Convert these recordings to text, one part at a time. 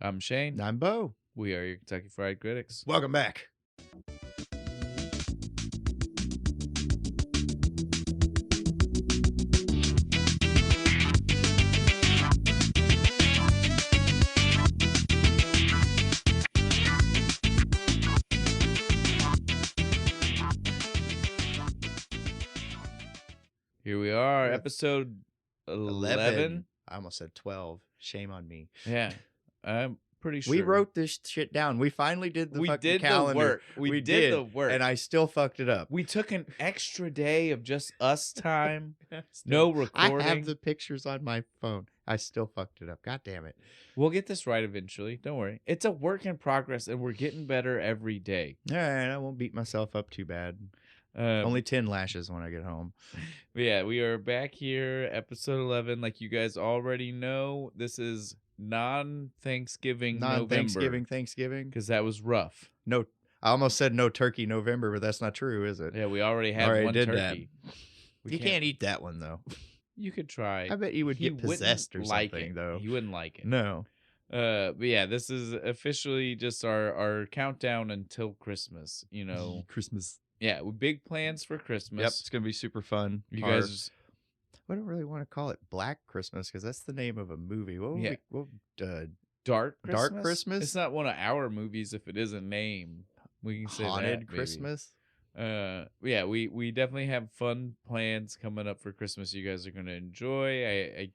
I'm Shane. I'm Bo. We are your Kentucky Fried Critics. Welcome back. Here we are, Yeah. episode 11. I almost said 12. Shame on me. Yeah, I'm pretty sure. We wrote this shit down. We finally did the fucking calendar. The work. We did the work. And I still fucked it up. We took an extra day of just us time. No recording. I have the pictures on my phone. I still fucked it up. God damn it. We'll get this right eventually. Don't worry. It's a work in progress, and we're getting better every day. All right, I won't beat myself up too bad. Only 10 lashes when I get home. Yeah, we are back here, episode 11. Like you guys already know, this is non-Thanksgiving November. Thanksgiving. Because that was rough. No, I almost said no turkey November, but that's not true, is it? Yeah, we already had one turkey. You can't eat that one, though. You could try. I bet you would get possessed or something, though. You wouldn't like it. No. But yeah, this is officially just our countdown until Christmas, you know. Christmas. Yeah, with big plans for Christmas. Yep, it's gonna be super fun. You guys, I don't really want to call it Black Christmas because that's the name of a movie. Dark Christmas? Dark Christmas. It's not one of our movies. If it is a name, we can say Haunted that, Christmas. Yeah, we definitely have fun plans coming up for Christmas. You guys are gonna enjoy.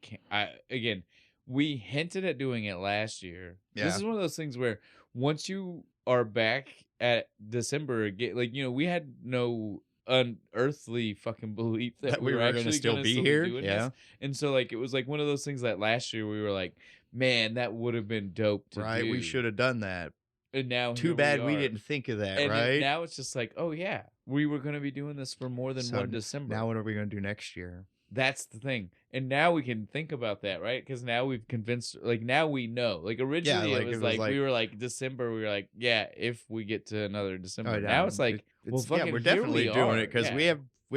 Again, we hinted at doing it last year. Yeah. This is one of those things where once you are back at December again, like, you know, we had no unearthly fucking belief that we were actually going to still be here. Yeah. This. And so like it was like one of those things that last year we were like, man, that would have been dope to do. We should have done that. And now too bad we didn't think of that, and right? Now it's just like, oh yeah, we were going to be doing this for more than one December. Now what are we going to do next year? That's the thing. And now we can think about that, right? Because now we've convinced, like, now we know. Like, originally it was like we were like, December, we were like, yeah, if we get to another December. Oh, now it's like, we're definitely doing it because we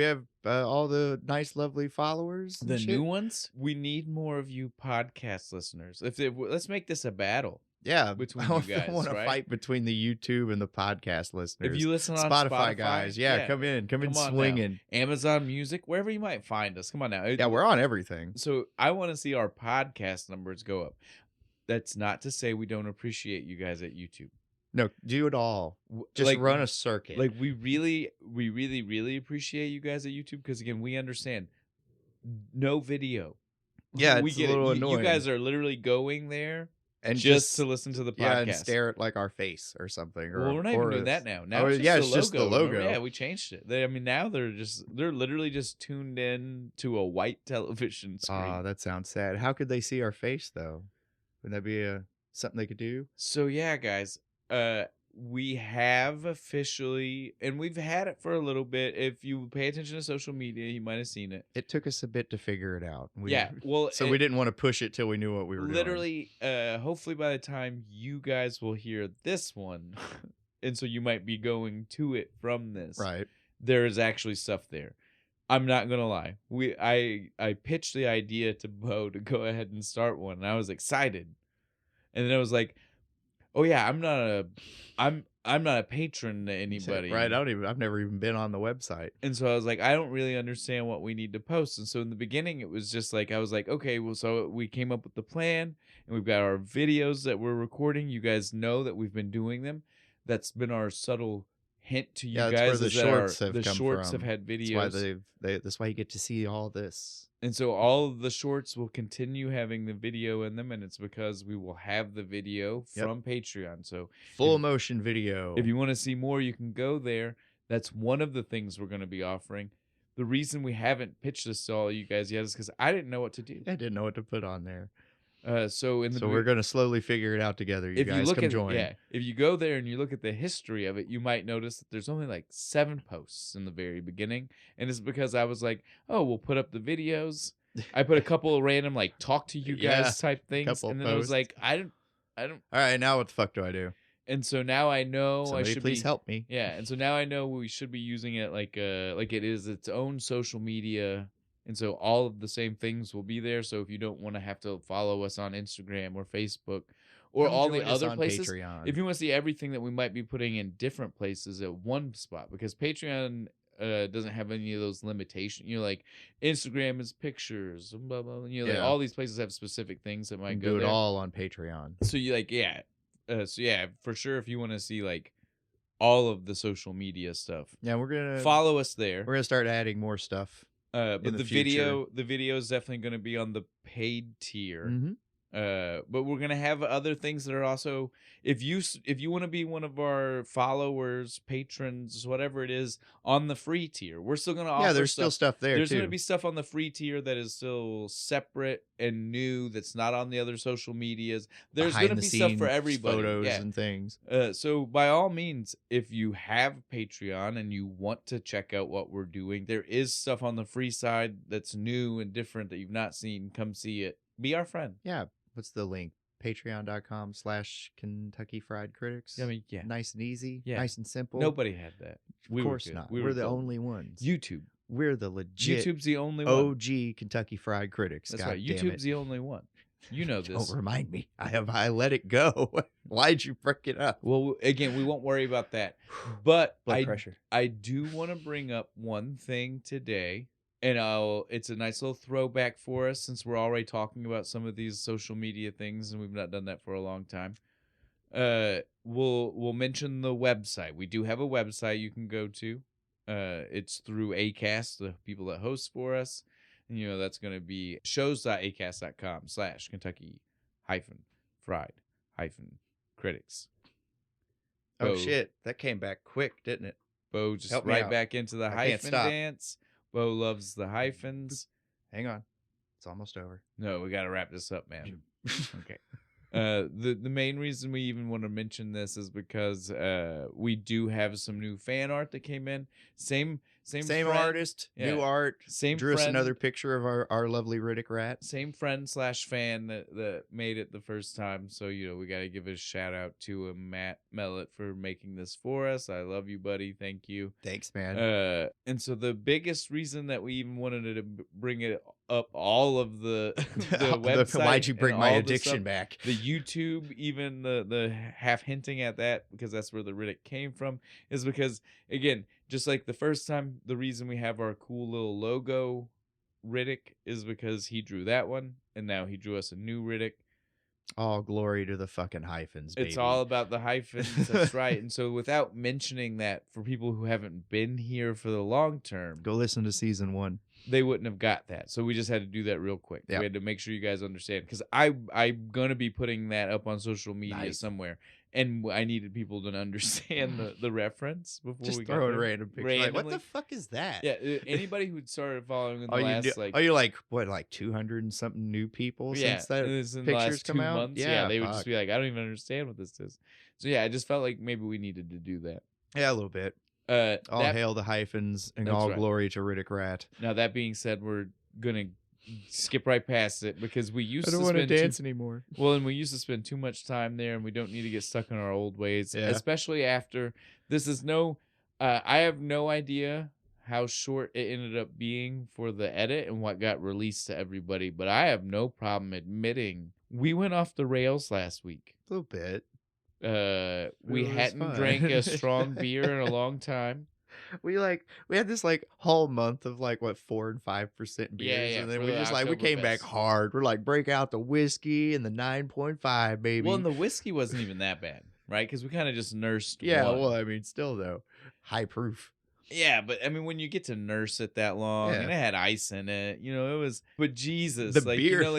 have all the nice, lovely followers. The new ones? We need more of you podcast listeners. Let's make this a battle. Yeah, between you guys, I want to fight between the YouTube and the podcast listeners. If you listen on Spotify guys, come in swinging. Amazon Music, wherever you might find us. Come on now. Yeah, we're on everything. So I want to see our podcast numbers go up. That's not to say we don't appreciate you guys at YouTube. No, do it all. Just run a circuit. Like we really appreciate you guys at YouTube because again, we understand no video. Yeah, it's a little annoying. You guys are literally going there. And just to listen to the podcast. Yeah, and stare at like our face or something. Well, we're not even doing that now. Now it's just the logo. Yeah, we changed it. Now they're literally just tuned in to a white television screen. Oh, that sounds sad. How could they see our face though? Would that be something they could do? So yeah, guys, we have officially, and we've had it for a little bit. If you pay attention to social media, you might have seen it. It took us a bit to figure it out. We didn't want to push it till we knew what we were doing. Literally, hopefully by the time you guys will hear this one, and so you might be going to it from this. Right. There is actually stuff there. I'm not gonna lie. I pitched the idea to Bo to go ahead and start one, and I was excited, and then I was like, oh yeah, I'm not a patron to anybody. Right, I've never even been on the website. And so I was like, I don't really understand what we need to post. And so in the beginning it was just like I was like, okay, well, so we came up with the plan and we've got our videos that we're recording. You guys know that we've been doing them. That's been our subtle hint to you guys. That's where the shorts have had videos. That's why you get to see all this. And so all of the shorts will continue having the video in them, and it's because we will have the video from Patreon. So full motion video. If you want to see more, you can go there. That's one of the things we're going to be offering. The reason we haven't pitched this to all you guys yet is because I didn't know what to do. I didn't know what to put on there. So we're going to slowly figure it out together. You guys come join. Yeah, if you go there and you look at the history of it, you might notice that there's only like 7 posts in the very beginning, and it's because I was like, oh, we'll put up the videos. I put a couple of random like talk to you guys type things, and then I was like, I don't. All right, now what the fuck do I do? And so now I know Somebody please help me. Yeah, and so now I know we should be using it like it is its own social media. And so all of the same things will be there. So if you don't want to have to follow us on Instagram or Facebook or Come all the join us other on places. Patreon. If you want to see everything that we might be putting in different places at one spot, because Patreon doesn't have any of those limitations. Like Instagram is pictures, blah, blah, blah. Like all these places have specific things that might go do it there. all on Patreon. So you for sure, if you want to see like all of the social media stuff, we're gonna follow us there. We're gonna start adding more stuff. But the video is definitely going to be on the paid tier. Mm-hmm. But we're gonna have other things that are also, if you want to be one of our followers, patrons, whatever it is, on the free tier, we're still gonna offer. There's still stuff there. There's gonna be stuff on the free tier that is still separate and new. That's not on the other social medias. There's gonna be stuff for everybody, photos and things. So by all means, if you have Patreon and you want to check out what we're doing, there is stuff on the free side that's new and different that you've not seen. Come see it. Be our friend. Yeah. What's the link? Patreon.com/Kentucky Fried Critics. I mean, yeah. Nice and easy. Yeah. Nice and simple. Nobody had that. Of course not. We're the only ones. YouTube. We're the legit YouTube's the only one. OG Kentucky Fried Critics. That's right. YouTube's the only one. You know this. Don't remind me. I let it go. Why'd you break it up? Well, again, we won't worry about that. But Blood pressure. I do want to bring up one thing today. And it's a nice little throwback for us since we're already talking about some of these social media things and we've not done that for a long time. We'll mention the website. We do have a website you can go to. It's through Acast, the people that host for us. And, that's going to be shows.acast.com/Kentucky-fried-critics. Oh, shit. That came back quick, didn't it? Bo just right back into the hyphen dance. Bo loves the hyphens. Hang on. It's almost over. No, we got to wrap this up, man. Okay. The main reason we even want to mention this is because we do have some new fan art that came in. Same friend, artist, new art. Drew us another picture of our lovely Riddick rat. Same friend/fan that made it the first time. So we got to give a shout out to him, Matt Mellett, for making this for us. I love you, buddy. Thank you. Thanks, man. And so the biggest reason that we even wanted to bring it up, all of the website. Why'd you bring my addiction back? The YouTube, even the half hinting at that, because that's where the Riddick came from, is because, again, just like the first time, the reason we have our cool little logo Riddick is because he drew that one, and now he drew us a new Riddick. All glory to the fucking hyphens, baby. It's all about the hyphens, that's right. And so without mentioning that, for people who haven't been here for the long term, go listen to season 1. They wouldn't have got that. So we just had to do that real quick. Yep. We had to make sure you guys understand. Because I'm going to be putting that up on social media somewhere. And I needed people to understand the reference before just we throw in a random picture. Like, what the fuck is that? Yeah, anybody who started following in the you're like, what, like 200 and something new people since that pictures come out? Months? Yeah, they would just be like, I don't even understand what this is. So yeah, I just felt like maybe we needed to do that. Yeah, a little bit. All hail the hyphens and all glory to Riddick Rat. Now, that being said, we're going to skip right past it because we used to spend... I don't want to dance anymore. Well, and we used to spend too much time there, and we don't need to get stuck in our old ways, especially after... This is no... I have no idea how short it ended up being for the edit and what got released to everybody, but I have no problem admitting we went off the rails last week. A little bit. We hadn't drank a strong beer in a long time. We had this whole month of 4 and 5% beers, and then we came back hard. We're like, break out the whiskey and the 9.5, baby. Well, and the whiskey wasn't even that bad, right? Because we kind of just nursed. Yeah, well, I mean, still though, high proof. Yeah, but I mean, when you get to nurse it that long, and it had ice in it, it was. But Jesus, the beer,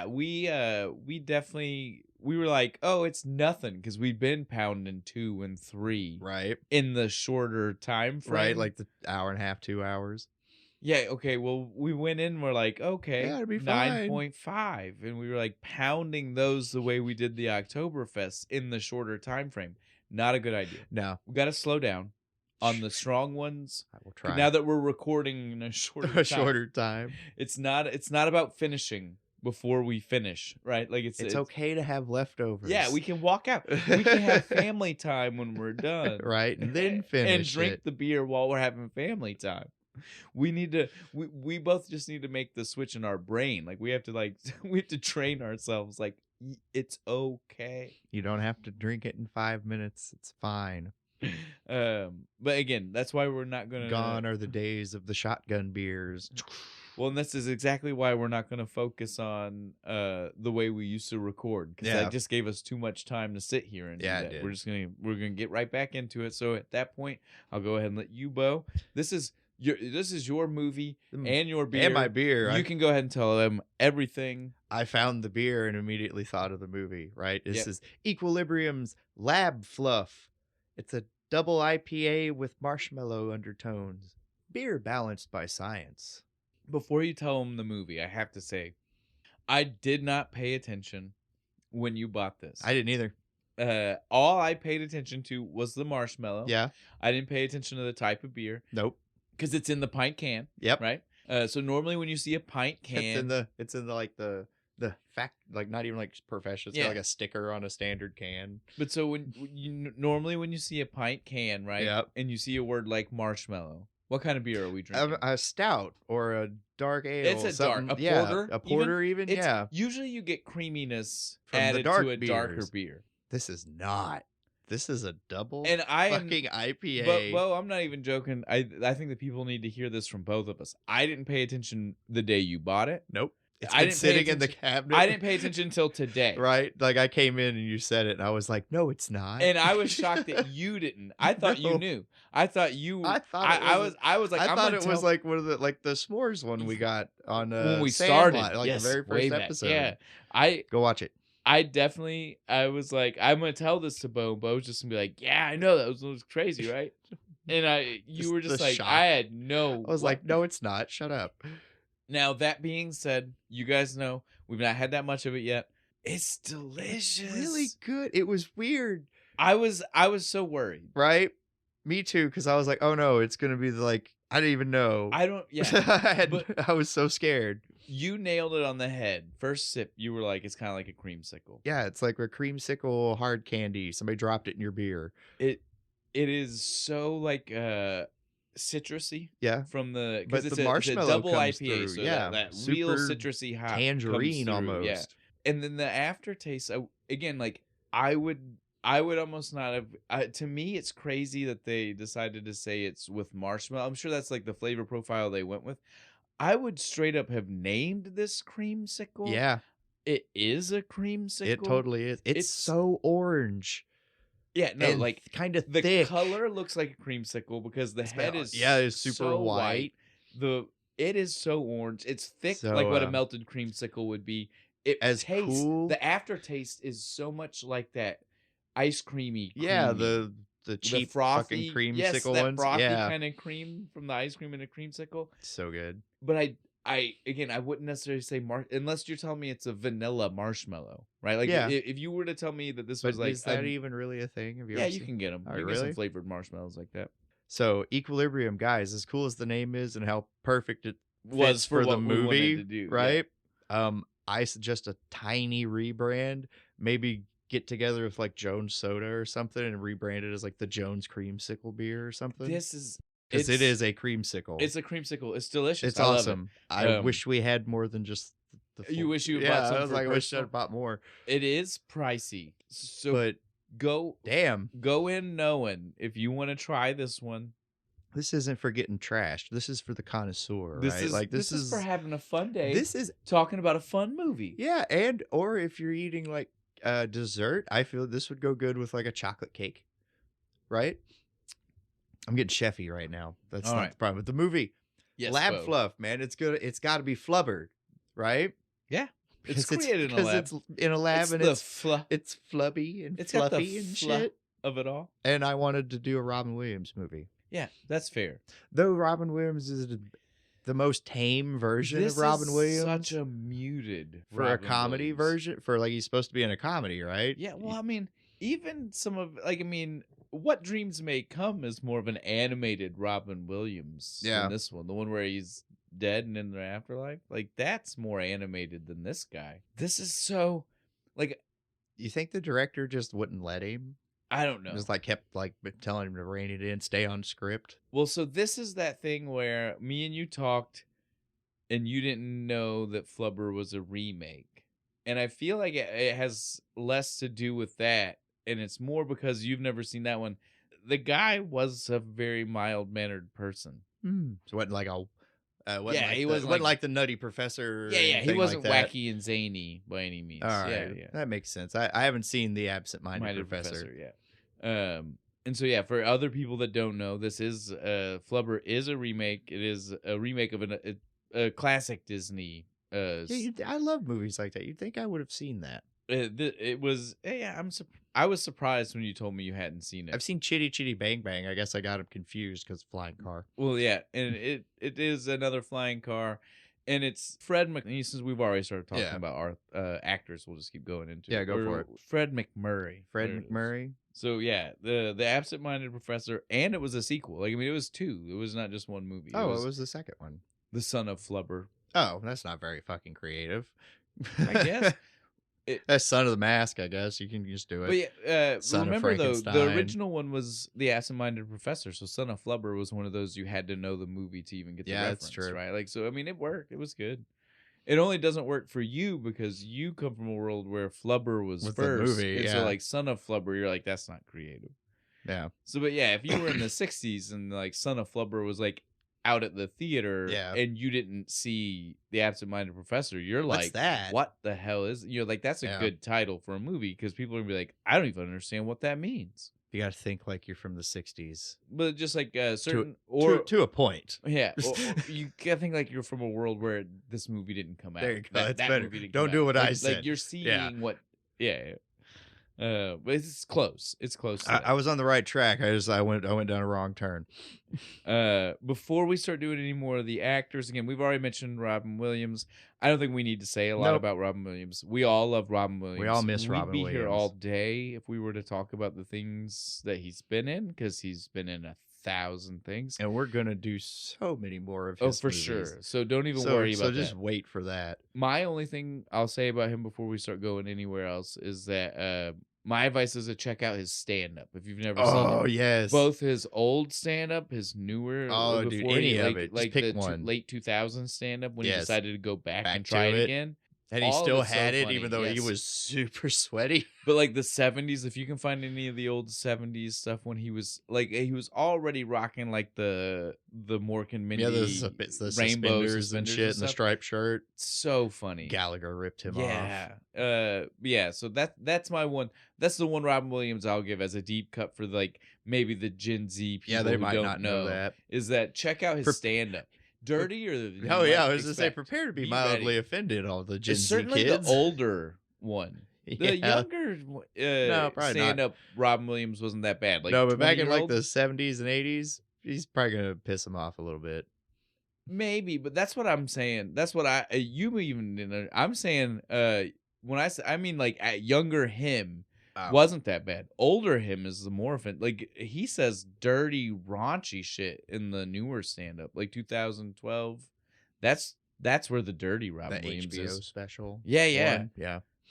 we definitely. We were like, oh, it's nothing because we'd been pounding 2 and 3, right, in the shorter time frame, right, like the hour and a half, 2 hours. Yeah, okay. Well, we went in. We're like, okay, 9.5, and we were like pounding those the way we did the Oktoberfest in the shorter time frame. Not a good idea. No, we got to slow down on the strong ones. I will try. Now that we're recording in a shorter time, it's not about finishing before we finish, right? Like it's okay to have leftovers. Yeah, we can walk out. We can have family time when we're done, right? And then finish and drink the beer while we're having family time. We need to. We both just need to make the switch in our brain. Like we have to we have to train ourselves. Like it's okay. You don't have to drink it in 5 minutes. It's fine. But again, that's why we're not gonna. Gone are the days of the shotgun beers. Well, and this is exactly why we're not gonna focus on the way we used to record, because that just gave us too much time to sit here and do that. It did. We're gonna get right back into it. So at that point, I'll go ahead and let you, Bo. This is your movie and your beer and my beer. You can go ahead and tell them everything. I found the beer and immediately thought of the movie. Right, this is Equilibrium's Lab Fluff. It's a double IPA with marshmallow undertones. Beer balanced by science. Before you tell them the movie, I have to say, I did not pay attention when you bought this. I didn't either. All I paid attention to was the marshmallow. Yeah. I didn't pay attention to the type of beer. Nope. Because it's in the pint can. Yep. Right? So normally when you see a pint can... It's in the fact, like not even like professional. It's got like a sticker on a standard can. But so normally when you see a pint can, right? Yep. And you see a word like marshmallow, what kind of beer are we drinking? A stout or a dark ale. It's a dark, porter. A porter even. Usually you get creaminess from added to a darker beer. This is not. This is a double fucking IPA. But I'm not even joking. I think that people need to hear this from both of us. I didn't pay attention the day you bought it. Nope. It's been sitting in the cabinet. I didn't pay attention until today. Right? Like I came in and you said it and I was like, no, it's not. And I was shocked that you didn't. I thought you knew. I thought you I was like, I thought it was like one of the the s'mores one we got on when we started. Like the very first episode. Yeah. Go watch it. I was like, I'm gonna tell this to Bo. Bo's just gonna be like, yeah, I know that was crazy, right? And you were just like, shock. I had no. I was like, no, it's not. Shut up. Now, that being said, you guys know we've not had that much of it yet. It's delicious. It's really good. It was weird. I was so worried. Right? Me too, because I was like, oh no, it's going to be I didn't even know. I was so scared. You nailed it on the head. First sip, you were like, it's kind of like a creamsicle. Yeah, it's like a creamsicle hard candy. Somebody dropped it in your beer. It is so citrusy, from because the marshmallow it's a double comes IPA, through. so that real citrusy hop, tangerine almost, and then the aftertaste. I would almost not have. To me, it's crazy that they decided to say it's with marshmallow. I'm sure that's like the flavor profile they went with. I would straight up have named this creamsicle. Yeah, it is a creamsicle. It totally is. It's so orange. Yeah, no, and kind of thick. The color looks like a creamsicle because the head is it's super so white. It is so orange. It's thick, like what a melted creamsicle would be. It tastes cool. The aftertaste is so much like that ice creamy. Yeah, the cheap frothy creamsicle ones. Frothy kind of cream from the ice cream in a creamsicle. So good. But I wouldn't necessarily say unless you're telling me it's a vanilla marshmallow, right? Like, if you were to tell me that this was like, is that even really a thing? You can get them. You can get some flavored marshmallows like that. So Equilibrium, guys, as cool as the name is and how perfect it was for the movie, to do, right? Yeah. I suggest a tiny rebrand. Maybe get together with like Jones Soda or something and rebrand it as like the Jones Creamsicle beer or something. Because it is a creamsicle. It's a creamsicle. It's delicious. It's awesome. I wish we had more more than the you wish you bought some. I was like, I wish I'd bought more. It is pricey. So but go in knowing if you want to try this one. This isn't for getting trashed. This is for the connoisseur, right? This is for having a fun day. This is talking about a fun movie. Yeah, or if you're eating like dessert, I feel this would go good with like a chocolate cake, right? I'm getting chefy right now. That's all not right. the problem. But the movie, Lab Fluff, man, it's good. It's got to be flubbered, right? Yeah, it's created in a lab. It's in a lab, it's and it's flubby and it's fluffy and shit of it all. And I wanted to do a Robin Williams movie. Yeah, that's fair. Though Robin Williams is the most tame version of Robin Williams. Such a muted for Robin a comedy Williams. version. For like he's supposed to be in a comedy, right? Yeah. Well, I mean, even some of What Dreams May Come is more of an animated Robin Williams than this one. The one where he's dead and in the afterlife. Like that's more animated than this guy. This is so like. You think the director just wouldn't let him? I don't know. Just like kept like telling him to rein it in, stay on script. Well, so this is that thing where me and you talked, and you didn't know that Flubber was a remake, and I feel like it has less to do with that, and it's more because you've never seen that one. The guy was a very mild mannered person. So it wasn't like a. Yeah, he wasn't like the Nutty Professor. Yeah, he wasn't like wacky and zany by any means. All right, Yeah, that makes sense. I haven't seen the Absent-Minded Professor. Yeah. And so yeah, for other people that don't know, this is Flubber is a remake. It is a remake of a classic Disney. I love movies like that. You'd think I would have seen that. It was I was surprised when you told me you hadn't seen it. I've seen Chitty Chitty Bang Bang. I guess I got him confused because flying car. Well, yeah, and it is another flying car, and it's Fred McMurray. Since we've already started talking about our actors, we'll just keep going into go for it. Fred McMurray. Fred McMurray. So yeah, the Absent-Minded Professor, and it was a sequel. Like I mean, it was two. It was not just one movie. It was the second one. The Son of Flubber. Oh, that's not very fucking creative. I guess. That's Son of the Mask, I guess. You can just do it. But yeah, remember though, the original one was the Absent-Minded Professor, so Son of Flubber was one of those you had to know the movie to even get the reference, that's true. Right? Like, so I mean, it worked. It was good. It only doesn't work for you because you come from a world where Flubber was with first, the movie, and so like Son of Flubber, you're like, that's not creative. Yeah. So, but yeah, if you were in the '60s and like Son of Flubber was like out at the theater, and you didn't see the Absent-Minded Professor, you're What's like, that? what the hell is? You're like, that's a good title for a movie because people are gonna be like, I don't even understand what that means. You got to think like you're from the '60s, but just like certain to a point. Yeah, or you got to think like you're from a world where this movie didn't come out. There you go. That's better. Don't do what I said. Like you're seeing what. Yeah. But it's close. It's close. I was on the right track. I went down a wrong turn. Before we start doing any more of the actors, again, we've already mentioned Robin Williams. I don't think we need to say a lot about Robin Williams. We all love Robin Williams. We all miss Robin Williams. We'd be here all day if we were to talk about the things that he's been in, because he's been in 1,000 things. And we're gonna do so many more of his movies. Sure. So don't even worry about that. So just wait for that. My only thing I'll say about him before we start going anywhere else is that my advice is to check out his stand-up if you've never seen him. Oh, yes. Both his old stand-up, his newer. Oh, dude, any of it. Like pick the one. Late 2000s stand-up when he decided to go back and to try it again. And he still had it, even though he was super sweaty. But like the 70s, if you can find any of the old 70s stuff when he was already rocking like the Mork and Mindy the rainbow suspenders and shit and the striped shirt. So funny. Gallagher ripped him off. Yeah. So that's my one. That's the one Robin Williams I'll give as a deep cut for like maybe the Gen Z people they who might don't not know that. Is that check out his stand-up. Dirty or I was gonna say prepare to be mildly offended, all the Gen Z certainly kids. The older one. The younger stand-up Robin Williams wasn't that bad. Like but back in like the 70s and 80s, he's probably gonna piss him off a little bit. Maybe, but that's what I'm saying. That's what I'm saying when I mean like at younger him wasn't that bad. Older him is the more offensive. Like he says dirty, raunchy shit in the newer stand-up, like 2012. That's where the dirty Robin Williams HBO is. special. Yeah.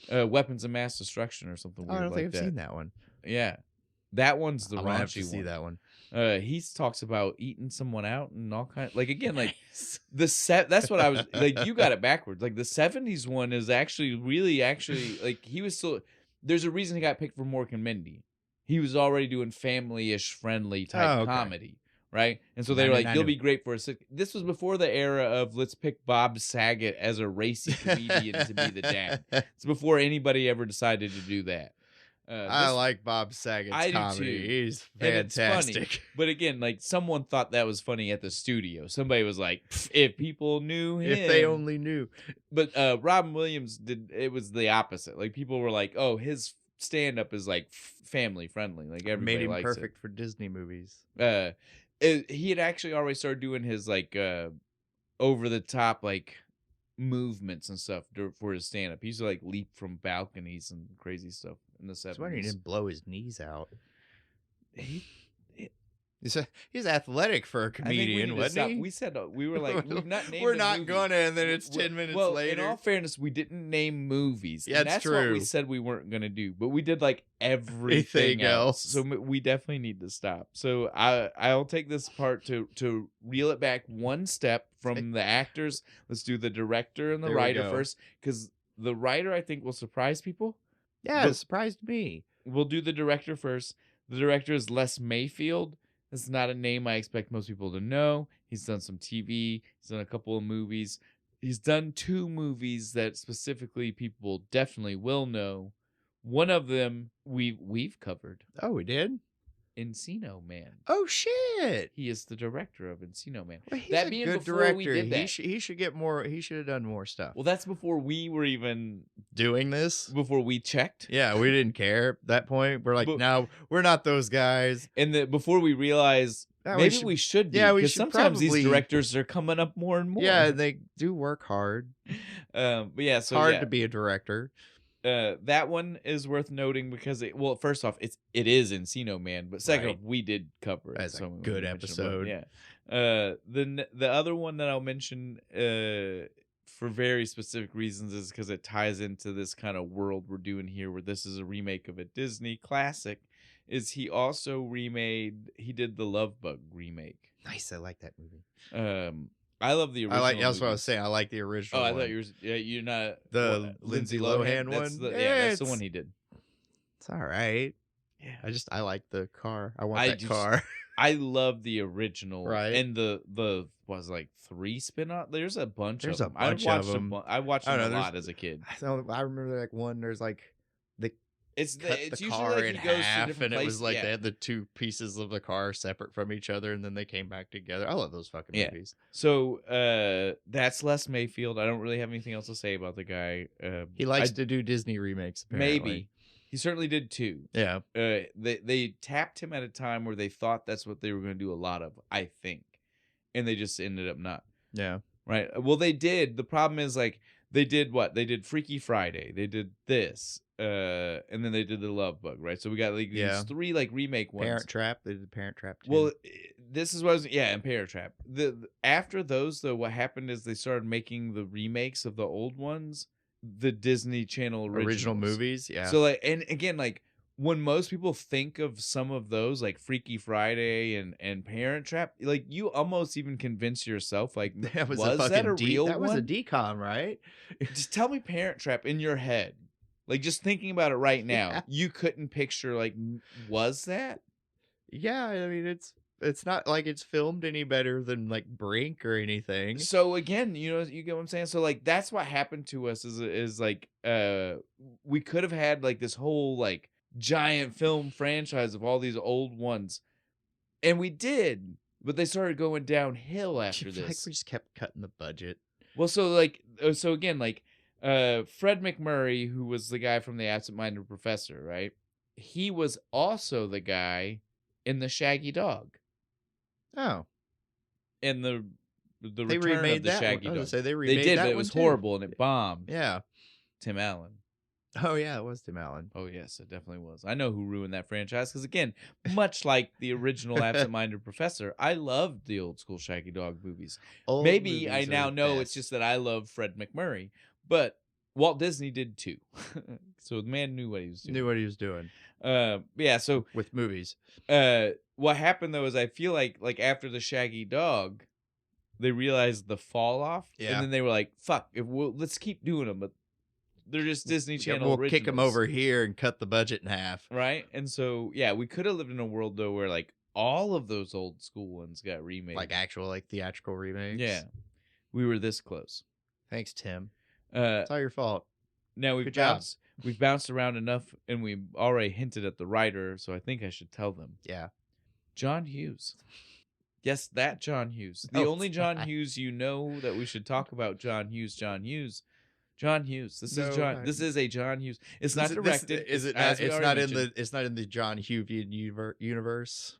Weapons of Mass Destruction or something weird. I don't think I've seen that one. Yeah, that one's the raunchy one. Have to see that one. He talks about eating someone out and all kind. Like again, like that's what I was like. You got it backwards. Like the 70s one is actually like he was still. There's a reason he got picked for Mork and Mindy. He was already doing family-ish, friendly type comedy, right? And so they were like, "You'll be great for a." This was before the era of let's pick Bob Saget as a racy comedian to be the dad. It's before anybody ever decided to do that. I like Bob Saget's comedy. He's fantastic. Funny. But again, like someone thought that was funny at the studio. Somebody was like, if people knew him. If they only knew. But Robin Williams it was the opposite. Like people were like, oh, his stand-up is like family friendly. Like everybody made him likes perfect for Disney movies. He had actually already started doing his like over the top like movements and stuff for his stand-up. He used to like leap from balconies and crazy stuff in the 70s. That's why he didn't blow his knees out. He's athletic for a comedian, wasn't he? We said we were like we've not named. We're not gonna, and then it's 10 minutes later. In all fairness, we didn't name movies. Yeah, that's true. What we said we weren't gonna do, but we did like everything else. So we definitely need to stop. So I'll take this part to reel it back one step from the actors. Let's do the director and the writer first, because the writer I think will surprise people. Yeah, it surprised me. We'll do the director first. The director is Les Mayfield. This is not a name I expect most people to know. He's done some TV. He's done a couple of movies. He's done 2 movies that specifically people definitely will know. One of them we've covered. Oh, we did? Encino Man. Oh, shit. He is the director of Encino Man. Well, he's a good director. We did that. He should get more. He should have done more stuff. Well, that's before we were even doing this. Before we checked. Yeah, we didn't care at that point. We're like, no, we're not those guys. And before we realized maybe we should be. Yeah, because sometimes these directors are coming up more and more. Yeah, they do work hard. But yeah, so hard to be a director. That one is worth noting because first off, it is Encino Man, but second off, we did cover it. That's a good episode. Yeah. The other one that I'll mention for very specific reasons is because it ties into this kind of world we're doing here, where this is a remake of a Disney classic. Is he also he did the Love Bug remake. Nice, I like that movie. I love the original. That's what I was saying. I like the original. Oh, I thought you're not the Lindsay Lohan one. That's the one he did. It's all right. Yeah, I like the car. I want that car. I love the original. Right. And the was like 3 spin-off. There's a bunch of them. I watched them a lot as a kid. I remember like one. There's like it's the car in half, and it was like they had the 2 pieces of the car separate from each other, and then they came back together. I love those fucking movies. So that's Les Mayfield. I don't really have anything else to say about the guy. He likes to do Disney remakes. Apparently. Maybe he certainly did 2. Yeah. They tapped him at a time where they thought that's what they were going to do a lot of, I think, and they just ended up not. Yeah. Right. Well, they did. The problem is like they did what? They did Freaky Friday. They did this. And then they did the Love Bug, right? So we got like these 3 like remake ones. Parent Trap. They did Parent Trap too. Well, this is what and Parent Trap. After those though, what happened is they started making the remakes of the old ones, the Disney Channel original movies. Yeah. So like, and again, like when most people think of some of those, like Freaky Friday and Parent Trap, like you almost even convince yourself, like, that was that a real one? That was a decom, right? Just tell me Parent Trap in your head. Like, just thinking about it right now, you couldn't picture, like, was that? Yeah, I mean, it's not like it's filmed any better than, like, Brink or anything. So, again, you get what I'm saying? So, like, that's what happened to us is like, we could have had, like, this whole, like, giant film franchise of all these old ones. And we did, but they started going downhill after this. Like, we just kept cutting the budget. Well, so, like, again, like, Fred McMurray, who was the guy from The Absent-Minded Professor, right? He was also the guy in The Shaggy Dog. Oh. And the they return remade of the that Shaggy one. Dog. Say they remade they did, that but it one was too. horrible and it bombed. Yeah. Tim Allen. Oh, yeah, it was Tim Allen. Oh, yes, it definitely was. I know who ruined that franchise because, again, much like the original Absent-Minded Professor, I loved the old school Shaggy Dog movies. Maybe I now know it's just that I love Fred McMurray, but Walt Disney did too. So the man knew what he was doing. Yeah, so with movies. What happened, though, is I feel like after the Shaggy Dog, they realized the fall off, and then they were like, fuck, let's keep doing them, but they're just Disney Channel originals. Kick them over here and cut the budget in half. Right? And so, yeah, we could have lived in a world, though, where, like, all of those old school ones got remade. Like actual, like, theatrical remakes? Yeah. We were this close. Thanks, Tim. It's all your fault. Now, we've bounced around enough, and we've already hinted at the writer, so I think I should tell them. Yeah. John Hughes. Yes, that John Hughes. The only John Hughes you know that we should talk about, John Hughes. John Hughes. This is a John Hughes. It's not directed. It's not in the John Hughes universe.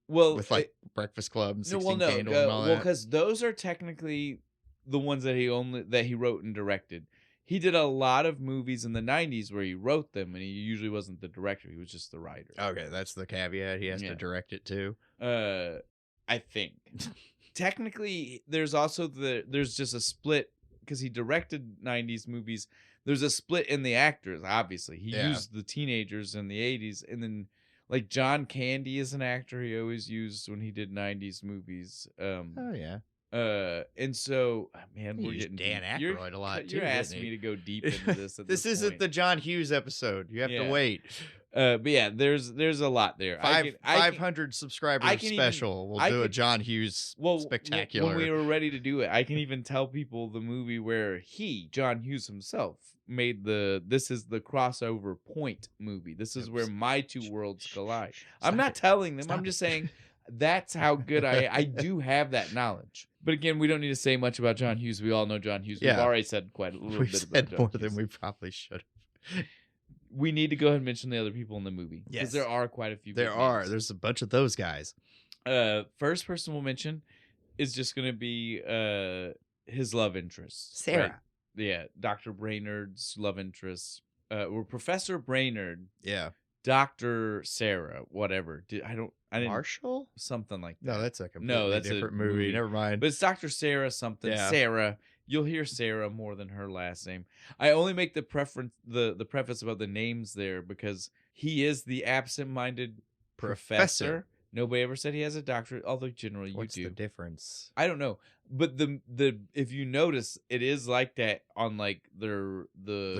Well, with like Breakfast Club and 16 Candles and all that. Well, because those are technically the ones that he wrote and directed. He did a lot of movies in the 90s where he wrote them, and he usually wasn't the director. He was just the writer. Okay, that's the caveat. He has to direct it too. I think. Technically, there's just a split because he directed 90s movies. There's a split in the actors, obviously. He used the teenagers in the 80s, and then like John Candy is an actor he always used when he did 90s movies. Oh yeah. And so, man, we're getting Dan Aykroyd a lot too. You're asking me to go deep into this. This isn't the John Hughes episode. You have to wait. But yeah, there's a lot there. 500 subscribers special. We'll do a John Hughes spectacular. When we were ready to do it, I can even tell people the movie where John Hughes himself, made this is the crossover point movie. This is where my two worlds collide. I'm not telling them. I'm just saying that's how good I do have that knowledge. But again, we don't need to say much about John Hughes. We all know John Hughes. We've already said quite a little bit about John more Hughes. Than we probably should have. We need to go ahead and mention the other people in the movie. Because there are quite a few. There's a bunch of those guys. First person we'll mention is just going to be his love interest. Sarah. Right? Yeah, Dr. Brainerd's love interest. Or Professor Brainerd. Yeah. Dr. Sarah, whatever. I didn't Marshall? Something like that. No, that's a completely different movie. Never mind. But it's Dr. Sarah something. Yeah. Sarah. You'll hear Sarah more than her last name. I only make the preface about the names there because he is the absent-minded professor. Nobody ever said he has a doctorate, although generally you do. What's the difference? I don't know. But the if you notice, it is like that on like the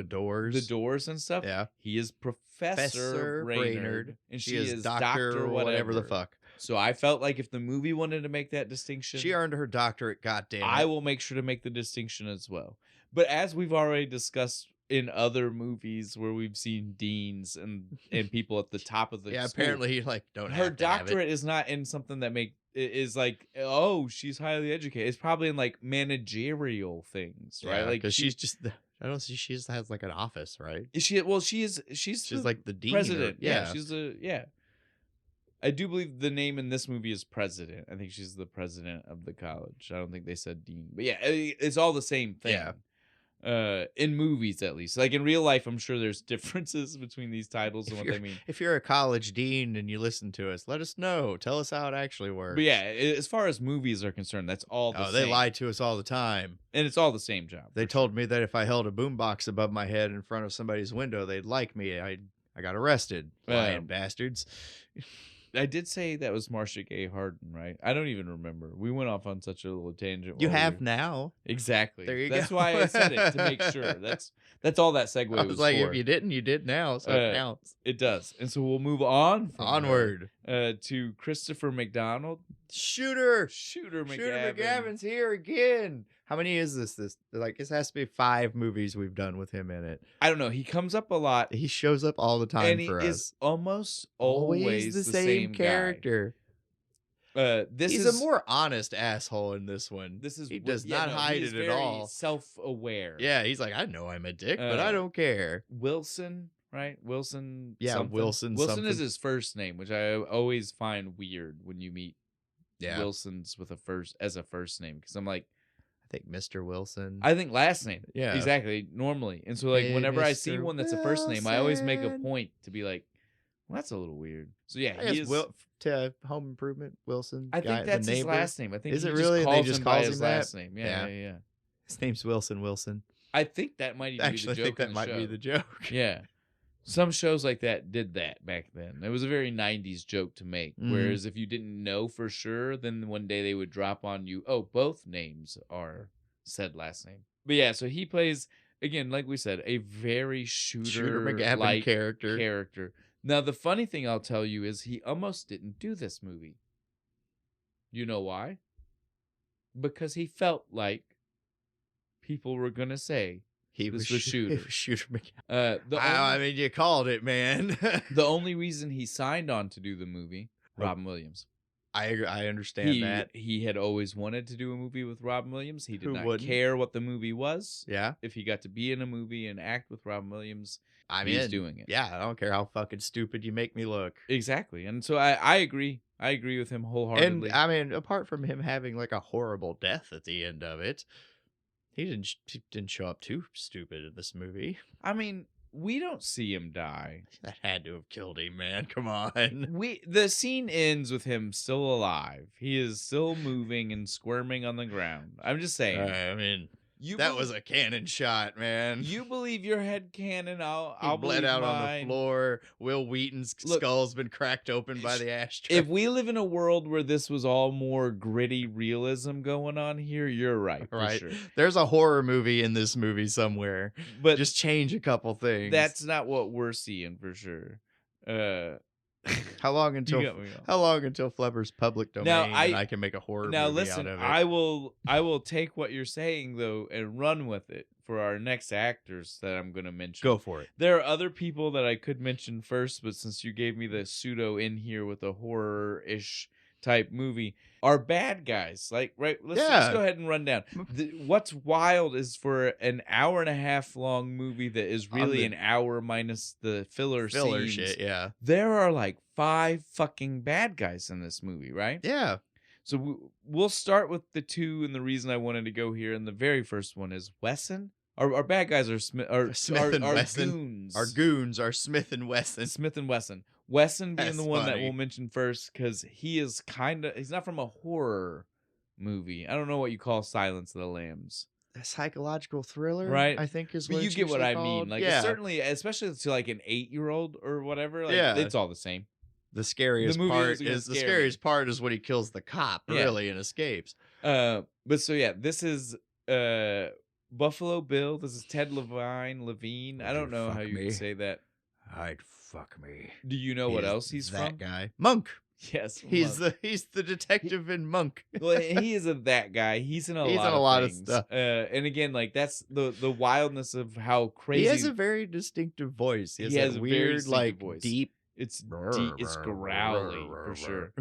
doors and stuff. Yeah. He is Professor Brainerd, and she is Doctor whatever the fuck. So I felt like if the movie wanted to make that distinction, she earned her doctorate. Goddamn, I will make sure to make the distinction as well. But as we've already discussed in other movies where we've seen deans and people at the top of the school, apparently you don't. Her doctorate is not in something that is like, oh, she's highly educated. It's probably in like managerial things, right? Like because she's just. I don't see. She just has like an office, right? Is she? Well, she's like the dean, president. She's the I do believe the name in this movie is president. I think she's the president of the college. I don't think they said dean, but yeah, it's all the same thing. Yeah. In movies, at least. Like in real life, I'm sure there's differences between these titles and what they mean. If you're a college dean and you listen to us, let us know. Tell us how it actually works. But yeah, as far as movies are concerned, that's all the same. They lie to us all the time. And it's all the same job. They told me that if I held a boombox above my head in front of somebody's window, they'd like me. I got arrested. Lying bastards. I did say that was Marcia Gay Harden, right? I don't even remember. We went off on such a little tangent. You have now. Exactly. There you go. That's why I said it, to make sure. That's all that segue was like, for. If you didn't, you did now, so it counts. It does. And so we'll move on. Onward. To Christopher McDonald. Shooter McGavin. Shooter McGavin's here again. How many is this? This has to be 5 movies we've done with him in it. I don't know. He comes up a lot. He shows up all the time for us. And he is almost always the same character. He's a more honest asshole in this one. He does not hide it at all. Self-aware. Yeah, he's like, I know I'm a dick, but I don't care. Wilson, right? Wilson. Yeah, something. Wilson. Wilson is his first name, which I always find weird when you meet Wilsons with as a first name, because I'm like, I think Mr. Wilson. I think last name. Yeah. Exactly. Normally. And so like whenever I see one that's a first name, I always make a point to be like, well, that's a little weird. So yeah, he is to Home Improvement Wilson. I think that's his last name. I think is it really? They just calls him that? Last name. Yeah. His name's Wilson. I think that might even be the joke. I think that might be the joke. Yeah. Some shows like that did that back then. It was a very 90s joke to make. Whereas if you didn't know for sure, then one day they would drop on you, oh, both names are said last name. But yeah, so he plays, again, like we said, a very Shooter McGavin character. Now, the funny thing I'll tell you is he almost didn't do this movie. You know why? Because he felt like people were going to say, He was Shooter McGavin. I mean, you called it, man. The only reason he signed on to do the movie, Robin Williams. I understand that. He had always wanted to do a movie with Robin Williams. He did not care what the movie was. Yeah. If he got to be in a movie and act with Robin Williams, he's doing it. Yeah, I don't care how fucking stupid you make me look. Exactly. And so I agree. I agree with him wholeheartedly. And I mean, apart from him having like a horrible death at the end of it, He didn't show up too stupid in this movie. I mean, we don't see him die. That had to have killed him, man. Come on. The scene ends with him still alive. He is still moving and squirming on the ground. I'm just saying. I mean, that was a cannon shot, man. You believe your head cannon, I'll bled out mine. on the floor. Will Wheaton's skull's been cracked open by the ashtray. If we live in a world where this was all more gritty realism going on here, you're right. Right. For sure. There's a horror movie in this movie somewhere. But just change a couple things. That's not what we're seeing for sure. How long until Flubber's public domain and I can make a horror movie out of it? I will take what you're saying though and run with it for our next actors that I'm going to mention. Go for it. There are other people that I could mention first, but since you gave me the pseudo in here with a horror-ish type movie, are bad guys. Like, right, let's go ahead and run down. What's wild is for an hour and a half long movie that is really an hour minus the filler scenes, shit, yeah. There are like 5 fucking bad guys in this movie, right? Yeah. So we'll start with the 2, and the reason I wanted to go here, and the very first one is Wesson. Our bad guys are Smith and Wesson. Goons. Our goons are Smith and Wesson. Smith and Wesson. Wesson being the one that we'll mention first because he's not from a horror movie. I don't know what you call Silence of the Lambs. A psychological thriller, right? I think is what but you get what I called. mean. Like, certainly, especially to like an 8-year-old or whatever. Like, it's all the same. The scariest part is when he kills the cop, really, and escapes. But so this is Buffalo Bill. This is Ted Levine. I don't know how you would say that. I'd fuck me. Do you know what else he's that from? Guy. Monk. Yes, he's the detective in Monk. Well, he is that guy. He's in a lot of stuff. And again, like that's the wildness of how crazy. He has a very distinctive voice. He has a weird, like voice. Deep. It's growly for sure.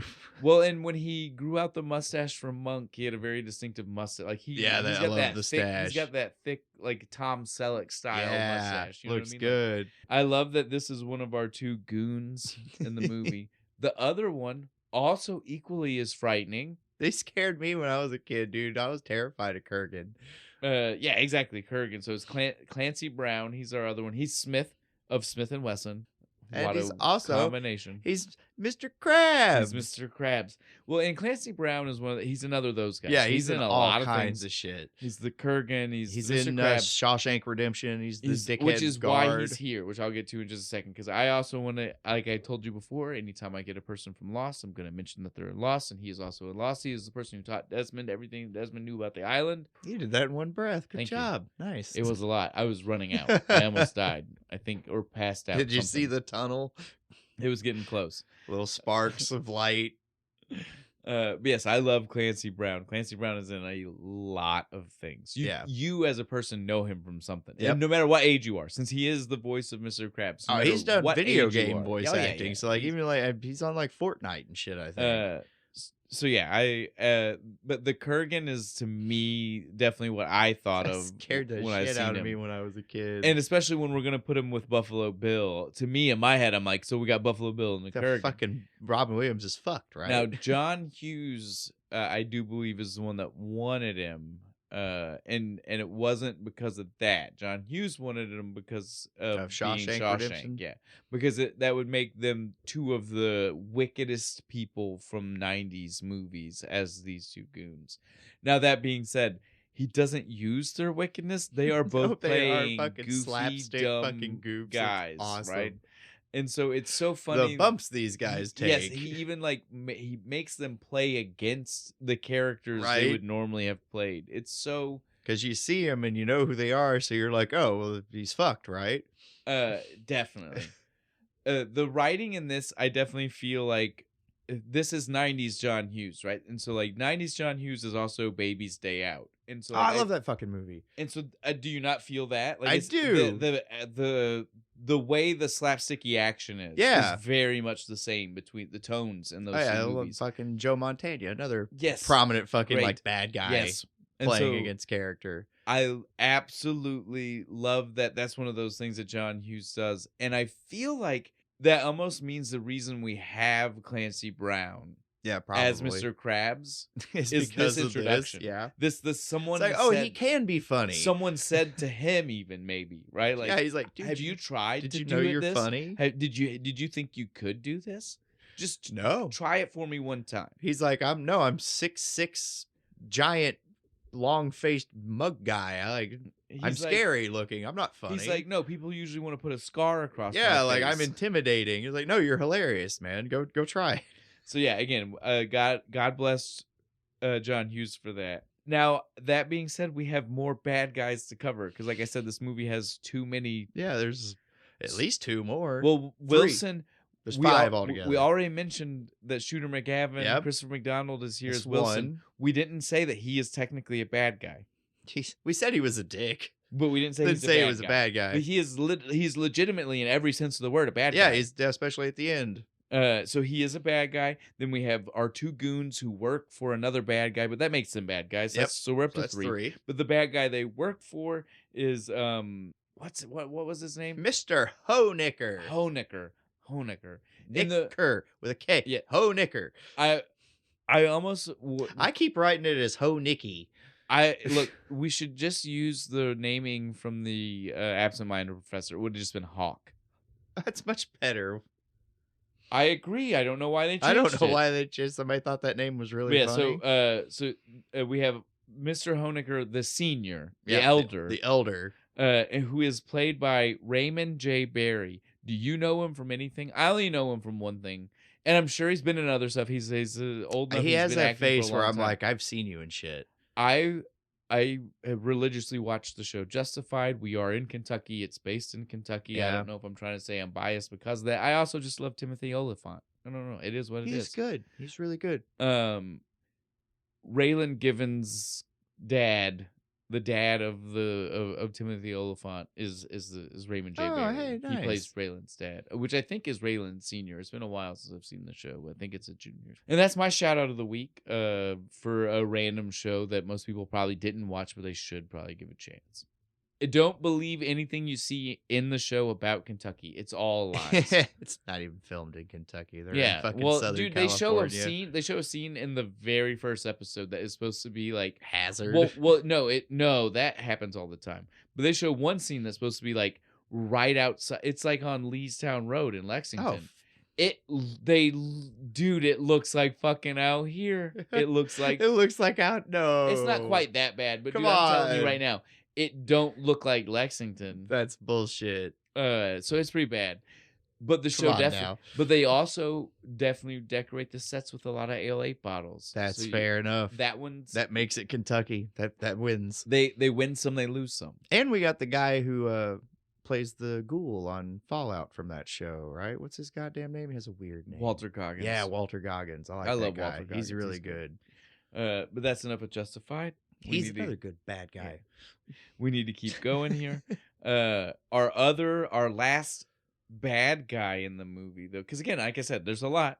Well, and when he grew out the mustache from Monk, he had a very distinctive mustache. Like I love the stash. He's got that thick, like Tom Selleck style mustache. You know looks what I mean? good. I love that this is one of our 2 goons in the movie. The other one also equally is frightening. They scared me when I was a kid, dude. I was terrified of Kurgan. Yeah, exactly, Kurgan. So it's Clancy Brown. He's our other one. He's Smith of Smith and Wesson. And he's also combination. He's Mr. Krabs. He's Mr. Krabs. Well, and Clancy Brown is he's another of those guys. Yeah, he's in a all lot kinds of of shit. He's the Kurgan. He's Mr. in Shawshank Redemption. He's the dickhead which is guard. why he's here, which I'll get to in just a second. Because I also want to, like I told you before, anytime I get a person from Lost, I'm going to mention that they're in Lost, and he is also in Lost. He is the person who taught Desmond everything Desmond knew about the island. You did that in one breath. Good Thank job. You. Nice. It was a lot. I was running out. I almost died, I think, or passed out. Did you see the tunnel? It was getting close. Little sparks of light. Yes, I love Clancy Brown. Clancy Brown is in a lot of things. You as a person know him from something. Yep. And no matter what age you are, since he is the voice of Mr. Krabs. No he's done video game voice acting. Yeah. So like even like he's on like Fortnite and shit, I think. So yeah, but the Kurgan is to me definitely what I thought of. Scared the shit out of me when I was a kid, and especially when we're gonna put him with Buffalo Bill. To me, in my head, I'm like, so we got Buffalo Bill and the Kurgan. Fucking Robin Williams is fucked, right? Now John Hughes, I do believe, is the one that wanted him. And it wasn't because of that. John Hughes wanted him because of Shawshank Redemption. Yeah, because that would make them 2 of the wickedest people from 90s movies as these 2 goons. Now that being said, he doesn't use their wickedness. They are both playing goofy, slapstick dumb fucking goofs. guys, awesome. Right? And so it's so funny. The bumps these guys take. Yes, he even he makes them play against the characters they would normally have played. It's so because you see him and you know who they are, so you're like, oh, well, he's fucked, right? Definitely. The writing in this, I definitely feel like this is 90s John Hughes, right? And so like 90s John Hughes is also Baby's Day Out. And so I love that fucking movie. And so do you not feel that? Like I do. The way the slapsticky action is very much the same between the tones in those two I movies. love fucking Joe Montana, another prominent fucking like bad guy playing against character. I absolutely love that. That's one of those things that John Hughes does. And I feel like that almost means the reason we have Clancy Brown Yeah, probably. as Mr. Krabs It's is because this of introduction. This, This someone it's like, said, he can be funny. Someone said to him even maybe, right? Like, yeah, he's like, dude, have you tried did to you do know it you're this? funny? Did you think you could do this? Just no. Try it for me one time. He's like, I'm 6'6", giant, long-faced mug guy. I'm scary looking. I'm not funny. He's like, no, people usually want to put a scar across my like, face. I'm intimidating. He's like, no, you're hilarious, man. Go try. So yeah, again, God bless John Hughes for that. Now, that being said, we have more bad guys to cover because, like I said, this movie has too many. Yeah, there's at least 2 more. Well, Wilson. There's 5 altogether. We already mentioned that Shooter McGavin, Christopher McDonald is here as Wilson. We didn't say that he is technically a bad guy. We said he was a dick. But we didn't say he was a bad guy. But he's legitimately, in every sense of the word, a bad guy. Yeah, he's especially at the end. So he is a bad guy. Then we have our 2 goons who work for another bad guy, but that makes them bad guys. So we're up to 3. But the bad guy they work for is what was his name? Mr. Hoenicker. Hoenicker. Nicker with a K. Yeah. Hoenicker. I almost I keep writing it as Ho-Nicky. Look, we should just use the naming from the Absent-Minded Professor. It would have just been Hawk. That's much better. I agree. I don't know why they changed it. I don't know why they changed. Somebody thought that name was really funny. So we have Mr. Hoenicker, the senior, the elder, who is played by Raymond J. Barry. Do you know him from anything? I only know him from one thing, and I'm sure he's been in other stuff. He's old enough. He has that face where I'm like, I've seen you in shit. I have religiously watched the show Justified. We are in Kentucky. It's based in Kentucky. Yeah. I don't know if I'm trying to say I'm biased because of that. I also just love Timothy Oliphant. I don't know. It is what it is. He's good. He's really good. Raylan Givens' dad, the dad of Timothy Oliphant, is Raymond J. Barry. Hey, nice. He plays Raylan's dad, which I think is Raylan Senior. It's been a while since I've seen the show. I think it's a junior. And that's my shout out of the week for a random show that most people probably didn't watch, but they should probably give a chance. Don't believe anything you see in the show about Kentucky. It's all lies. It's not even filmed in Kentucky. They're in fucking Southern California. They show a scene in the very first episode that is supposed to be like Hazard. No, that happens all the time. But they show one scene that's supposed to be like right outside. It's like on Leestown Road in Lexington. It looks like fucking out here. It looks like out. No, it's not quite that bad. But I'm telling you right now. It don't look like Lexington. That's bullshit. So it's pretty bad. But the show definitely. But they also definitely decorate the sets with a lot of Ale 8 bottles. That's fair enough. That makes it Kentucky. That wins. They win some, they lose some. And we got the guy who plays the ghoul on Fallout from that show, right? What's his goddamn name? He has a weird name. Walter Goggins. Yeah, Walter Goggins. I love that guy. Walter Goggins. He's really good. But that's enough of Justified. He's another good bad guy. Yeah. We need to keep going here. Our last bad guy in the movie, though, because again, like I said, there's a lot,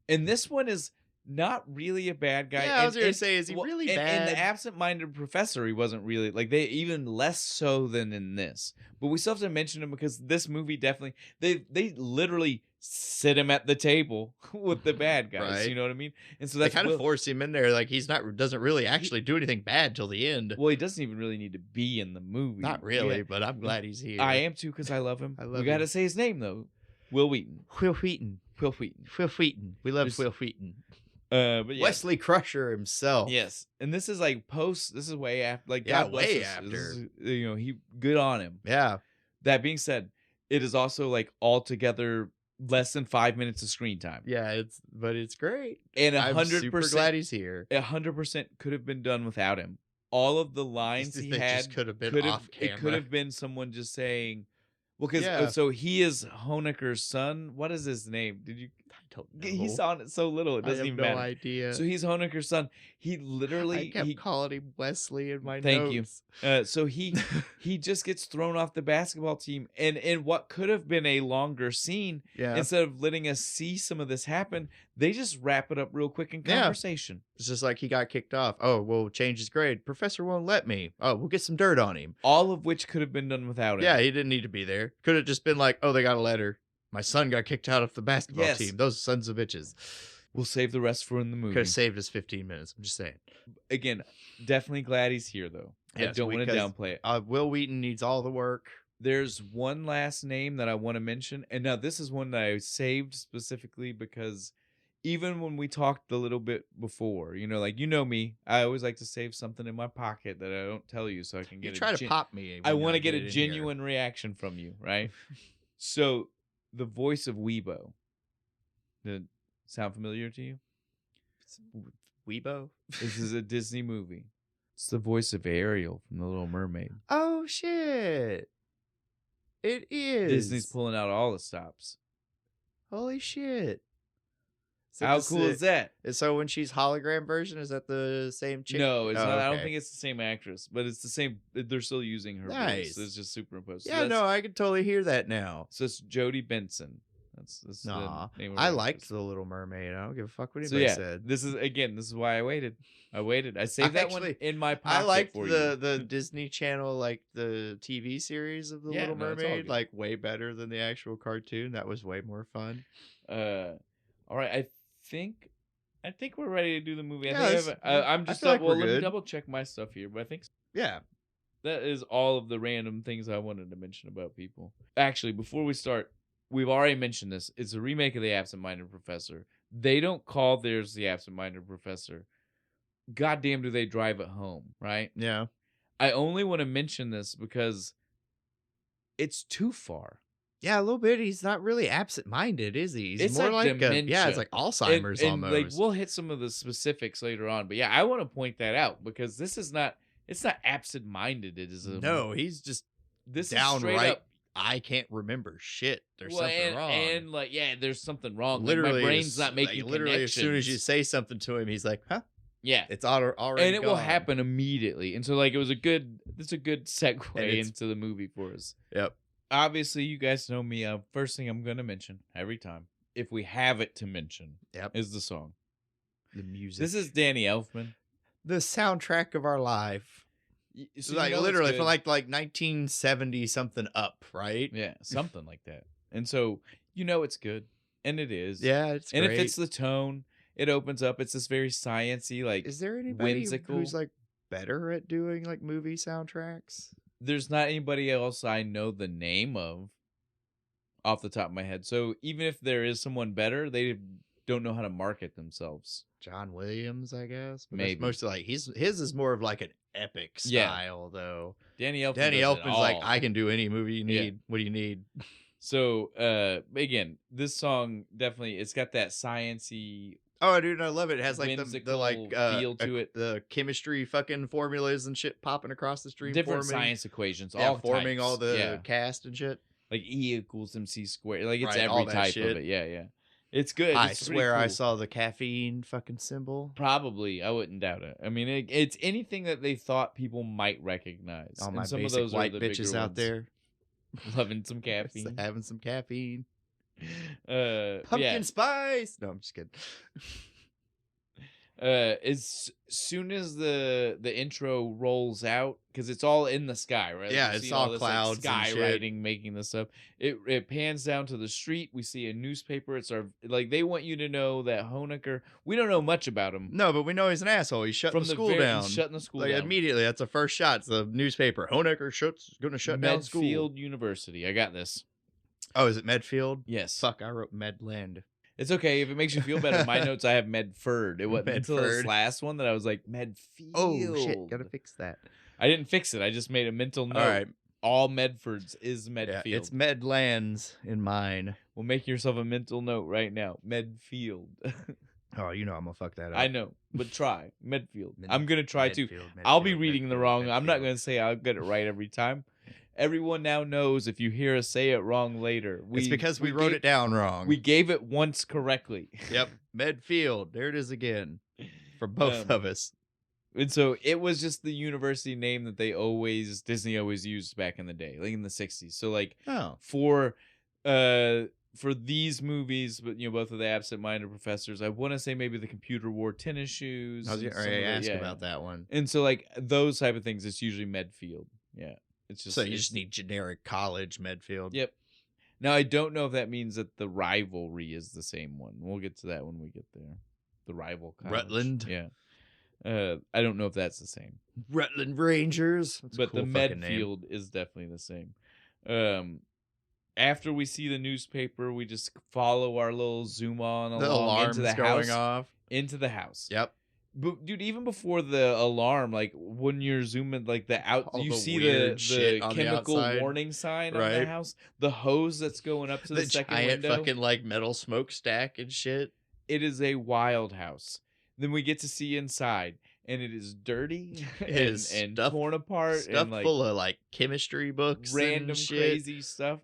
and this one is not really a bad guy. Yeah, I was going to say, is he really bad? In the Absent-Minded Professor, he wasn't really they even less so than in this. But we still have to mention him because this movie definitely they literally sit him at the table with the bad guys. Right. You know what I mean? And so that's they kind of force him in there, like doesn't really actually do anything bad till the end. Well, he doesn't even really need to be in the movie. Not really, but I'm glad he's here. I am too because I love him. We got to say his name though. Will Wheaton. Will Wheaton. We love Will Wheaton. But yeah. Wesley Crusher himself. Yes, and this is like This is way after. Way after. He good on him. Yeah. That being said, it is also like altogether less than 5 minutes of screen time. Yeah, it's great. And 100%, I'm super glad he's here. 100% could have been done without him. All of the lines he had just could have been off camera. It could have been someone just saying, well, because so he is Hoenicker's son. What is his name? Did you? I don't know. He's on it so little. It doesn't even matter. I have no idea. So he's Hoenicker's son. He literally. I kept calling him Wesley in my Thank notes. you. So he just gets thrown off the basketball team, and in what could have been a longer scene, instead of letting us see some of this happen, they just wrap it up real quick in conversation. It's just like he got kicked off. Oh, we'll change his grade. Professor won't let me. Oh, we'll get some dirt on him. All of which could have been done without him. Yeah, he didn't need to be there. Could have just been like, oh, they got a letter. My son got kicked out of the basketball team. Those sons of bitches. We'll save the rest for in the movie. Could have saved us 15 minutes. I'm just saying. Again, definitely glad he's here, though. Yes, I don't want to downplay it. Will Wheaton needs all the work. There's one last name that I want to mention. And now this is one that I saved specifically because even when we talked a little bit before, like, me, I always like to save something in my pocket that I don't tell you so I can get to pop me. I want to get a genuine reaction from you, right? So the voice of Weebo. Does it sound familiar to you? Weebo? This is a Disney movie. It's the voice of Ariel from The Little Mermaid. Oh, shit. It is. Disney's pulling out all the stops. Holy shit. How cool is that? So when she's hologram version, is that the same chick? No, it's not. Okay. I don't think it's the same actress, but it's the same. They're still using her voice. It's just superimposed. Yeah, no, I can totally hear that now. So it's Jodie Benson. That's nah, the name of I liked The Little Mermaid. I don't give a fuck what anybody said. This is why I waited. I saved that one in my pocket. I liked for the Disney Channel, like the TV series of The Little Mermaid, like way better than the actual cartoon. That was way more fun. All right, I think we're ready to do the movie. Yeah, I'm just let me double check my stuff here, but I think yeah. That is all of the random things I wanted to mention about people. Actually, before we start, we've already mentioned this. It's a remake of The Absent-Minded Professor. They don't call theirs The Absent-Minded Professor. Goddamn, do they drive it home, right? Yeah. I only want to mention this because it's too far. Yeah, a little bit. He's not really absent-minded, is he? It's more like dementia. It's like Alzheimer's and almost. Like, we'll hit some of the specifics later on, but yeah, I want to point that out because this is not. It's not absent-minded. It is he's just this downright. Is straight up, I can't remember shit. There's something wrong. And there's something wrong. Literally, like, my brain's not making literally as soon as you say something to him, he's like, "Huh." Yeah, it's already and it gone. will happen immediately. And so it's a good segue into the movie for us. Yep. Obviously, you guys know me. First thing I'm going to mention every time, if we have it to mention, is the song. The music. This is Danny Elfman. The soundtrack of our life. So literally from like 1970 something up, right? Yeah, something like that. And so it's good. And it is. Yeah, it's great. And it fits the tone. It opens up. It's this very sciencey, is there anybody who's like better at doing like movie soundtracks? There's not anybody else I know the name of off the top of my head. So even if there is someone better, they don't know how to market themselves. John Williams, I guess. But maybe. Mostly like his is more of like an epic style, though. Danny Elfman's like, I can do any movie you need. Yeah. What do you need? So again, this song definitely, it's got that sciencey. Oh, dude, I love it. It has like the feel to it. The chemistry fucking formulas and shit popping across the screen. Different science equations, all forming all the cast and shit. Like E = MC squared. Like it's every type of it. Yeah. It's good. I swear I saw the caffeine fucking symbol. Probably. I wouldn't doubt it. I mean, it's anything that they thought people might recognize. All my some basic of those white bitches out there. Loving some caffeine. Having some caffeine. Pumpkin spice. No, I'm just kidding. As soon as the intro rolls out, because it's all in the sky, right? Yeah, it's all this, clouds, sky writing, making this stuff. It pans down to the street. We see a newspaper. It's they want you to know that Honecker. We don't know much about him. No, but we know he's an asshole. He's shutting the school down. He's shutting the school down immediately. That's the first shot. It's the newspaper. Honecker going to shut down school. Medfield University. I got this. Oh, is it Medfield? Yes. Fuck, I wrote Medland. It's okay if it makes you feel better. My notes, I have Medford. It wasn't until this last one that I was like, Medfield. Oh, shit. Gotta fix that. I didn't fix it. I just made a mental note. All right. All Medfords is Medfield. Yeah, it's Medlands in mine. Well, make yourself a mental note right now. Medfield. Oh, I'm going to fuck that up. I know, but try. Medfield. I'm going to try too. I'll be reading the wrong. I'm not going to say I'll get it right every time. Everyone now knows if you hear us say it wrong later. It's because we wrote it down wrong. We gave it once correctly. Yep. Medfield. There it is again. For both of us. And so it was just the university name that Disney always used back in the day, like in the 60s. So for these movies, but both of the absent-minded professors, I want to say maybe the computer wore tennis shoes. I was going to ask about that one. And so those type of things, it's usually Medfield. Yeah. It's just so you just need generic college Medfield. Yep. Now, I don't know if that means that the rivalry is the same one. We'll get to that when we get there. The rival college. Rutland. Yeah. I don't know if that's the same. Rutland Rangers. That's but a cool the fucking name. Medfield is definitely the same. After we see the newspaper, we just follow our little zoom on The along alarm's into the going house. off. Into the house. Yep. But dude, even before the alarm, like when you're zooming, like you see the chemical warning sign on the house, the hose that's going up to the second giant window, fucking like metal smokestack and shit. It is a wild house. Then we get to see inside, and it is dirty and torn apart, stuff and like full of like chemistry books, random and shit. crazy stuff,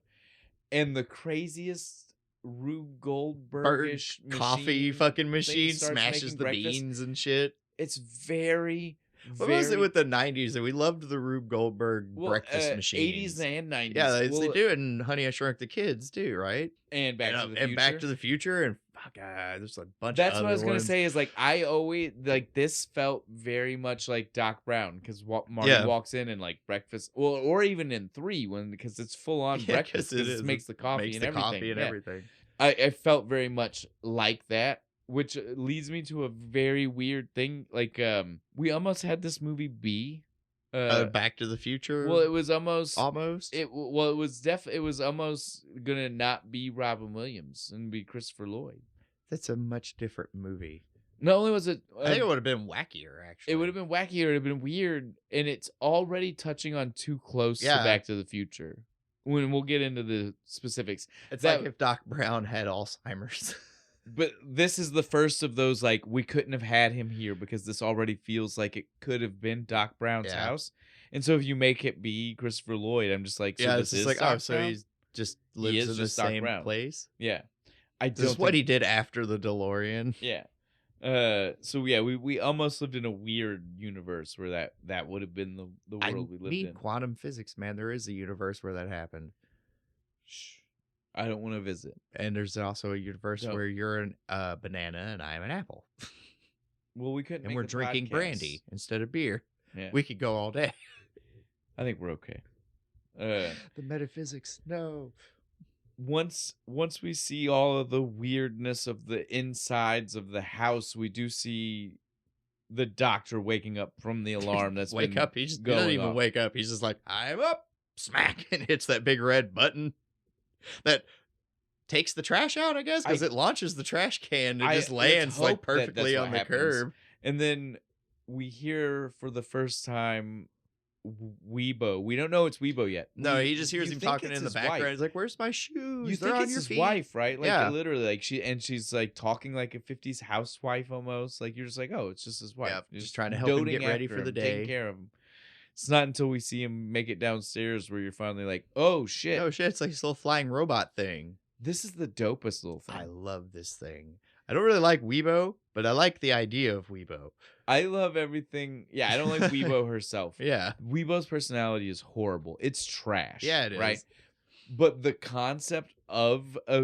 and the craziest Rube Goldberg-ish coffee fucking machine smashes the beans and shit. It's very. What was it with the 90s that we loved the Rube Goldberg breakfast machines? 80s and 90s. Yeah, they do it in Honey, I Shrunk the Kids too, right? And Back to the Future. And Back to the Future, and fuck, there's a bunch That's of other what I was going to ones. say is like, I always, like, this felt very much like Doc Brown, because Marty walks in and like breakfast, or even in 3, because it's full on breakfast, because it makes the coffee and everything. I felt very much like that. Which leads me to a very weird thing. Like, we almost had this movie be Back to the Future. Well, it was almost. It was almost gonna not be Robin Williams and be Christopher Lloyd. That's a much different movie. Not only was it, I think it would have been wackier. Actually, it would have been wackier. It would have been weird, and it's already touching on too close to Back to the Future. When we'll get into the specifics, it's like if Doc Brown had Alzheimer's. But this is the first of those, like, we couldn't have had him here because this already feels like it could have been Doc Brown's house. And so if you make it be Christopher Lloyd, I'm just like, so this is like, Doc so he just lives in the same place? Yeah. This is what he did after the DeLorean. Yeah. So yeah, we almost lived in a weird universe where that would have been the world we lived in. Quantum physics, man. There is a universe where that happened. Shh. I don't want to visit. And there's also a universe where you're a banana and I'm an apple. Well, we couldn't. And we're drinking brandy instead of beer. Yeah. We could go all day. I think we're okay. The metaphysics, no. Once we see all of the weirdness of the insides of the house, we do see the doctor waking up from the alarm. That's he doesn't even wake up. He's just like, I'm up, smack, and hits that big red button that takes the trash out, I guess, because it launches the trash can and just lands like perfectly on the curb. And then we hear for the first time Weebo. We don't know it's Weebo yet. No, he just hears him talking in the background. He's like, "Where's my shoes? You think it's his wife, right? Like, yeah. Literally, like she's like talking like a 50s housewife almost. Like, you're just like, oh, it's just his wife. Yeah, just trying to help him get ready for the day, taking care of him. It's not until we see him make it downstairs where you're finally like, oh shit. Oh shit, it's like this little flying robot thing. This is the dopest little thing. I love this thing. I don't really like Weebo, but I like the idea of Weebo. I love everything. Yeah, I don't like Weebo herself. Yeah. Weebo's personality is horrible. It's trash. Yeah, it is. Right? But the concept of a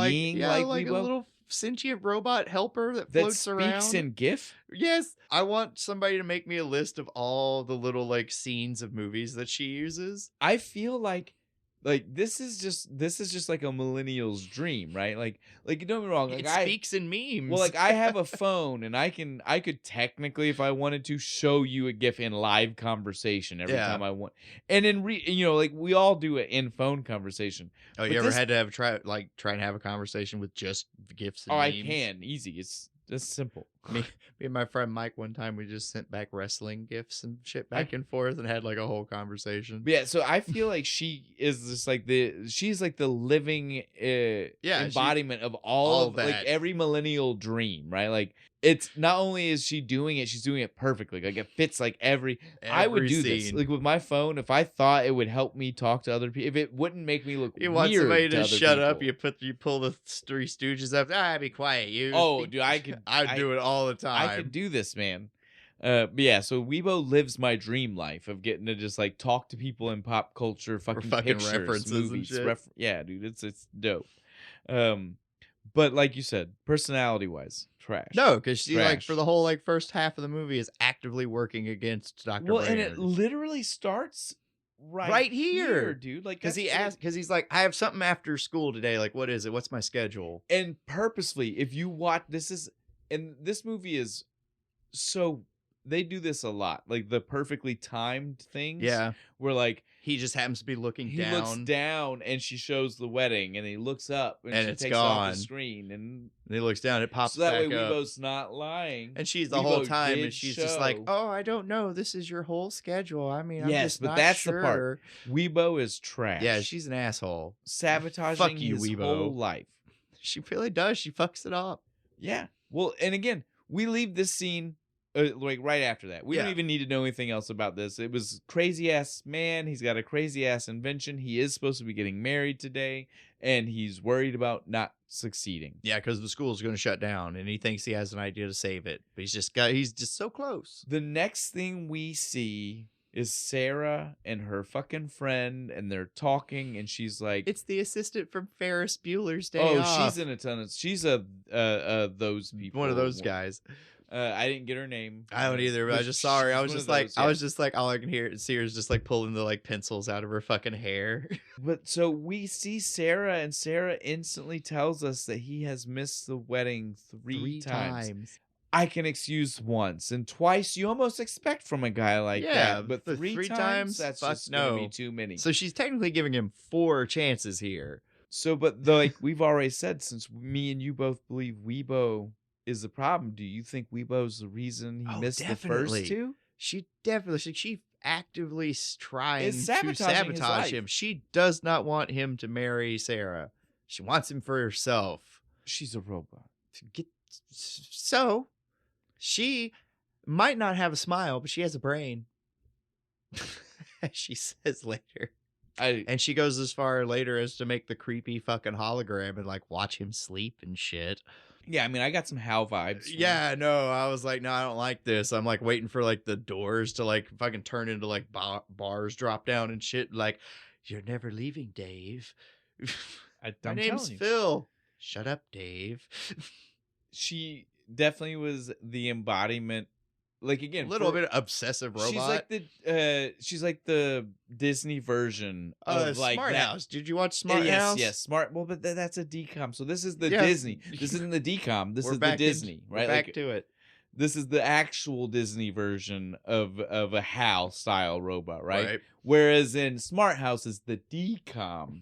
being like Weebo, a little sentient robot helper that floats around. Speaks in GIF? Yes. I want somebody to make me a list of all the little like scenes of movies that she uses. I feel like this is just like a millennial's dream, right? Like don't get me wrong. Like, it speaks in memes. Well, like I have a phone and I could technically, if I wanted to, show you a GIF in live conversation every time I want. And in like we all do it in phone conversation. Oh, you ever had to try and have a conversation with just GIFs and memes? I can. Easy. It's simple. Me and my friend Mike one time, we just sent back wrestling gifs and shit back and forth and had like a whole conversation. Yeah, so I feel like she is just like she's like the living embodiment of all of that. Like every millennial dream, right? Like it's not only is she doing it, she's doing it perfectly. Like it fits like every I would do scene. This like with my phone. If I thought it would help me talk to other people, if it wouldn't make me look you weird want somebody to shut people. up, you pull the Three Stooges up. Be quiet, you. Oh, dude, I'd do it all the time. I could do this, man. But yeah, so Weebo lives my dream life of getting to just like talk to people in pop culture, fucking pictures, references, movies, and shit. Yeah, dude, it's dope. But like you said, personality wise, trash. No, because she like for the whole like first half of the movie is actively working against Dr. Well, Brainerd. and it literally starts right here, dude. Like, because he's like, I have something after school today. Like, what is it? What's my schedule? And purposely, if you watch, this movie is so, they do this a lot, like the perfectly timed things. Yeah, where like he just happens to be looking he down. looks down, and she shows the wedding, and he looks up, and she it's takes gone. it off the screen, and he looks down. It pops so that back way up. Weibo's not lying, and she's the whole time, and she's just like, "Oh, I don't know. This is your whole schedule. I mean, I'm just not that's sure." the part. Weibo is trash. Yeah, she's an asshole, sabotaging his Weibo. whole life. She really does. She fucks it up. Yeah. Well, and again, we leave this scene like right after that. We don't even need to know anything else about this. It was crazy ass man. He's got a crazy ass invention. He is supposed to be getting married today, and he's worried about not succeeding. Yeah, because the school's going to shut down, and he thinks he has an idea to save it, but he's just so close. The next thing we see is Sarah and her fucking friend, and they're talking, and she's like, "It's the assistant from Ferris Bueller's Day Off." She's in a ton of. She's a those people. One of those guys. I didn't get her name. I don't either, but I just saw her. I was just like, all I can see her is just like pulling the like pencils out of her fucking hair. But so we see Sarah, and Sarah instantly tells us that he has missed the wedding three times. I can excuse once, and twice you almost expect from a guy like that. But three times, that's just gonna be too many. So she's technically giving him 4 chances here. So, but like we've already said, since me and you both believe Weibo is the problem, do you think Weibo's the reason he missed the first 2? She actively trying to sabotaging sabotage him. She does not want him to marry Sarah. She wants him for herself. She's a robot. So she might not have a smile, but she has a brain. She says later. And she goes as far later as to make the creepy fucking hologram and like watch him sleep and shit. Yeah, I mean, I got some Hal vibes. Yeah, no, I was like, no, I don't like this. I'm like waiting for like the doors to like fucking turn into like bars drop down and shit. Like, you're never leaving, Dave. My name's Phil. Shut up, Dave. She definitely was the embodiment. Like, again, a little bit obsessive robot. She's like the Disney version of like Smart House. Did you watch Smart House? Yes, Smart. Well, but that's a decom. So this is the Disney. This isn't the decom. This is the Disney, right? Back to it. This is the actual Disney version of a HAL style robot, right? Right. Whereas in Smart House is the decom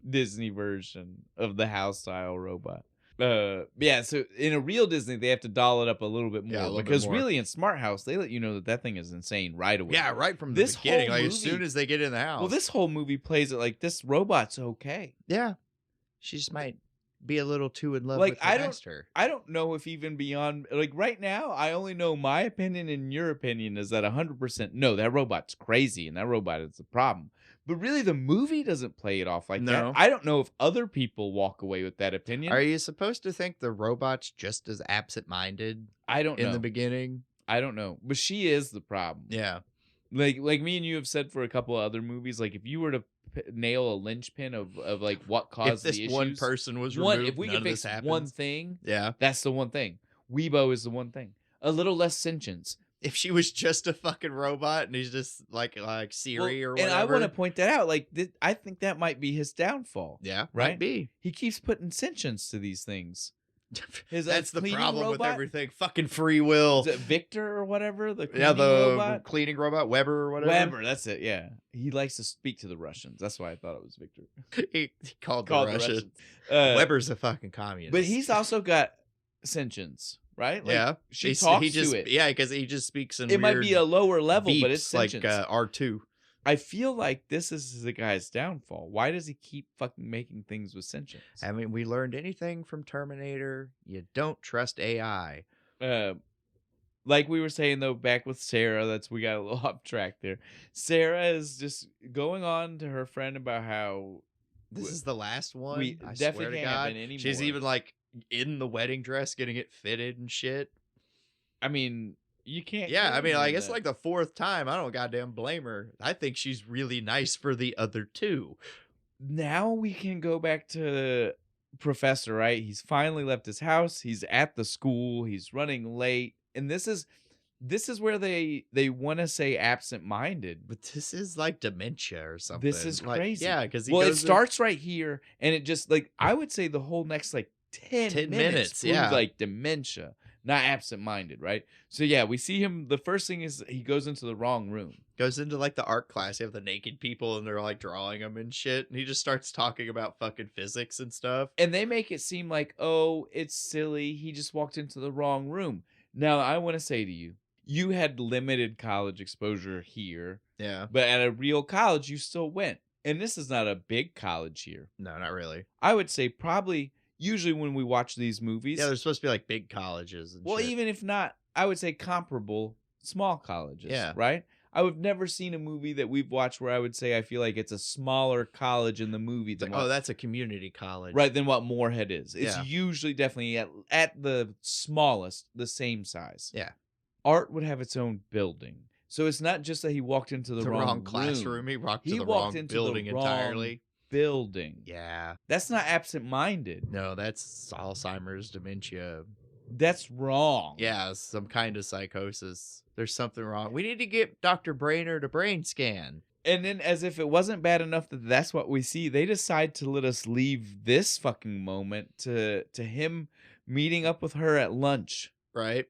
Disney version of the HAL style robot. Yeah, so in a real Disney, they have to doll it up a little bit more, because really in Smart House, they let you know that thing is insane right away. Yeah, right from the beginning, like as soon as they get in the house. Well, this whole movie plays it like this robot's okay. Yeah, she just might be a little too in love with the master. I don't know if even beyond, like right now, I only know my opinion, and your opinion is that 100% no, that robot's crazy, and that robot is the problem. But really, the movie doesn't play it off like that. I don't know if other people walk away with that opinion. Are you supposed to think the robot's just as absent-minded? I don't know. In the beginning? I don't know. But she is the problem. Yeah. Like me and you have said for a couple of other movies, like if you were to nail a linchpin of like what caused the issues. If this one person was removed, if we could fix one thing, yeah, that's the one thing. Weibo is the one thing. A little less sentience. If she was just a fucking robot and he's just like Siri or whatever. And I want to point that out. Like, I think that might be his downfall. Yeah, right? Might be. He keeps putting sentience to these things. That's the problem robot? With everything. Fucking free will. Is it Victor or whatever? The robot? Cleaning robot, Weber or whatever. Weber, that's it. Yeah, he likes to speak to the Russians. That's why I thought it was Victor. he called the Russians. Weber's a fucking communist. But he's also got sentience. Right? Like, yeah, she talks to it. Yeah, because he just speaks in. It might be a lower level, but it's sentience. Like R2. I feel like this is the guy's downfall. Why does he keep fucking making things with sentience? I mean, we learned anything from Terminator. You don't trust AI. Like we were saying though, back with Sarah, we got a little off track there. Sarah is just going on to her friend about how this is the last one. I definitely can't happen anymore. She's even like in the wedding dress getting it fitted and shit. I mean, you can't. Yeah, I mean, like it's like the 4th time. I don't goddamn blame her. I think she's really nice for the other 2. Now we can go back to Professor, right? He's finally left his house. He's at the school. He's running late. And this is This is where they want to say absent-minded. But this is like dementia or something. This is like, crazy. Yeah, because it starts right here, and it just like I would say the whole next like 10 minutes through, yeah, like dementia, not absent-minded, right? So yeah, we see him. The first thing is he goes into the wrong room. Goes into like the art class. You have the naked people, and they're like drawing them and shit. And he just starts talking about fucking physics and stuff. And they make it seem like, oh, it's silly. He just walked into the wrong room. Now I want to say to you, you had limited college exposure here. Yeah. But at a real college, you still went. And this is not a big college here. No, not really. I would say probably, usually when we watch these movies. Yeah, they're supposed to be like big colleges. And shit. Even if not, I would say comparable small colleges. Yeah. Right? I've never seen a movie that we've watched where I would say I feel like it's a smaller college in the movie. Than that's a community college. Right, than what Moorhead is. It's usually definitely at the smallest, the same size. Yeah. Art would have its own building. So it's not just that he walked into the wrong classroom. He walked to the walked wrong into building the wrong entirely. Building. Yeah. That's not absent-minded. No, that's Alzheimer's, dementia. That's wrong. Yeah, some kind of psychosis. There's something wrong. We need to get Dr. Brainerd a brain scan. And then, as if it wasn't bad enough that that's what we see, they decide to let us leave this fucking moment to him meeting up with her at lunch. Right.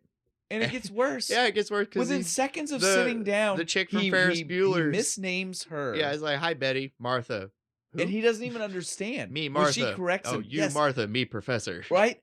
And it gets worse. Yeah, it gets worse. Within seconds of sitting down, the chick from Ferris Bueller he misnames her. Yeah, he's like, "Hi, Betty, Martha." Who? And he doesn't even understand. Me, Martha. When she corrects him. You, yes. Martha, me, Professor. Right?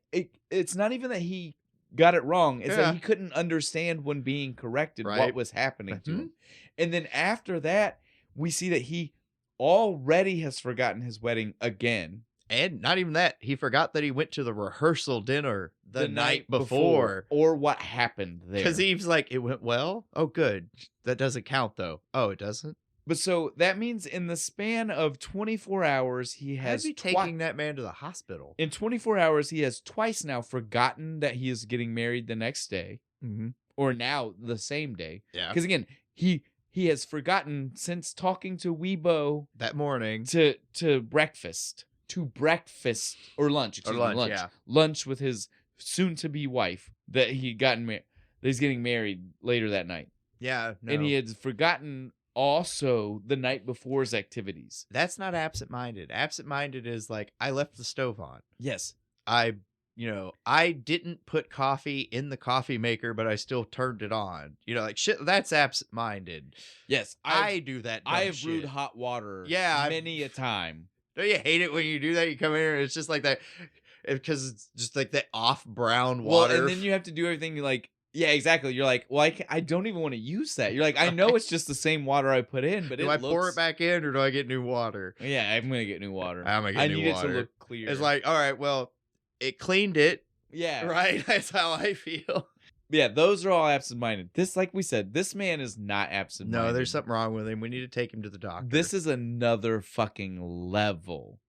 It's not even that he got it wrong. It's that he couldn't understand when being corrected what was happening to him. And then after that, we see that he already has forgotten his wedding again. And not even that. He forgot that he went to the rehearsal dinner the night before. Or what happened there. Because he was like, it went well? Oh, good. That doesn't count, though. Oh, it doesn't? But so that means in the span of 24 hours, he has taking that man to the hospital. In 24 hours, he has twice now forgotten that he is getting married the next day. Mm-hmm. Or now the same day. Yeah. Because again, he has forgotten since talking to Weibo that morning to breakfast. To breakfast or lunch. Excuse me, lunch. Yeah. Lunch with his soon-to-be wife that he's getting married later that night. Yeah. No. And he had forgotten also the night before's activities. That's not absent-minded. Absent-minded is like, I left the stove on. Yes. I didn't put coffee in the coffee maker, but I still turned it on. Like shit, that's absent-minded. Yes. I do that. I have brewed hot water many a time. Don't you hate it when you do that? You come in here and it's just like that, because it's just like that off brown water. Well, and then you have to do everything like, yeah, exactly. You're like, well, I don't even want to use that. You're like, I know it's just the same water I put in, but do I pour it back in or do I get new water? Yeah, I'm gonna get new water. I'm gonna get new water. I need it to look clear. It's like, all right, well, it cleaned it. Yeah, right. That's how I feel. Yeah, those are all absent-minded. This, like we said, this man is not absent-minded. No, there's something wrong with him. We need to take him to the doctor. This is another fucking level.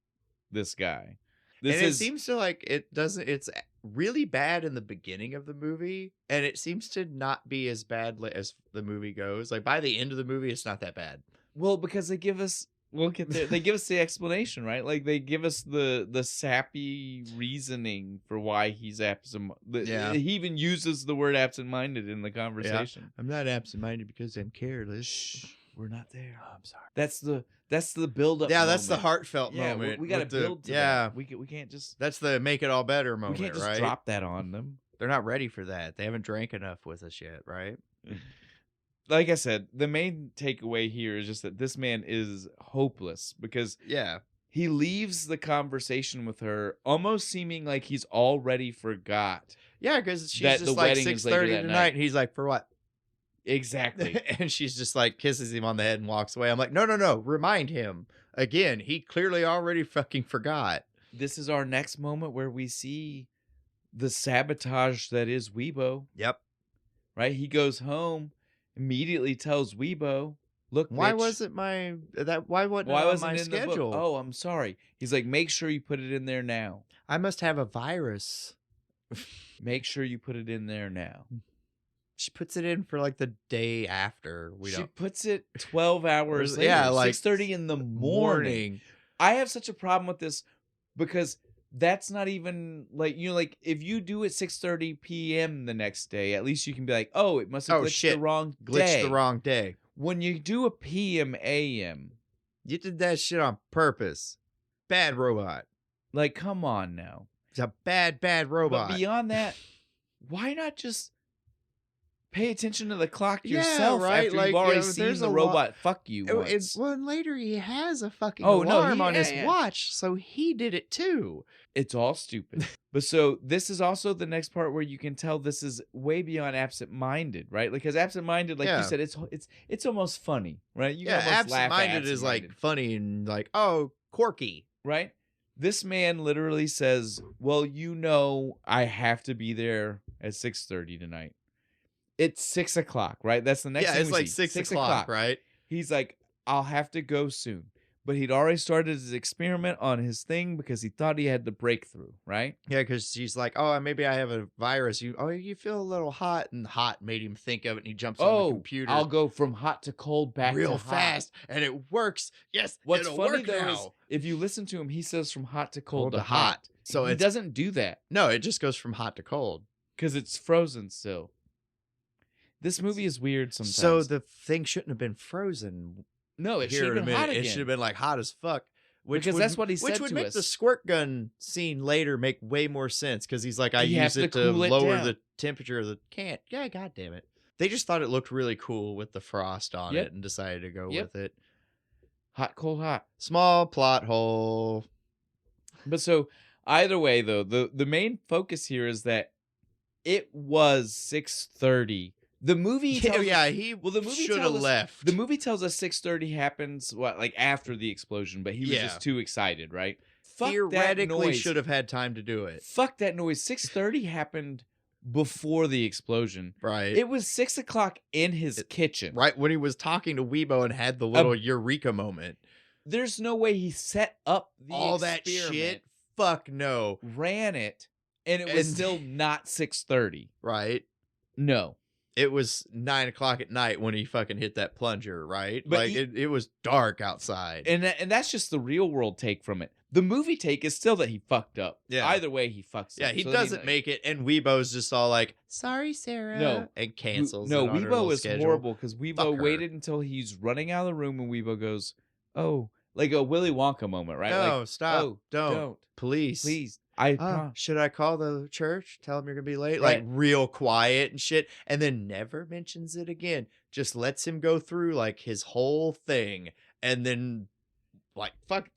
This guy. It seems to like it doesn't. It's really bad in the beginning of the movie, and it seems to not be as bad as the movie goes. Like by the end of the movie, it's not that bad. Well, because they give us. We'll get there. They give us the explanation, right? Like they give us the sappy reasoning for why he's absent. Yeah. He even uses the word absent-minded in the conversation. Yeah. I'm not absent-minded because I'm careless. Shh, we're not there. Oh, I'm sorry. That's the build-up. Yeah, moment. That's the heartfelt moment. We got to build to that. We can't just. That's the make it all better moment. We can't just right? drop that on them. They're not ready for that. They haven't drank enough with us yet, right? Like I said, the main takeaway here is just that this man is hopeless because he leaves the conversation with her almost seeming like he's already forgot. Yeah, because she's just like 6:30 tonight. And he's like, for what? Exactly. And she's just like kisses him on the head and walks away. I'm like, no. Remind him. Again, he clearly already fucking forgot. This is our next moment where we see the sabotage that is Weibo. Yep. Right? He goes home. Immediately tells Weibo, "Look, why bitch, wasn't my my schedule? Oh, I'm sorry." He's like, "Make sure you put it in there now." I must have a virus. Make sure you put it in there now. She puts it in for like the day after. She puts it 12 hours later. Yeah, like 6:30 in the morning. I have such a problem with this because that's not even like, like if you do it 6:30 p.m. the next day, at least you can be like, oh, it must have glitched the wrong Glitched the wrong day. When you do a p.m. a.m., you did that shit on purpose. Bad robot. Like, come on now. It's a bad robot. But beyond that, why not just pay attention to the clock yourself after you've already seen the robot fuck you once? Well, and later he has a fucking alarm on his watch, so he did it too. It's all stupid. But so this is also the next part where you can tell this is way beyond absent-minded, right? Because absent-minded, like you said, it's almost funny, right? You can almost laugh at absent-minded is like funny and like, oh, quirky, right? This man literally says, well, I have to be there at 6:30 tonight. It's 6 o'clock, right? That's the next thing it's like 6 o'clock, right? He's like, I'll have to go soon. But he'd already started his experiment on his thing because he thought he had the breakthrough, right? Yeah, because she's like, oh, maybe I have a virus. You feel a little hot. And hot made him think of it, and he jumps on the computer. I'll go from hot to cold back real to hot. fast, and it works. Yes, what's funny, though, now. is if you listen to him, he says from hot to cold to hot. hot. So he doesn't do that. No, it just goes from hot to cold. Because it's frozen still. This movie is weird sometimes. So the thing shouldn't have been frozen. No, it should have been hot again. It should have been like hot as fuck. That's what he said to us. Which would make the squirt gun scene later make way more sense because he's like, I use it to lower the temperature of the can. Yeah, God damn it. They just thought it looked really cool with the frost on it and decided to go with it. Hot, cold, hot. Small plot hole. But so either way, though, the main focus here is that it was 6:30. The movie tells the movie should have left. The movie tells us 6:30 happens after the explosion, but he was just too excited, right? Theoretically should have had time to do it. Fuck that noise. 6:30 happened before the explosion. Right. It was 6 o'clock in his kitchen. Right when he was talking to Weibo and had the little eureka moment. There's no way he set up all that shit. Fuck no. Ran it, and it was still not 6:30. Right. No. It was 9 o'clock at night when he fucking hit that plunger, right? But it was dark outside. And that's just the real world take from it. The movie take is still that he fucked up. Yeah. Either way, he fucks up. Yeah, he doesn't make it, and Weibo's just all like, sorry, Sarah. No. And cancels. No, Weibo is horrible because Weibo waited until he's running out of the room and Weibo goes, oh, like a Willy Wonka moment, right? No, like, stop. Oh, don't. Please. Should I call the church? Tell them you're going to be late? Right. Like real quiet and shit. And then never mentions it again. Just lets him go through like his whole thing. And then like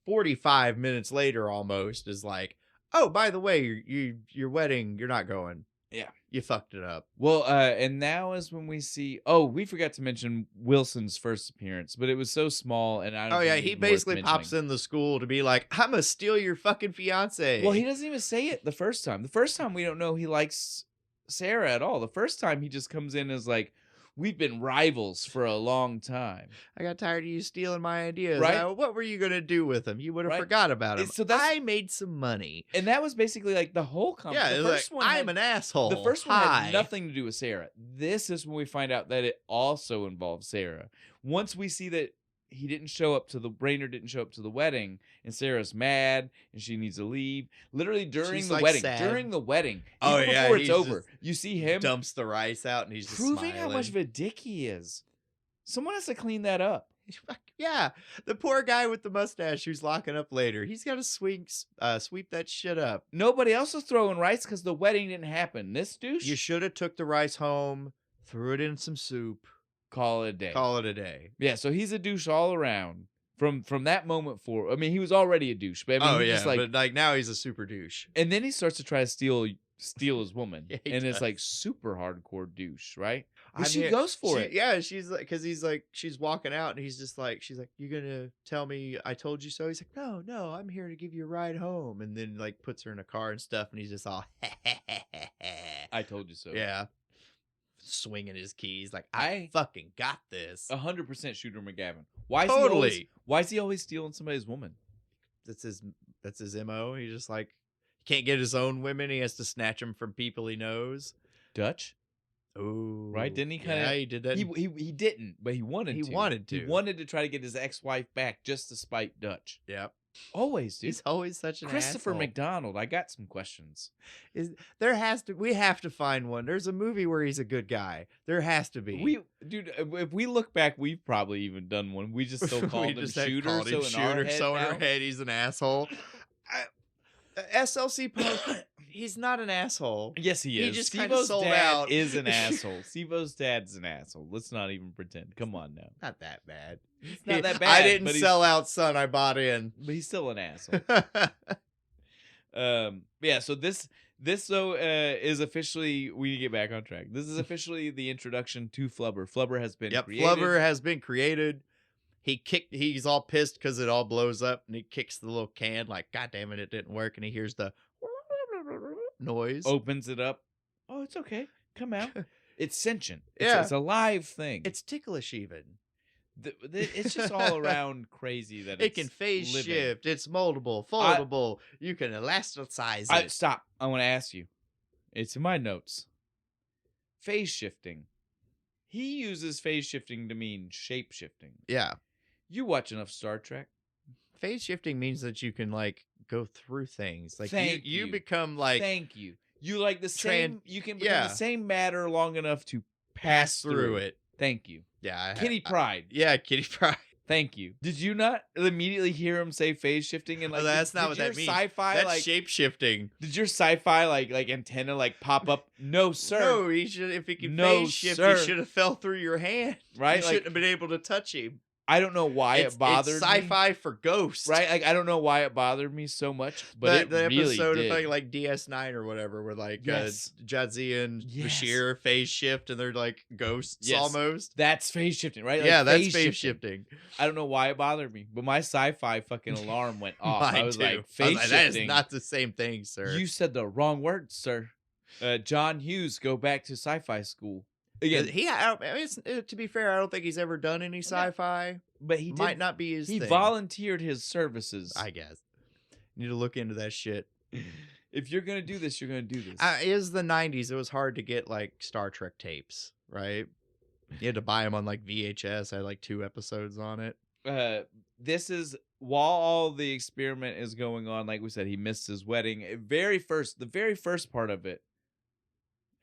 45 minutes later almost is like, oh, by the way, your wedding, you're not going. Yeah. You fucked it up. Well, and now is when we see... Oh, we forgot to mention Wilson's first appearance, but it was so small, and I don't think he basically pops in the school to be like, I'm gonna steal your fucking fiance. Well, he doesn't even say it the first time. The first time we don't know he likes Sarah at all. The first time he just comes in as like, we've been rivals for a long time. I got tired of you stealing my ideas. Right? What were you going to do with them? You would have forgot about them. So I made some money. And that was basically like the whole company. Yeah, the first one I'm an asshole. The first one had nothing to do with Sarah. This is when we find out that it also involves Sarah. Once we see that he didn't show up to Rainer didn't show up to the wedding, and Sarah's mad, and she needs to leave. Literally during the wedding. Sad. During the wedding. Even before it's over. You see him. Dumps the rice out, and he's just proving smiling. How much of a dick he is. Someone has to clean that up. Yeah. The poor guy with the mustache who's locking up later. He's got to sweep that shit up. Nobody else was throwing rice because the wedding didn't happen. This douche? You should have took the rice home, threw it in some soup. Call it a day. Yeah, so he's a douche all around. From that moment forward. I mean, he was already a douche. But I mean, but like now he's a super douche. And then he starts to try to steal his woman. And it's like super hardcore douche, right? But she goes for it. Yeah, she's like, because he's like, she's walking out and he's just like, she's like, you gonna tell me I told you so? He's like, no, I'm here to give you a ride home. And then like puts her in a car and stuff. And he's just all, I told you so. Yeah. Swinging his keys like, I fucking got this. 100% Shooter McGavin. Why is he always stealing somebody's woman? That's his MO. He just like can't get his own women. He has to snatch them from people he knows. Dutch? Oh, right? Didn't he kind of? Yeah, he did that. He didn't, but he wanted to. He wanted to. He wanted to try to get his ex-wife back just to spite Dutch. Yep. Always, dude. He's always such an Christopher asshole. McDonald. I got some questions. We have to find one. There's a movie where he's a good guy. There has to be. If we look back, we've probably even done one. We just still called him Shooter. So in our head he's an asshole. SLC Punk, he's not an asshole. Yes, he is. He just kind of Steve-O's sold dad out. is an asshole. Steve-O's dad's an asshole. Let's not even pretend. Come on now. Not that bad. It's not that bad. I didn't sell out, son. I bought in. But he's still an asshole. Yeah, so this though is officially, we need to get back on track. This is officially the introduction to Flubber. Flubber has been created. Flubber has been created. He's all pissed because it all blows up, and he kicks the little can like, God damn it didn't work, and he hears the noise. Opens it up. Oh, it's okay. Come out. It's sentient. Yeah. It's a live thing. It's ticklish even. It's just all around crazy that it can phase shift. It's moldable, foldable. You can elasticize it. Stop. I want to ask you. It's in my notes. Phase shifting. He uses phase shifting to mean shape shifting. Yeah. You watch enough Star Trek. Phase shifting means that you can like go through things. Like you become like. Thank you. You like the same. You can become the same matter long enough to pass through it. Thank you. Yeah. Kitty Pryde. Kitty Pryde. Thank you. Did you not immediately hear him say phase shifting? And like, that's not what that means. Sci-fi, that's like shape shifting. Did your sci-fi like antenna like pop up? No, sir. No, he should. If he can phase shift, he should have fell through your hand. Right? You shouldn't have been able to touch him. I don't know why it bothered it's sci-fi for ghosts. Right? Like, I don't know why it bothered me so much, but the really episode did. of like DS9 or whatever, where like Jadzia and Bashir phase shift and they're like ghosts almost. That's phase shifting, right? Like, yeah, that's phase shifting. I don't know why it bothered me, but my sci-fi fucking alarm went off. I was like, phase shifting. That is not the same thing, sir. You said the wrong word, sir. John Hughes, go back to sci-fi school. Again, to be fair, I don't think he's ever done any sci-fi. But he might not be his thing. He volunteered his services. I guess. You need to look into that shit. If you're gonna do this, you're gonna do this. It is the 90s. It was hard to get like Star Trek tapes, right? You had to buy them on like VHS. I had like 2 episodes on it. This is while all the experiment is going on. Like we said, he missed his wedding. The very first part of it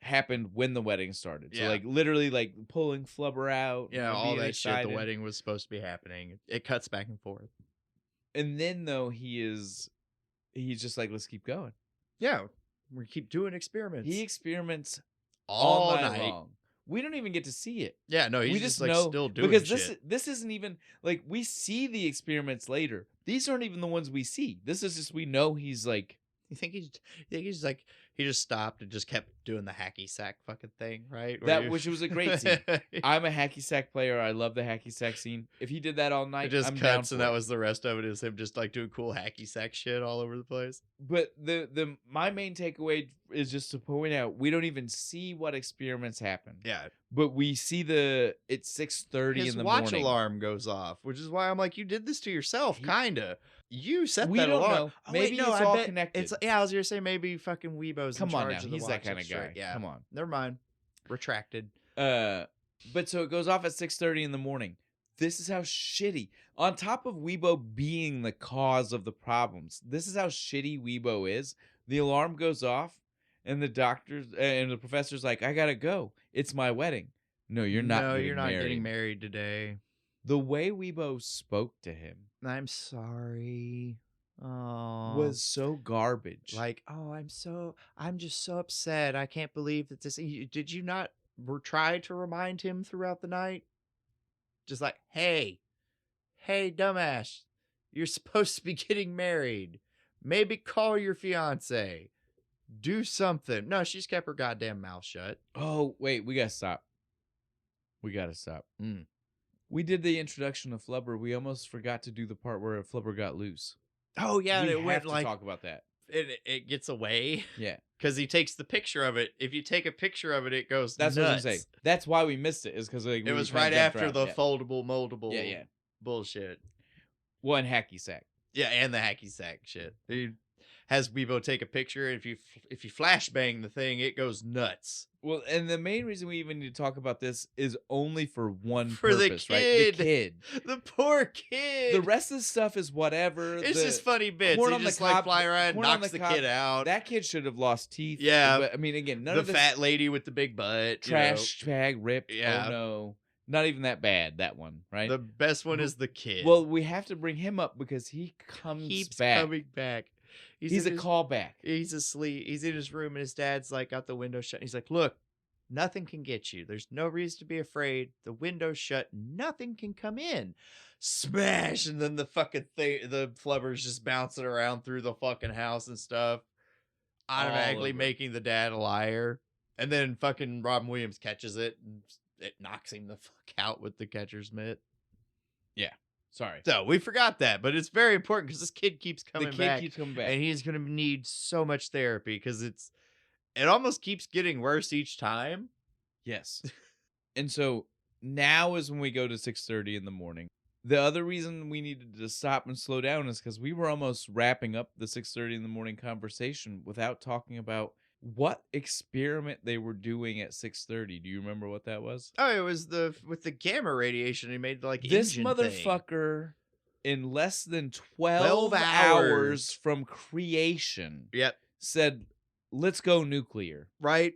happened when the wedding started. So like literally like pulling Flubber out. Yeah, all that shit. The wedding was supposed to be happening. It cuts back and forth. And then though he's just like, let's keep going. Yeah. We keep doing experiments. He experiments all night long. We don't even get to see it. Yeah, no, he's just like still doing because shit. This isn't even like we see the experiments later. These aren't even the ones we see. This is just we know he's like. You think he's like he just stopped and just kept doing the hacky sack fucking thing, right? Which was a great scene. I'm a hacky sack player. I love the hacky sack scene. If he did that all night, it just I'm cuts, down and that was the rest of it. Is him just like doing cool hacky sack shit all over the place. But my main takeaway is just to point out we don't even see what experiments happen. Yeah, but we see it's 6:30 in the morning. His watch alarm goes off, which is why I'm like, you did this to yourself, kinda. You set that alarm. Know. Maybe it's all connected. I was gonna say maybe fucking Weibo's Come in on charge now. of the He's that kind of guy. Yeah. Come on. Never mind. Retracted. But so it goes off at 6:30 in the morning. This is how shitty. On top of Weibo being the cause of the problems, this is how shitty Weibo is. The alarm goes off, and the doctors and the professor's like, "I gotta go. It's my wedding." No, you're not. No, you're not getting married today. The way Weibo spoke to him, I'm sorry. Oh, was so garbage. Like, I'm just so upset. I can't believe that this. Did you not try to remind him throughout the night? Just like, hey, dumbass, you're supposed to be getting married. Maybe call your fiance. Do something. No, she's kept her goddamn mouth shut. Oh, wait, we gotta stop. We did the introduction of Flubber. We almost forgot to do the part where Flubber got loose. Oh yeah, we and it went to talk about that. It gets away. Yeah, because he takes the picture of it. If you take a picture of it, it goes. That's nuts. what I'm saying. That's why we missed it. Is because it was right after the foldable, moldable. bullshit. One hacky sack. Yeah, and the hacky sack shit. Dude, has Weebo take a picture. And if you flashbang the thing, it goes nuts. Well, and the main reason we even need to talk about this is only for one For purpose, the right? kid. The kid. The poor kid. The rest of the stuff is whatever. It's just funny bits. Corn He on just the like cob, fly around, corn on knocks the cob, kid out. That kid should have lost teeth. Yeah. But I mean, again, none the of this fat lady with the big butt. trash bag ripped. Yeah. Oh no. Not even that bad, that one, right? The best one is the kid. Well, we have to bring him up because he keeps back. coming back. He's a callback. He's asleep. He's in his room and his dad's like got the window shut. He's like, look, nothing can get you. There's no reason to be afraid. The window's shut. Nothing can come in. Smash! And then the fucking thing, the flubber's just bouncing around through the fucking house and stuff, automatically making the dad a liar. And then fucking Robin Williams catches it and it knocks him the fuck out with the catcher's mitt. Yeah. Sorry. So we forgot that, but it's very important because this kid keeps coming back. back. The kid keeps coming back. And he's going to need so much therapy because it almost keeps getting worse each time. Yes. And so now is when we go to 6:30 in the morning. The other reason we needed to stop and slow down is because we were almost wrapping up the 6:30 in the morning conversation without talking about what experiment they were doing at 6:30. Do you remember what that was? Oh, it was with the gamma radiation. He made like this engine motherfucker thing. In less than 12 hours from creation. Yep. Said, let's go nuclear. Right.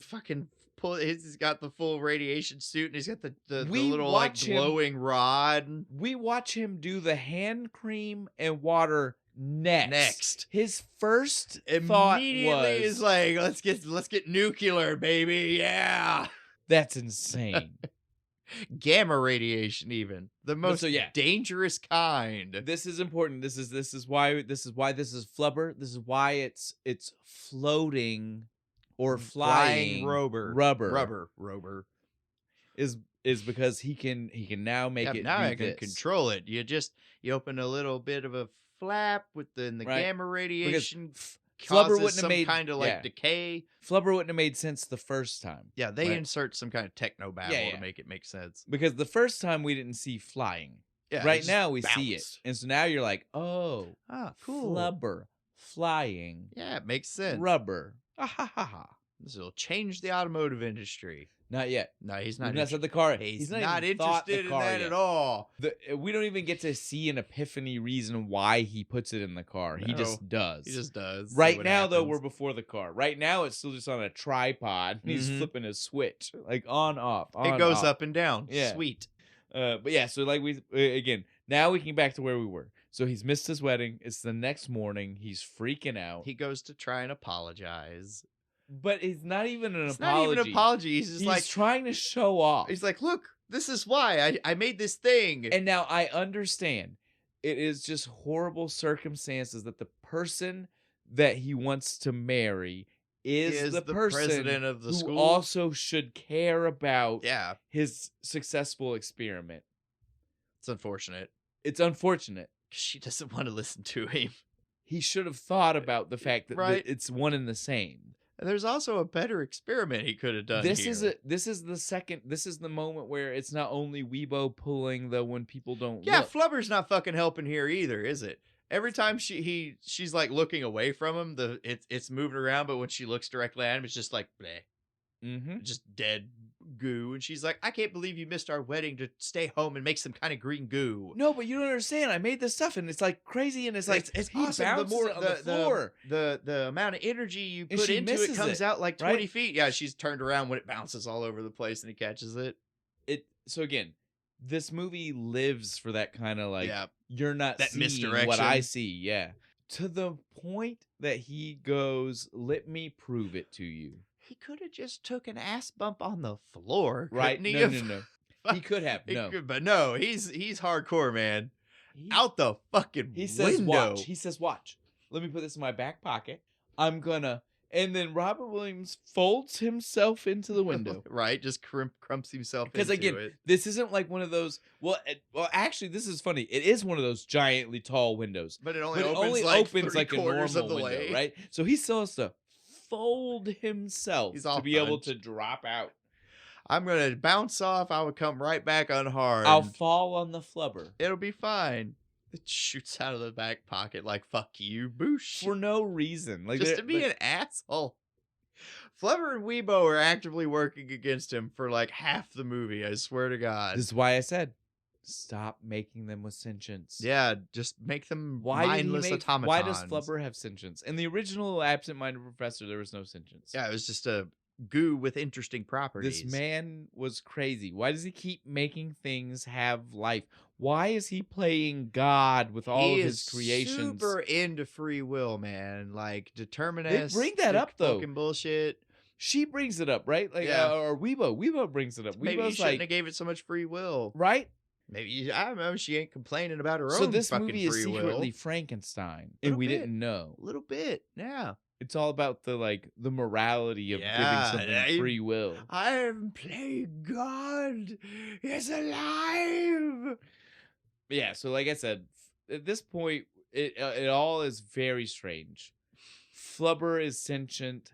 Fucking pull. He's got the full radiation suit and he's got the little like glowing rod. We watch him do the hand cream and water next. His first thought immediately is like, let's get nuclear, baby. Yeah. That's insane. Gamma radiation, even the most dangerous kind. This is important. This is why this is Flubber. This is why it's floating or flying rubber is because he can now make it. Now I can control it. You open a little bit of a flap within the gamma radiation. Flubber wouldn't have made kind of like decay. Flubber wouldn't have made sense the first time. Yeah, they insert some kind of techno babble to make it make sense. Because the first time we didn't see flying. Yeah, right now we see it. And so now you're like, oh, cool. Flubber flying. Yeah, it makes sense. Rubber. Ha. This will change the automotive industry. Not yet. No, he's not. That's the car. He's not interested in that at all. We don't even get to see an epiphany reason why he puts it in the car. No, he just does. He just does. Right now, though, we're before the car. Right now, it's still just on a tripod. And he's flipping a switch, like on, off. It goes up and down. Yeah. Sweet. But yeah, so like again, now we can back to where we were. So he's missed his wedding. It's the next morning. He's freaking out. He goes to try and apologize. But it's not even an apology. Not even an apology. He's just like trying to show off. He's like, look, this is why I made this thing. And now I understand. It is just horrible circumstances that the person that he wants to marry is the person president of the school. Also should care about his successful experiment. It's unfortunate. It's unfortunate. She doesn't want to listen to him. He should have thought about the fact that it's one and the same. And there's also a better experiment he could have done. This is the moment where it's not only Weebo pulling the when people don't look. Flubber's not fucking helping here either, is it? Every time she's like looking away from him, it's moving around, but when she looks directly at him, it's just like bleh. Just dead goo. And she's like, I can't believe you missed our wedding to stay home and make some kind of green goo. No, but you don't understand. I made this stuff and it's like crazy and it's like it's awesome. On the floor. The amount of energy you put into it comes out like 20 feet. Yeah, she's turned around when it bounces all over the place and he catches it. So again, this movie lives for that kind of like you're not that seeing misdirection. What I see. Yeah. To the point that he goes, let me prove it to you. He could have just took an ass bump on the floor, right? No. He could have. But no, he's hardcore, man. Out the fucking window. He says, watch. Let me put this in my back pocket. I'm gonna. And then Robert Williams folds himself into the window. Right, just crumps himself into it. Because again, this isn't like one of those. Well, actually, this is funny. It is one of those giantly tall windows. But it only opens like a normal of the window, way. Right? So he still has to fold himself to be able to drop out. I'm going to bounce off. I would come right back unharmed. I'll fall on the flubber. It'll be fine. It shoots out of the back pocket like, fuck you, boosh. For no reason. Like, just to be an asshole. Flubber and Weebo are actively working against him for like half the movie, I swear to God. This is why I said, stop making them with sentience. Yeah, just make them mindless automatons. Why does Flubber have sentience? In the original Absent-Minded Professor, there was no sentience. Yeah, it was just a goo with interesting properties. This man was crazy. Why does he keep making things have life? Why is he playing God with all of his creations? Super into free will, man. Like deterministic. They bring that up though. Fucking bullshit. She brings it up, right? Like, or Weebo brings it up. Maybe Weebo's you shouldn't have gave it so much free will, right? Maybe I don't know. She ain't complaining about her own. So this fucking movie is free secretly will. Frankenstein, and we didn't know. A little bit, yeah. It's all about the morality of giving something free will. I am playing God. He's alive. Yeah. So, like I said, at this point, it all is very strange. Flubber is sentient.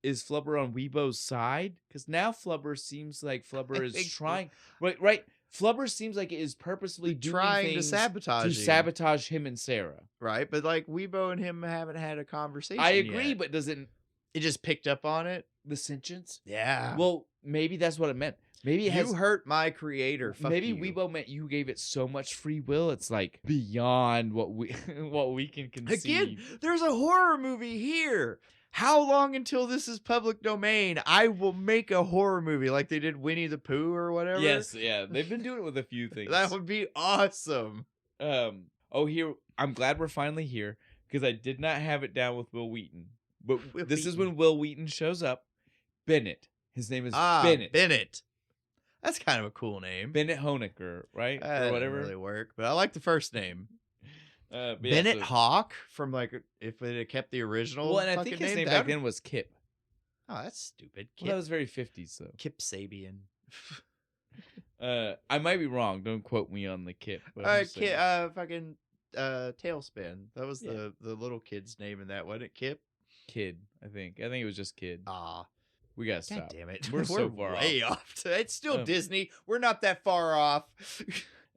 Is Flubber on Weebo's side? Because now Flubber seems like Flubber is trying. Right. Flubber seems like it is purposefully trying to sabotage him and Sarah. Right, but like Weebo and him haven't had a conversation. I agree, yet. but doesn't it just picked up on it? The sentience? Yeah. Well, maybe that's what it meant. Maybe you hurt my creator. Fuck maybe you. Weebo meant you gave it so much free will. It's like beyond what we can conceive. Again, there's a horror movie here. How long until this is public domain? I will make a horror movie like they did Winnie the Pooh or whatever. Yes, yeah. They've been doing it with a few things. That would be awesome. Here, I'm glad we're finally here because I did not have it down with Will Wheaton. But this is when Will Wheaton shows up. Bennett. His name is Bennett. Bennett. That's kind of a cool name. Bennett Hoenicker, right? Or whatever. Doesn't really work, but I like the first name. Bennett Hawk from like if it had kept the original. Well, and I think his name back then was Kip. Oh, that's stupid. Kip. Well, that was very 50s though. Kip Sabian. I might be wrong. Don't quote me on the Kip. Fucking Tailspin. That was the little kid's name in that, wasn't it? Kip. Kid, I think. I think it was just Kid. We gotta stop. God damn it. We're so far way off. It's still Disney. We're not that far off.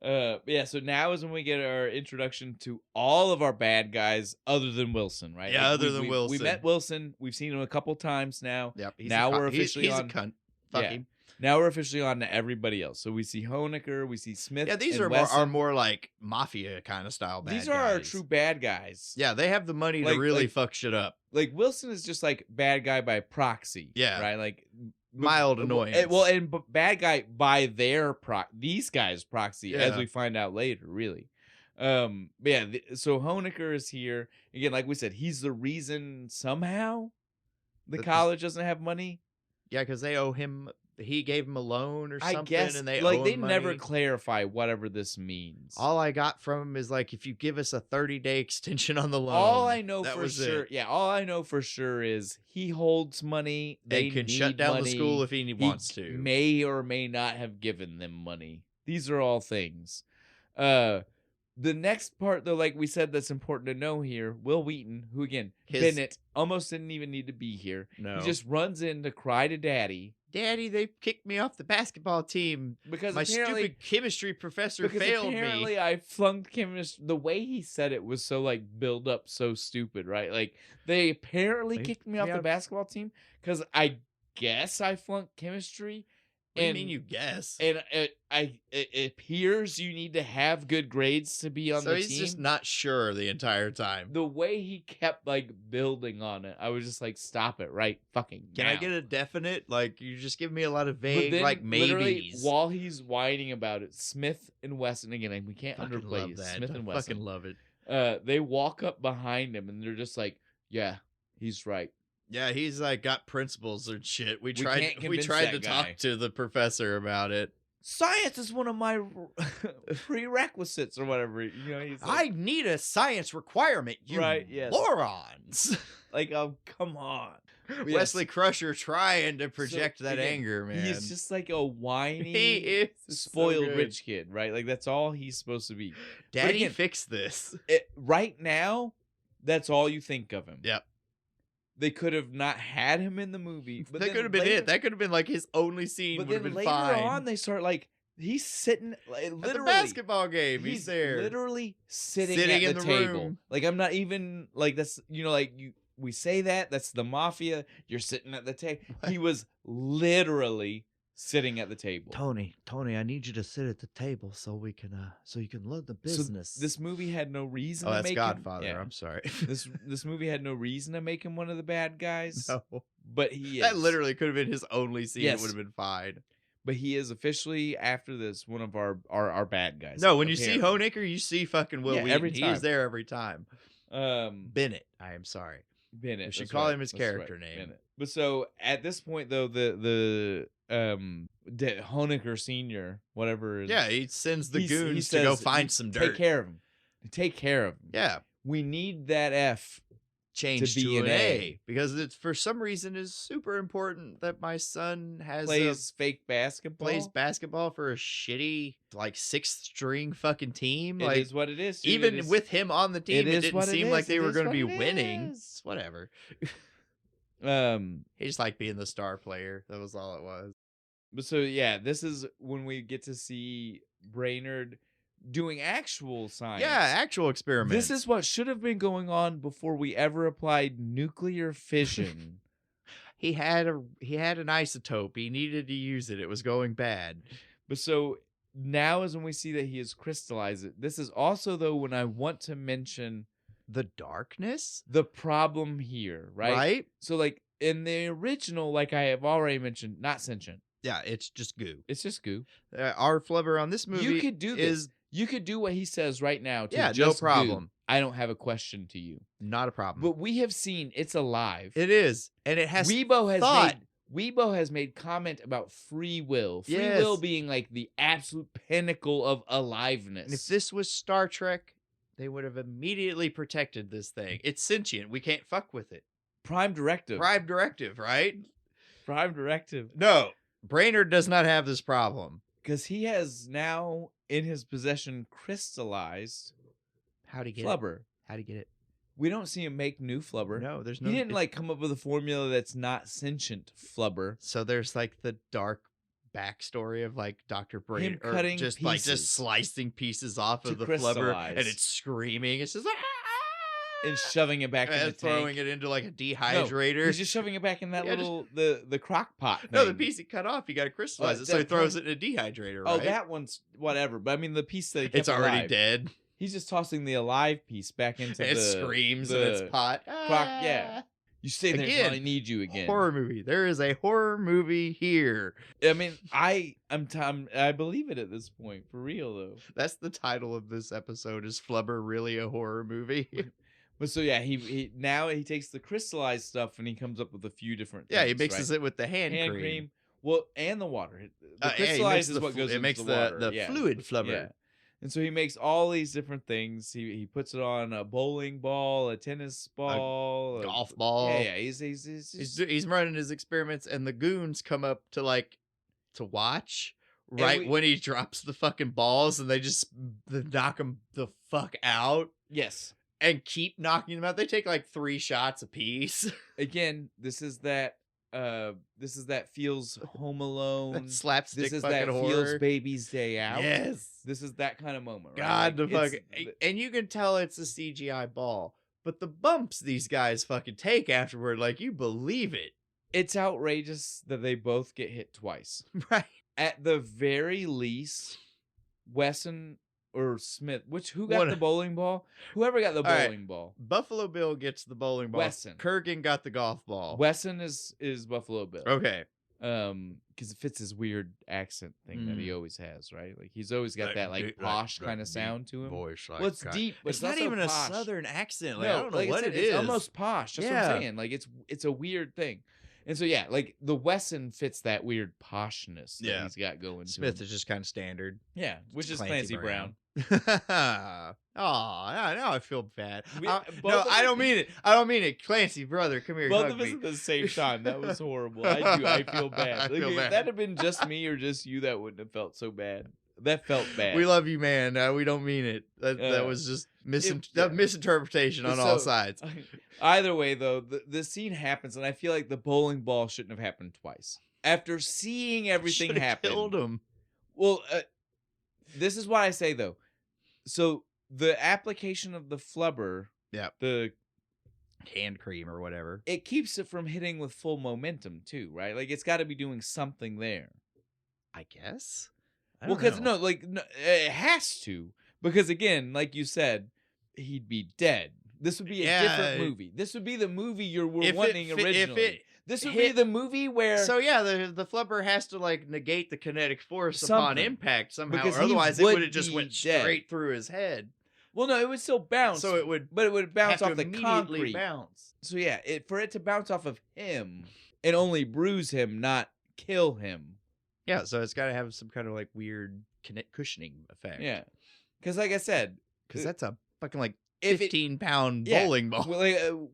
So now is when we get our introduction to all of our bad guys other than Wilson, right? Yeah, other than Wilson. We met Wilson. We've seen him a couple times now. Yep. Now we're officially on. He's a cunt. Fuck him. Now we're officially on to everybody else. So we see Hoenicker, we see Smith. Yeah, these are more like mafia kind of style bad guys. These are our true bad guys. Yeah, they have the money to really fuck shit up. Like Wilson is just like bad guy by proxy. Yeah. Right? Like mild annoyance. Well, and bad guy by their these guys' proxy, as we find out later, really. So Hoenicker is here. Again, like we said, he's the reason somehow the college doesn't have money. Yeah, because they owe him. He gave him a loan or something, I guess, and they like owe they him never money. clarify whatever this means. All I got from him is like, if you give us a 30-day extension on the loan. All I know for sure, all I know for sure is he holds money. They can need shut down money. the school if he wants to. May or may not have given them money. These are all things. The next part, though, like we said, that's important to know here, Will Wheaton, who again, Bennett, almost didn't even need to be here. No. He just runs in to cry to Daddy. Daddy, they kicked me off the basketball team because my stupid chemistry professor failed me. Apparently, I flunked chemistry. The way he said it was so like build up, so stupid, right? Like they apparently kicked me off the basketball team because I guess I flunked chemistry. What do you mean you guess? And it appears you need to have good grades to be on the team. So he's just not sure the entire time. The way he kept like building on it, I was just like, stop it right fucking Can now. I get a definite? Like, you just give me a lot of vague, like, maybes. While he's whining about it, Smith and Weston, again, we can't underplay you. Smith and Weston. Fucking love it. They walk up behind him and they're just like, yeah, he's right. Yeah, he's like got principles and shit. We tried to talk to the professor about it. Science is one of my prerequisites or whatever. You know, he's like, I need a science requirement, you morons. Like, oh, come on. Wesley Crusher trying to project that anger, man. He's just like a whiny, he is spoiled rich kid, right? Like, that's all he's supposed to be. Daddy, again, fix this. Right now, that's all you think of him. Yep. They could have not had him in the movie. But that could have been it. That could have been like his only scene. But then later on, they start like He's sitting like, at literally the basketball game. He's there, literally sitting Sitting at in the the table. room. Like I'm not even like that's like we say that's the mafia. You're sitting at the table. He was literally sitting at the table. Tony, I need you to sit at the table so you can learn the business. So this movie had no reason. Oh, to that's make Godfather. him, I'm sorry. this movie had no reason to make him one of the bad guys. No, but he is. That literally could have been his only scene. Yes. It would have been fine. But he is officially, after this, one of our bad guys. No, when you see Honecker, you see fucking Will Wheaton. Every time. He is there every time. Bennett. I am sorry. Bennett. We should call him his character name. Bennett. But so at this point, though, the Honecker Senior, whatever. Yeah, he sends the goons to go find some dirt. Take care of him. Take care of him. Yeah. We need that F changed to an A because it's for some reason is super important that my son plays fake basketball. Plays basketball for a shitty like 6th string fucking team. It like, is what it is. Dude. Even with him on the team, it didn't seem like they were going to be winning. It's whatever. He just liked being the star player. That was all it was. But so yeah, this is when we get to see Brainerd doing actual science. Yeah, actual experiments. This is what should have been going on before we ever applied nuclear fission. He had an isotope. He needed to use it. It was going bad. But so now is when we see that he has crystallized it. This is also, though, when I want to mention the darkness, the problem here, right? Right. So like in the original, like I have already mentioned, not sentient. Yeah, it's just goo. It's just goo. Our Flubber on this movie, you could do this. You could do what he says right now. To just no problem. Goo. I don't have a question to you. Not a problem. But we have seen it's alive. It is, and it has Weibo has made comment about free will. Free will being like the absolute pinnacle of aliveness. And if this was Star Trek, they would have immediately protected this thing. It's sentient. We can't fuck with it. Prime directive, right? Prime directive. No, Brainerd does not have this problem. Because he has now in his possession crystallized How'd he get Flubber. How'd he get it? We don't see him make new Flubber. No, there's no. He didn't like come up with a formula that's not sentient Flubber. So there's like the dark backstory of like Dr. Brainerd cutting just pieces like just slicing pieces off of the Flubber, and it's screaming. It's just like and shoving it back in the throwing it into like a dehydrator. No, he's just shoving it back in that little the crock pot thing. No, the piece he cut off, you got to crystallize it, so he throws it in a dehydrator. Right? Oh, that one's whatever. But I mean, the piece that he kept it's already alive, dead. He's just tossing the alive piece back into it screams in its pot. Crock, yeah. You stay there until I need you again. Horror movie. There is a horror movie here. I mean, I believe it at this point, for real though. That's the title of this episode. Is Flubber really a horror movie? But so yeah, he now he takes the crystallized stuff and he comes up with a few different things. Yeah, he mixes it with the hand cream. Well, and the water. The crystallized is what goes into the water. The fluid Flubber. Yeah. And so he makes all these different things. He puts it on a bowling ball, a tennis ball, a golf ball. Yeah. He's running his experiments, and the goons come up to watch. Right when he drops the fucking balls, and they knock him the fuck out. Yes. And keep knocking them out. They take like 3 shots apiece. Again, this is that feels Home Alone. That slapstick. This is fucking that horror. feels Baby's Day Out. Yes. This is that kind of moment. Right? God, the fucking and you can tell it's a CGI ball, but the bumps these guys fucking take afterward, like you believe it. It's outrageous that they both get hit twice. Right. At the very least, Wesson or Smith, who got the bowling ball? Whoever got the bowling ball. Buffalo Bill gets the bowling ball. Wesson. Kurgan got the golf ball. Wesson is Buffalo Bill. Okay. Because it fits his weird accent thing that he always has, right? Like he's always got that like posh kind of sound to him. Voice, well, it's deep, but it's not even posh. a southern accent. Like, no, I don't know like what it is. It's almost posh. That's what I'm saying. Like it's a weird thing. And so yeah, like the Wesson fits that weird poshness that he's got going. Smith is just kind of standard. Yeah, which is Clancy Brown. Oh, now I feel bad. No, I don't mean it. I don't mean it. Clancy, brother, come here. Both of us at the same time. That was horrible. I feel bad. I feel if bad. that had been just me or just you, that wouldn't have felt so bad. That felt bad. We love you, man. We don't mean it. That was just misinterpretation on all sides. Either way, though, the scene happens, and I feel like the bowling ball shouldn't have happened twice. After seeing everything happen, killed him. Well, this is what I say though. So the application of the flubber, the hand cream or whatever, it keeps it from hitting with full momentum too, right? Like it's got to be doing something there. I guess. Well, because no, it has to. Because again, like you said, he'd be dead. This would be a different movie. This would be the movie you were wanting originally. This would be the movie where... So yeah, the flubber has to like negate the kinetic force upon impact somehow, or otherwise it would have just went straight through his head. Well, no, it would still bounce. So it would, but it would bounce off the immediately concrete. Bounce. So yeah, for it to bounce off of him and only bruise him, not kill him. Yeah, so it's got to have some kind of like weird cushioning effect. Yeah, because like I said, because that's a fucking like 15-pound bowling ball. Well,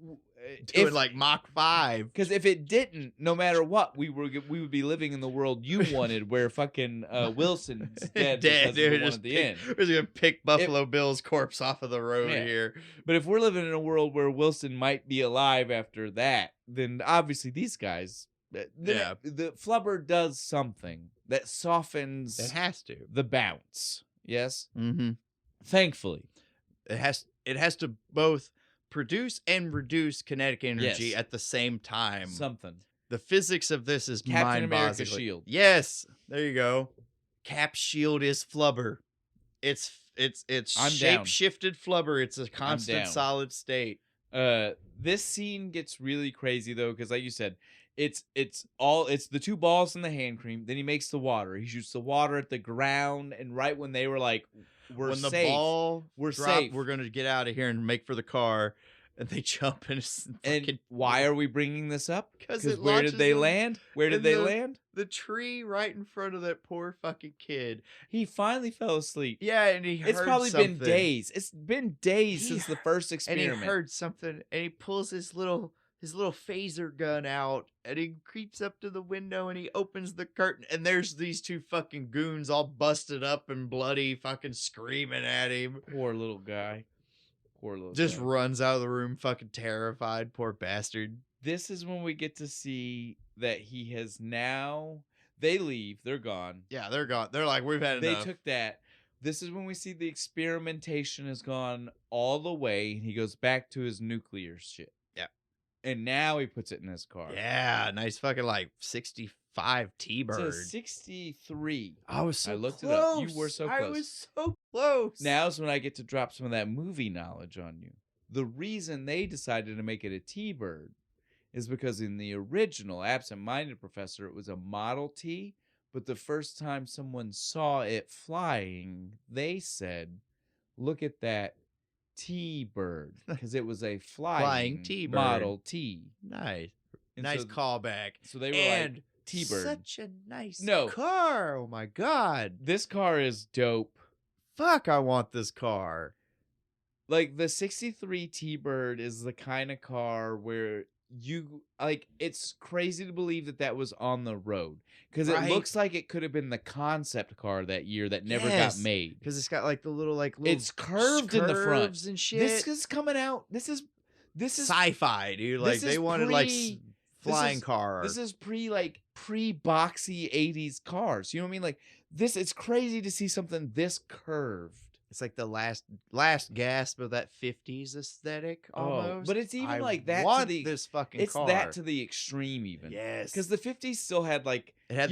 doing like Mach 5. Because if it didn't, no matter what, we would be living in the world you wanted, where fucking Wilson's dead. Dude, the at the end. We're just gonna pick Buffalo Bill's corpse off of the road here. But if we're living in a world where Wilson might be alive after that, then obviously these guys. The flubber does something that softens. It has to the bounce. Yes. Mm-hmm. Thankfully, it has to both produce and reduce kinetic energy at the same time. Something. The physics of this is Captain America mind-boggling. shield. Yes, there you go. Cap shield is flubber. It's shape shifted flubber. It's a constant solid state. This scene gets really crazy though, because like you said, it's the two balls and the hand cream. Then he makes the water. He shoots the water at the ground, and right when they were like, we're safe. The ball we're dropped, safe. We're gonna get out of here and make for the car. And they jump and why are we bringing this up? Because where did they land? Where did they land? The tree right in front of that poor fucking kid. He finally fell asleep. Yeah, and he heard It's probably something. been days. It's been days since the first experiment. And he heard something, and he pulls his little phaser gun out, and he creeps up to the window, and he opens the curtain, and there's these two fucking goons all busted up and bloody, fucking screaming at him. Poor little guy. Just runs out of the room fucking terrified. Poor bastard. This is when we get to see that he has now... They leave. They're gone. Yeah, they're gone. They're like, we've had enough. They took that. This is when we see the experimentation has gone all the way. He goes back to his nuclear shit. Yeah. And now he puts it in his car. Yeah, nice fucking like 65 T-Bird. It's a 63. I was so I looked close. it up. You were so close. I was so close. Now's when I get to drop some of that movie knowledge on you. The reason they decided to make it a T-Bird is because in the original Absent-Minded Professor, it was a Model T, but the first time someone saw it flying, they said, look at that T-Bird, because it was a flying T-Bird. Model T. Nice. And nice callback. So they were like, T-Bird. Such a nice No. car. Oh my God. This car is dope. Fuck, I want this car. Like, the 63 T-Bird is the kind of car where you, like, it's crazy to believe that that was on the road. Because it looks like it could have been the concept car that year that never got made. Because it's got, like, the little it's curved in the front. And shit. This is coming out. This is sci-fi, dude. Like, they wanted, like, flying car. This is pre-boxy 80s cars. You know what I mean? Like, it's crazy to see something this curved. It's like the last gasp of that 50s aesthetic almost. But it's even like that want to the this fucking it's car. that to the extreme even. Yes. Because the 50s still had like the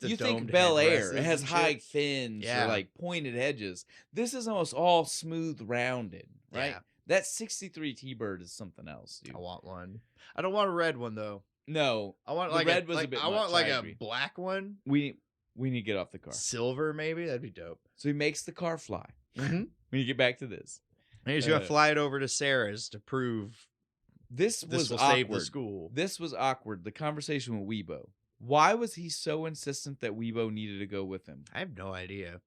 you think Bel Air, it has high fins or like pointed edges. This is almost all smooth rounded, right? Yeah. That 63 T-Bird is something else, dude. I want one. I don't want a red one though. No. I want like red was a bit I want much, like a black one. We need to get off the car. Silver maybe? That'd be dope. So he makes the car fly. Mm-hmm. When you get back to this, and he's gonna fly it over to Sarah's to prove this will awkward. Save the school. This was awkward. The conversation with Weebo. Why was he so insistent that Weebo needed to go with him? I have no idea.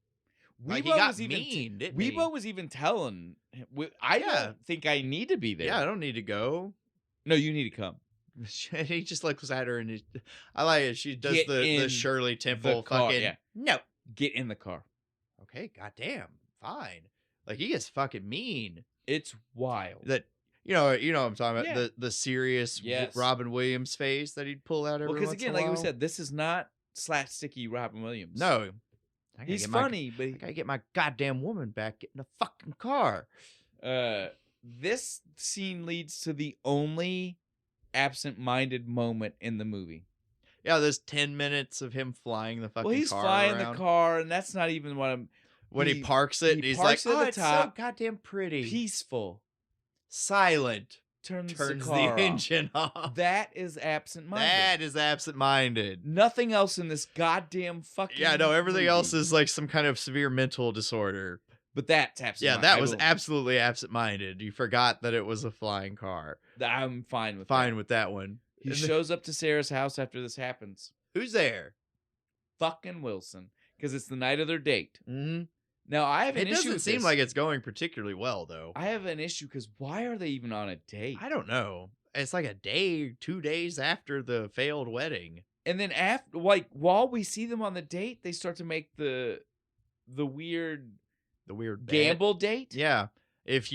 Weebo was even telling him, I don't think I need to be there. Yeah, I don't need to go. No, you need to come. He just looks at her and I like it. She does the Shirley Temple fucking no. Get in the car. Okay, goddamn. Fine. Like he is fucking mean. It's wild. That you know what I'm talking about. The serious Robin Williams face that he'd pull out every once in a while. Because again, like we said, this is not slapsticky Robin Williams. No. He's funny, but I gotta get my goddamn woman back. Get in the fucking car. This scene leads to the only absent-minded moment in the movie. Yeah, there's 10 minutes of him flying the fucking car. Well, he's flying the car, and that's not even what I'm. When he parks it, and he's like, "Oh, it's so goddamn pretty, peaceful, silent." Turns the engine off. That is absent-minded. That is absent-minded. Nothing else in this goddamn fucking. Yeah, no, everything else is like some kind of severe mental disorder. But that's absent-minded. Yeah, that was absolutely absent-minded. You forgot that it was a flying car. I'm fine with that one. He shows up to Sarah's house after this happens. Who's there? Fucking Wilson. Because it's the night of their date. Mm-hmm. Now, I have an issue with this. It doesn't seem like it's going particularly well, though. I have an issue because why are they even on a date? I don't know. It's like a day, 2 days after the failed wedding. And then after, like, while we see them on the date, they start to make the weird... The weird gamble date? Yeah. If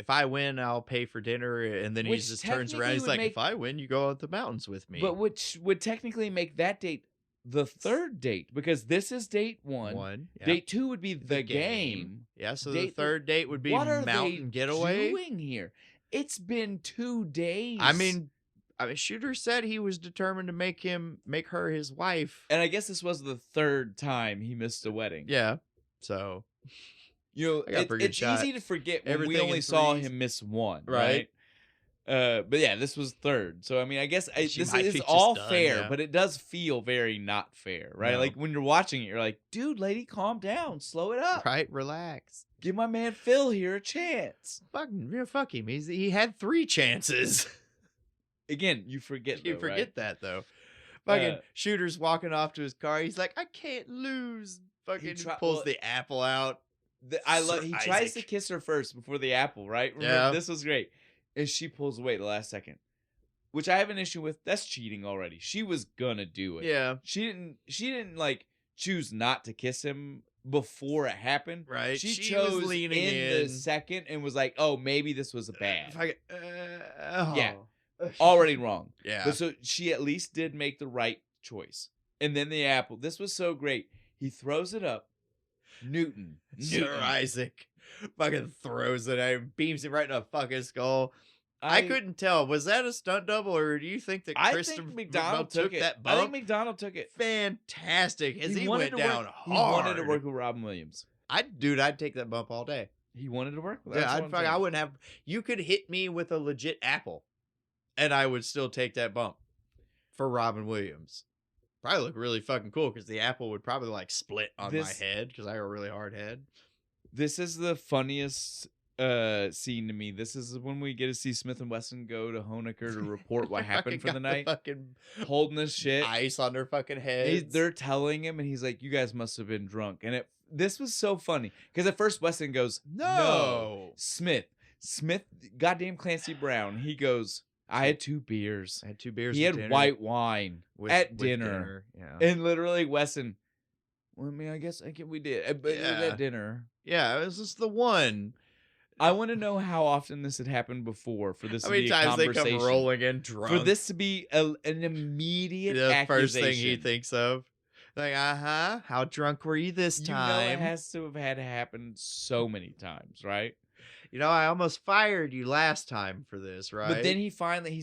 I win, I'll pay for dinner. And then he just turns around. He's like, if I win, you go out the mountains with me. But which would technically make that date the third date, because this is date one. Yeah. Date 2 would be the game. Yeah, so the third date would be mountain getaway. What are they doing here? It's been 2 days. I mean, Shooter said he was determined to make her his wife. And I guess this was the third time he missed a wedding. Yeah. So, it's easy to forget when we only saw him miss one, right? But yeah, this was third. So I mean, I guess this is all fair, but it does feel very not fair, right? No. Like when you're watching it, you're like, dude, lady, calm down, slow it up, right? Relax. Give my man Phil here a chance. Fuck him. He had 3 chances. Again, you forget. That though. Fucking Shooter's walking off to his car. He's like, I can't lose. Fucking pulls the apple out. He tries to kiss her first before the apple, right? Remember, this was great. And she pulls away the last second, which I have an issue with. That's cheating already. She was gonna do it. Yeah. She didn't like choose not to kiss him before it happened. Right. She chose was leaning in the second and was like, oh, maybe this was a bad. Yeah. Oh. Already wrong. Yeah. But so she at least did make the right choice. And then the apple. This was so great. He throws it up. Newton. Sir Isaac fucking throws it at him, beams it right in a fucking skull. I couldn't tell. Was that a stunt double, or do you think that Christopher McDonald took that bump? I think McDonald took it. Fantastic. He went down hard. He wanted to work with Robin Williams. I'd take that bump all day. He wanted to work with. Yeah, I wouldn't have. You could hit me with a legit apple, and I would still take that bump for Robin Williams. Probably look really fucking cool because the apple would probably like split on my head because I have a really hard head. This is the funniest scene to me. This is when we get to see Smith and Wesson go to Honecker to report what happened for the night. Holding this shit, ice on their fucking heads. They're telling him, and he's like, "You guys must have been drunk." And this was so funny because at first Wesson goes, "No, Smith, goddamn Clancy Brown." He goes, I had 2 beers. He had white wine at dinner. Yeah. And literally, Wesson, well, I mean, I guess we did. But at dinner. Yeah, it was just the one. I want to know how often this had happened before for this to be a conversation. How many times they come rolling in drunk. For this to be an immediate accusation. The first thing he thinks of. Like, how drunk were you this time? You know it has to have had to happen so many times, right? You know, I almost fired you last time for this, right? But then he's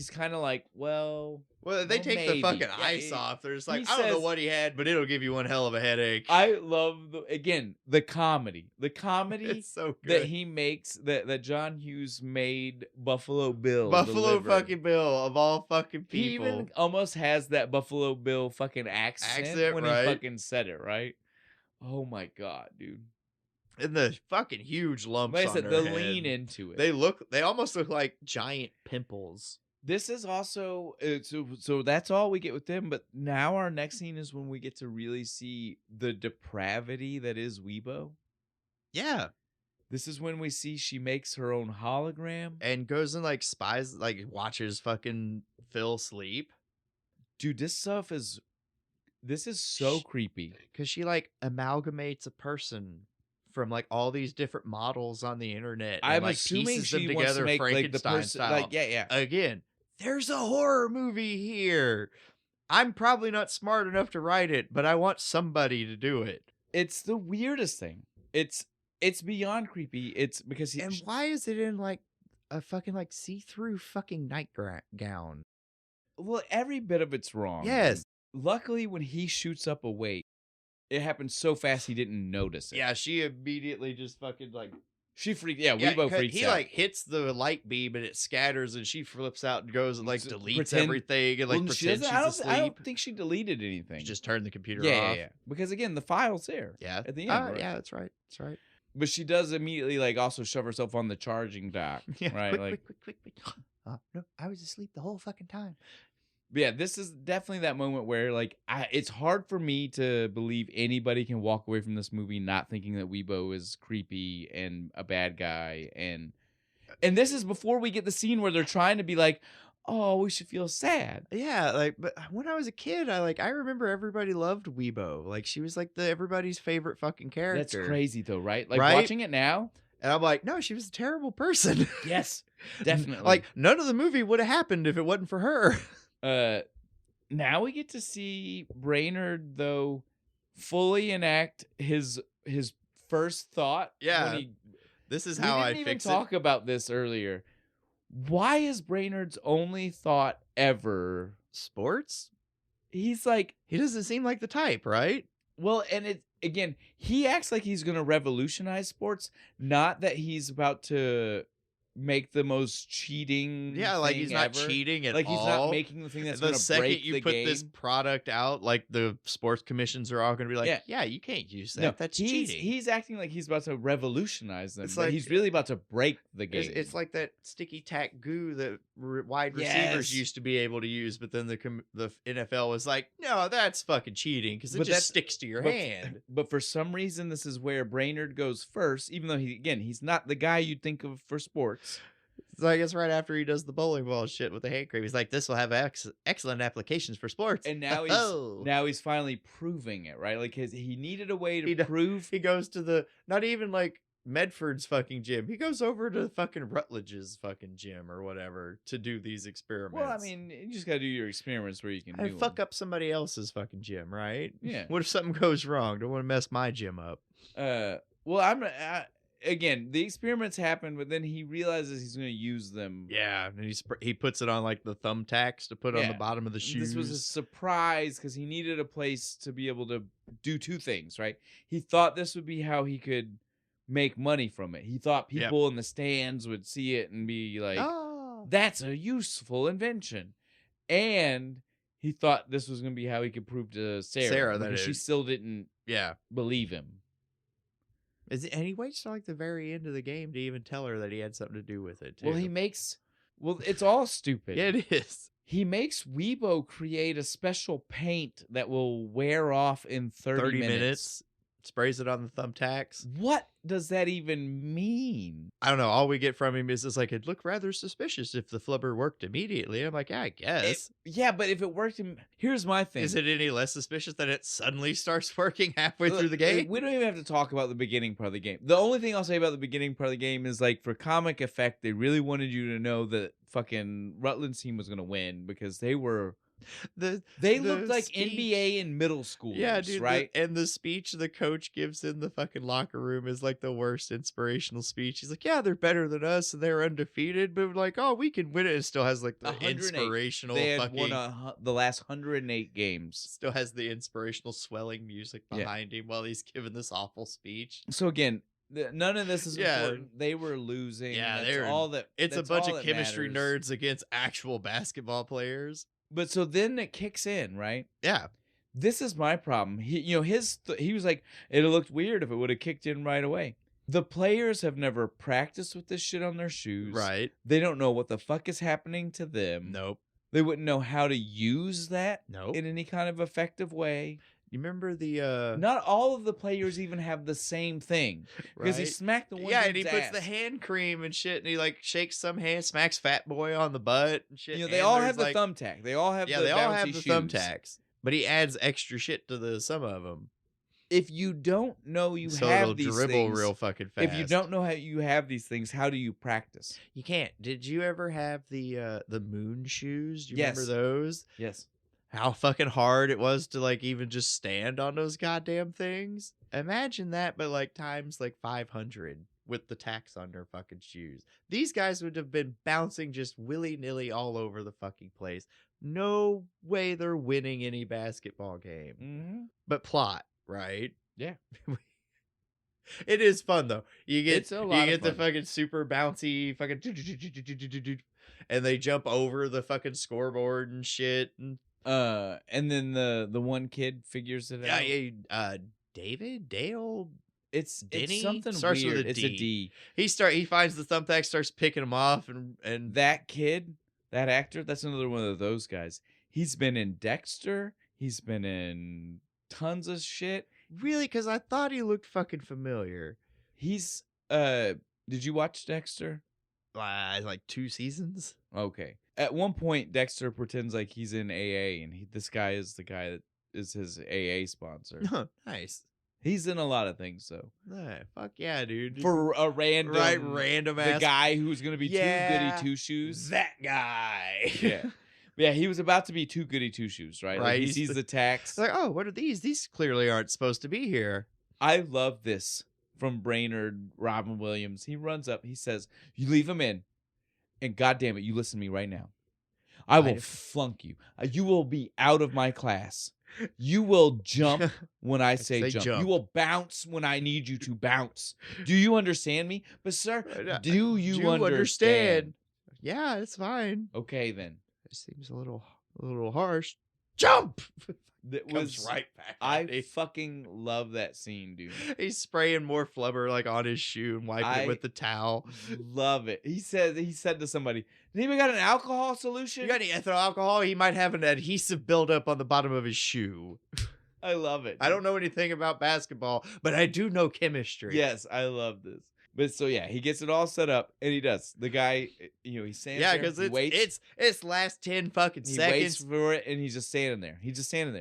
kind of like, well, they take maybe. The fucking ice off. They're just like, I don't know what he had, but it'll give you one hell of a headache. I love, the comedy. The comedy it's so good. That he makes, that John Hughes made Buffalo Bill fucking Bill, of all fucking people. He even almost has that Buffalo Bill fucking accent when he fucking said it, right? Oh my God, dude. And the fucking huge lumps on their head. Lean into it. They almost look like giant pimples. This is also so that's all we get with them. But now our next scene is when we get to really see the depravity that is Weibo. Yeah, this is when we see she makes her own hologram and goes and like spies, like watches fucking Phil sleep. Dude, this is so creepy because she like amalgamates a person from like all these different models on the internet. I'm like, assuming pieces she them together wants to make Frankenstein like the style. Like, yeah. Again, there's a horror movie here. I'm probably not smart enough to write it, but I want somebody to do it. It's the weirdest thing. It's beyond creepy. It's because And why is it in like a fucking like see-through fucking nightgown? Well, every bit of it's wrong. Yes. Luckily, when he shoots up a weight, it happened so fast he didn't notice it. Yeah, she immediately just fucking like she freaked. Yeah, Weibo freaks out. He like hits the light beam and it scatters, and she flips out and goes and like deletes everything and like pretends she's asleep. I don't think she deleted anything. She just turned the computer off. Yeah. Because again, the file's there. Yeah. At the end. Right? Yeah, that's right. That's right. But she does immediately like also shove herself on the charging dock. Yeah, right. Quick. No, I was asleep the whole fucking time. Yeah, this is definitely that moment where like it's hard for me to believe anybody can walk away from this movie not thinking that Weibo is creepy and a bad guy, and this is before we get the scene where they're trying to be like, oh, we should feel sad. Yeah, like, but when I was a kid, I remember everybody loved Weibo. Like, she was like everybody's favorite fucking character. That's crazy though, right? Like watching it now, and I'm like, no, she was a terrible person. Yes, definitely. Like none of the movie would have happened if it wasn't for her. Now we get to see Brainerd though fully enact his first thought. Yeah, this is how I fix it. We didn't even talk about this earlier. Why is Brainerd's only thought ever sports? He's like, he doesn't seem like the type, right? Well, and again, he acts like he's going to revolutionize sports, not that he's about to make the most cheating. Yeah, like he's not cheating at all. Like he's not making the thing that's going to break the game. The second you put this product out, like the sports commissions are all going to be like, yeah, you can't use that. No, that's cheating. He's acting like he's about to revolutionize them. It's like he's really about to break the game. It's like that sticky tack goo that wide receivers used to be able to use, but then the NFL was like, no, that's fucking cheating because it just sticks to your hand. But for some reason, this is where Brainerd goes first, even though he's not the guy you'd think of for sports. So I guess right after he does the bowling ball shit with the hand cream, he's like, "This will have excellent applications for sports." And now he's finally proving it, right? Like he needed a way to prove. He goes to the not even like Medford's fucking gym. He goes over to fucking Rutledge's fucking gym or whatever to do these experiments. Well, I mean, you just gotta do your experiments where you can fuck up somebody else's fucking gym, right? Yeah. What if something goes wrong? Don't want to mess my gym up. Well, again, the experiments happen, but then he realizes he's going to use them. Yeah, and he puts it on like the thumbtacks to put on the bottom of the shoes. This was a surprise because he needed a place to be able to do two things, right? He thought this would be how he could make money from it. He thought people in the stands would see it and be like, that's a useful invention. And he thought this was going to be how he could prove to Sarah that she still didn't believe him. And he waits till like the very end of the game to even tell her that he had something to do with it, too. Well, it's all stupid. Yeah, it is. He makes Weibo create a special paint that will wear off in 30 minutes. Sprays it on the thumbtacks. What does that even mean? I don't know. All we get from him is like, it'd look rather suspicious if the flubber worked immediately. I'm like, yeah, I guess. But if it worked, here's my thing. Is it any less suspicious that it suddenly starts working halfway through the game? We don't even have to talk about the beginning part of the game. The only thing I'll say about the beginning part of the game is like for comic effect, they really wanted you to know that fucking Rutland's team was going to win because they were... They looked like speech. NBA in middle school. Yeah, dude. Right? And the speech the coach gives in the fucking locker room is like the worst inspirational speech. He's like, yeah, they're better than us and they're undefeated, but like, oh, we can win it. It still has like the inspirational they had fucking... won the last 108 games. Still has the inspirational swelling music behind him while he's giving this awful speech. So again, none of this is important. They were losing. Yeah, it's a bunch of chemistry nerds against actual basketball players. But so then it kicks in, right? Yeah. This is my problem. He was like, it looked weird if it would have kicked in right away. The players have never practiced with this shit on their shoes. Right. They don't know what the fuck is happening to them. Nope. They wouldn't know how to use that nope. in any kind of effective way. You remember the Not all of the players even have the same thing. Because he smacked the one and he puts the hand cream and shit and he like shakes some hand, smacks Fat Boy on the butt and shit. They all have the thumbtack. They all have the thumbtacks. But he adds extra shit to some of them. If you don't know you have these dribble things, real fucking fast. If you don't know how you have these things, how do you practice? You can't. Did you ever have the moon shoes? Do you remember those? Yes. how fucking hard it was to like even just stand on those goddamn things. Imagine that, but like times like 500 with the tax on their fucking shoes. These guys would have been bouncing just willy-nilly all over the fucking place. No way they're winning any basketball game. Mm-hmm. But plot, right? Yeah. It is fun though. You get the fun. fucking super bouncy fucking and they jump over the fucking scoreboard and shit. And then the one kid figures it out. Yeah, Dale. It's Denny? something Starts weird. with a It's D. a D. He finds the thumbtack, starts picking them off, and That kid, that actor, that's another one of those guys. He's been in Dexter. He's been in tons of shit. Really, because I thought he looked fucking familiar. He's did you watch Dexter? Like 2 seasons. Okay. At one point, Dexter pretends like he's in AA, and this guy is the guy that is his AA sponsor. Nice. He's in a lot of things, though. Fuck yeah, dude. For a random ass. The guy who's gonna be too goody two shoes. That guy. Yeah. Yeah, he was about to be too goody two shoes, right? Like he sees the tax. Like, oh, what are these? These clearly aren't supposed to be here. I love this from Brainerd Robin Williams. He runs up, he says, "You leave him in, and goddamn it, you listen to me right now. I will flunk you. You will be out of my class. You will jump when I say jump. You will bounce when I need you to bounce. Do you understand me? But sir, do you understand? Yeah, it's fine. Okay then. It seems a little harsh. Jump! That Comes was right back. I fucking love that scene, dude. He's spraying more flubber like on his shoe and wiping it with the towel. Love it. He said to somebody, "Anybody got an alcohol solution? You got any ethyl alcohol? He might have an adhesive buildup on the bottom of his shoe." I love it. I don't know anything about basketball, but I do know chemistry. Yes, I love this. But so yeah, he gets it all set up, and he does. The guy, he's standing there. Yeah, because it's last 10 fucking seconds. He waits for it, and he's just standing there.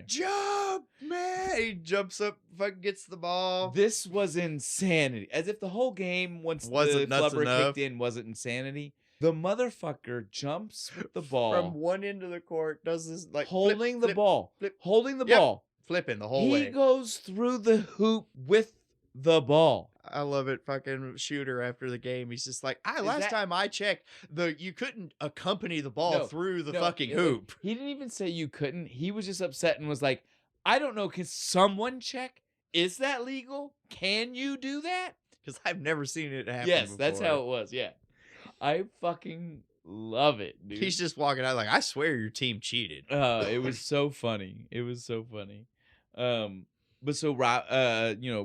Jump, man! He jumps up, fucking gets the ball. This was insanity. As if the whole game, once the flubber kicked in, wasn't insanity. The motherfucker jumps with the ball from one end of the court, does this like holding the ball, flipping the whole way. He goes through the hoop with the ball. I love it. Fucking shooter after the game, he's just like, last time I checked, you couldn't accompany the ball through the fucking hoop. He didn't even say you couldn't. He was just upset and was like, I don't know. Can someone check? Is that legal? Can you do that? Because I've never seen it happen. Yes, before. That's how it was. Yeah. I fucking love it, dude. He's just walking out like, I swear your team cheated. It was so funny. But so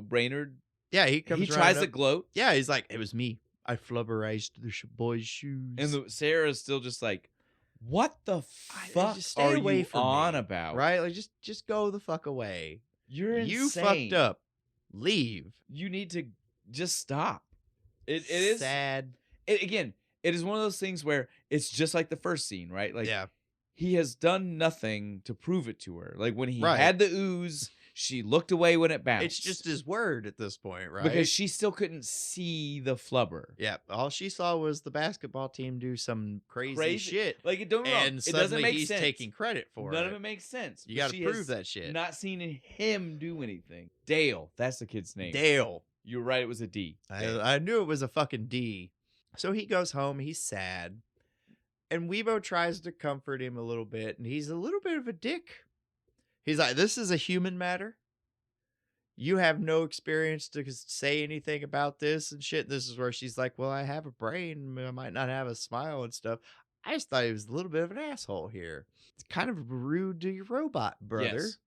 Brainerd. Yeah, he tries to gloat. Yeah, he's like, it was me. I flubberized the boy's shoes. And Sarah's still just like, what the fuck are you on about? Right? Like, just go the fuck away. You're insane. You fucked up. Leave. You need to just stop. It is sad. Again, it is one of those things where it's just like the first scene, right? Like, yeah. He has done nothing to prove it to her. Like when he had the ooze, she looked away when it bounced. It's just his word at this point, right? Because she still couldn't see the flubber. Yeah, all she saw was the basketball team do some crazy shit. Like, don't get me wrong, it doesn't make sense. He's taking credit for it. None of it makes sense. You got to prove that shit. Not seen him do anything. Dale, that's the kid's name. Dale. You're right, it was a D. I knew it was a fucking D. So he goes home, he's sad. And Weebo tries to comfort him a little bit, and he's a little bit of a dick. He's like, this is a human matter. You have no experience to say anything about this and shit. This is where she's like, well, I have a brain. I might not have a smile and stuff. I just thought he was a little bit of an asshole here. It's kind of rude to your robot, brother. Yes.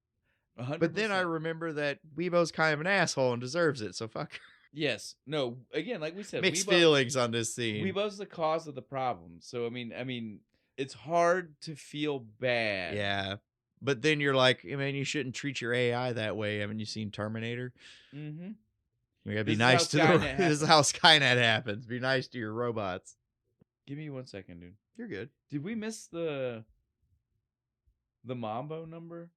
100%. But then I remember that Weebo's kind of an asshole and deserves it, so fuck her. Yes. No, again, like we said, mixed feelings on this scene. Weebo's the cause of the problem. So, I mean, it's hard to feel bad. Yeah. But then you're like, man, you shouldn't treat your AI that way. Haven't you seen Terminator? Mm-hmm. You gotta be nice to this is how Skynet happens. Be nice to your robots. Give me 1 second, dude. You're good. Did we miss the Mambo number?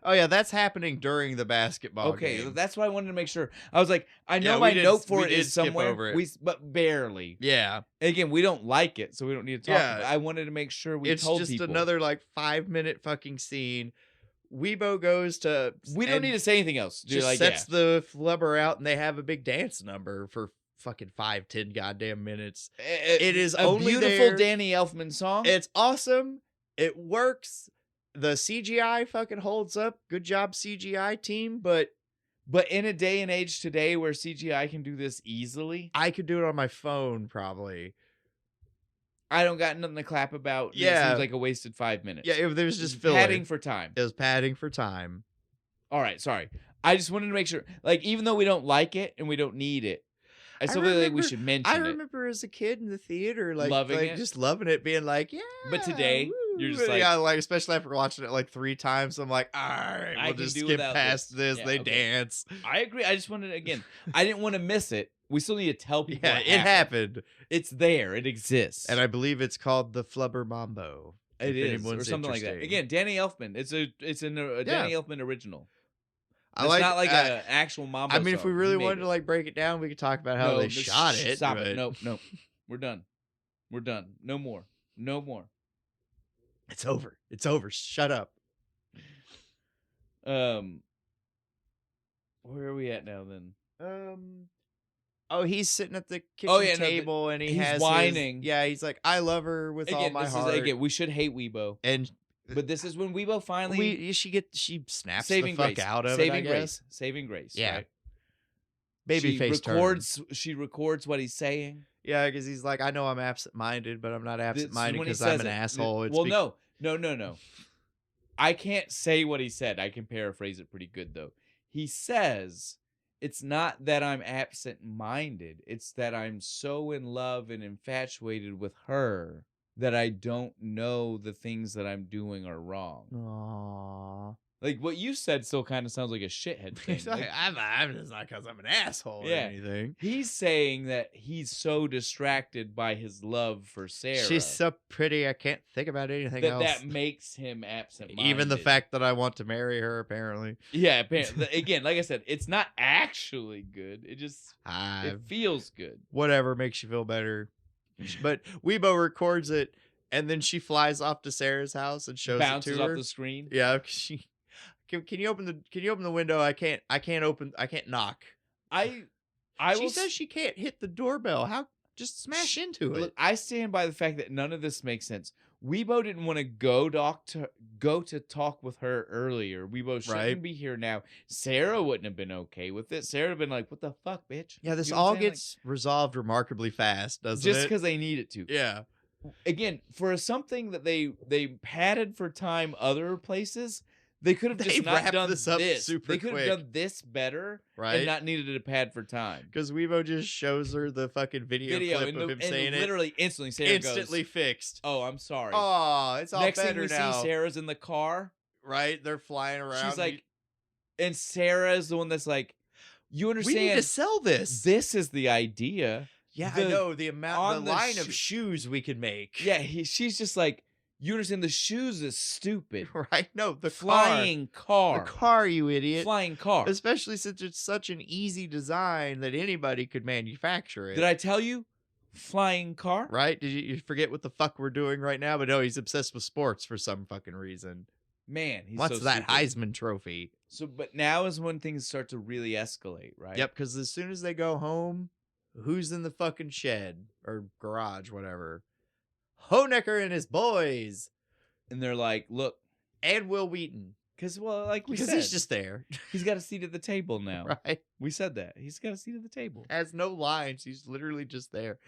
Oh yeah, that's happening during the basketball game. That's why I wanted to make sure. I was like, I know we my did- note for we it did is skip somewhere, over it. but barely. Yeah. Again, we don't like it, so we don't need to talk Yeah. about it. I wanted to make sure we It's told just people. another like 5-minute fucking scene. Weebo goes to. We don't need to say anything else. Just like, sets the flubber out, and they have a big dance number for fucking 5-10 goddamn minutes. It is a only beautiful there. Danny Elfman song. It's awesome. It works. The CGI fucking holds up. Good job, CGI team. But in a day and age today where CGI can do this easily, I could do it on my phone probably. I don't got nothing to clap about. Yeah. It seems like a wasted 5 minutes. Yeah, it was just padding for time. It was padding for time. All right, sorry. I just wanted to make sure, like, even though we don't like it and we don't need it, I still feel like we should mention it. I remember as a kid in the theater, loving it, just loving it, being like, yeah. But today, woo. you're just like, yeah, like especially after watching it like 3 times, I'm like, all right, I we'll can just do skip without past this. Yeah, they okay. dance. I agree. I just wanted to, again, I didn't want to miss it. We still need to tell people. Yeah, it happened. It's there. It exists. And I believe it's called the Flubber Mambo. It is, or something like that. Again, Danny Elfman. It's a Danny Elfman original. It's not like an actual Mambo. I mean, if we song. really wanted to like break it down, we could talk about how they shot it. Stop it. No. We're done. We're done. No more. No more. It's over. It's over. Shut up. Where are we at now then? Oh, he's sitting at the kitchen table and he's whining. He's like, I love her with all my heart. We should hate Weebo. But this is when Weebo finally she snaps the fuck out of it, I guess. Saving grace. Yeah. Right? Babyface She records what he's saying. Yeah, because he's like, I know I'm absent-minded, but I'm not absent-minded because I'm an asshole. No. I can't say what he said. I can paraphrase it pretty good, though. He says, it's not that I'm absent-minded. It's that I'm so in love and infatuated with her that I don't know the things that I'm doing are wrong. Aww. Like, what you said still kind of sounds like a shithead thing. I'm just not because I'm an asshole or anything. He's saying that he's so distracted by his love for Sarah. She's so pretty, I can't think about anything else. That makes him absent-minded. Even the fact that I want to marry her, apparently. Yeah, apparently. Again, like I said, it's not actually good. It just it feels good. Whatever makes you feel better. But Weebo records it, and then she flies off to Sarah's house and shows Bounces it to her. off the screen. Yeah, she... Can you open the window? I can't knock. She says she can't hit the doorbell. How? Just smash into it. Look, I stand by the fact that none of this makes sense. Weebo didn't want to go to talk with her earlier. Weebo shouldn't be here now. Sarah wouldn't have been okay with it. Sarah would have been like, "What the fuck, bitch?" Yeah, this all gets resolved remarkably fast, doesn't it? Just because they need it to. Yeah. Again, for something that they padded for time other places. They could have just not done this. They could have done this better, right? And not needed a pad for time. Because Weebo just shows her the fucking video clip of him saying it. Literally instantly, Sarah goes, fixed. Oh, I'm sorry. Oh, it's all Next better thing we now. see, Sarah's in the car. Right? They're flying around. She's like, and Sarah's the one that's like, you understand? We need to sell this. This is the idea. Yeah, I know the line of shoes we could make. Yeah, she's just like. You understand the shoes is stupid. Right? No, the flying car. The car, you idiot. Flying car. Especially since it's such an easy design that anybody could manufacture it. Did I tell you? Flying car? Right? Did you forget what the fuck we're doing right now? But no, he's obsessed with sports for some fucking reason. Man, he's What's so that stupid. Heisman trophy? So, but now is when things start to really escalate, right? Yep, because as soon as they go home, who's in the fucking shed or garage, whatever? Honecker and his boys. And they're like, look. And Will Wheaton. Because he's just there. He's got a seat at the table now. Right. We said that. He's got a seat at the table. Has no lines. He's literally just there.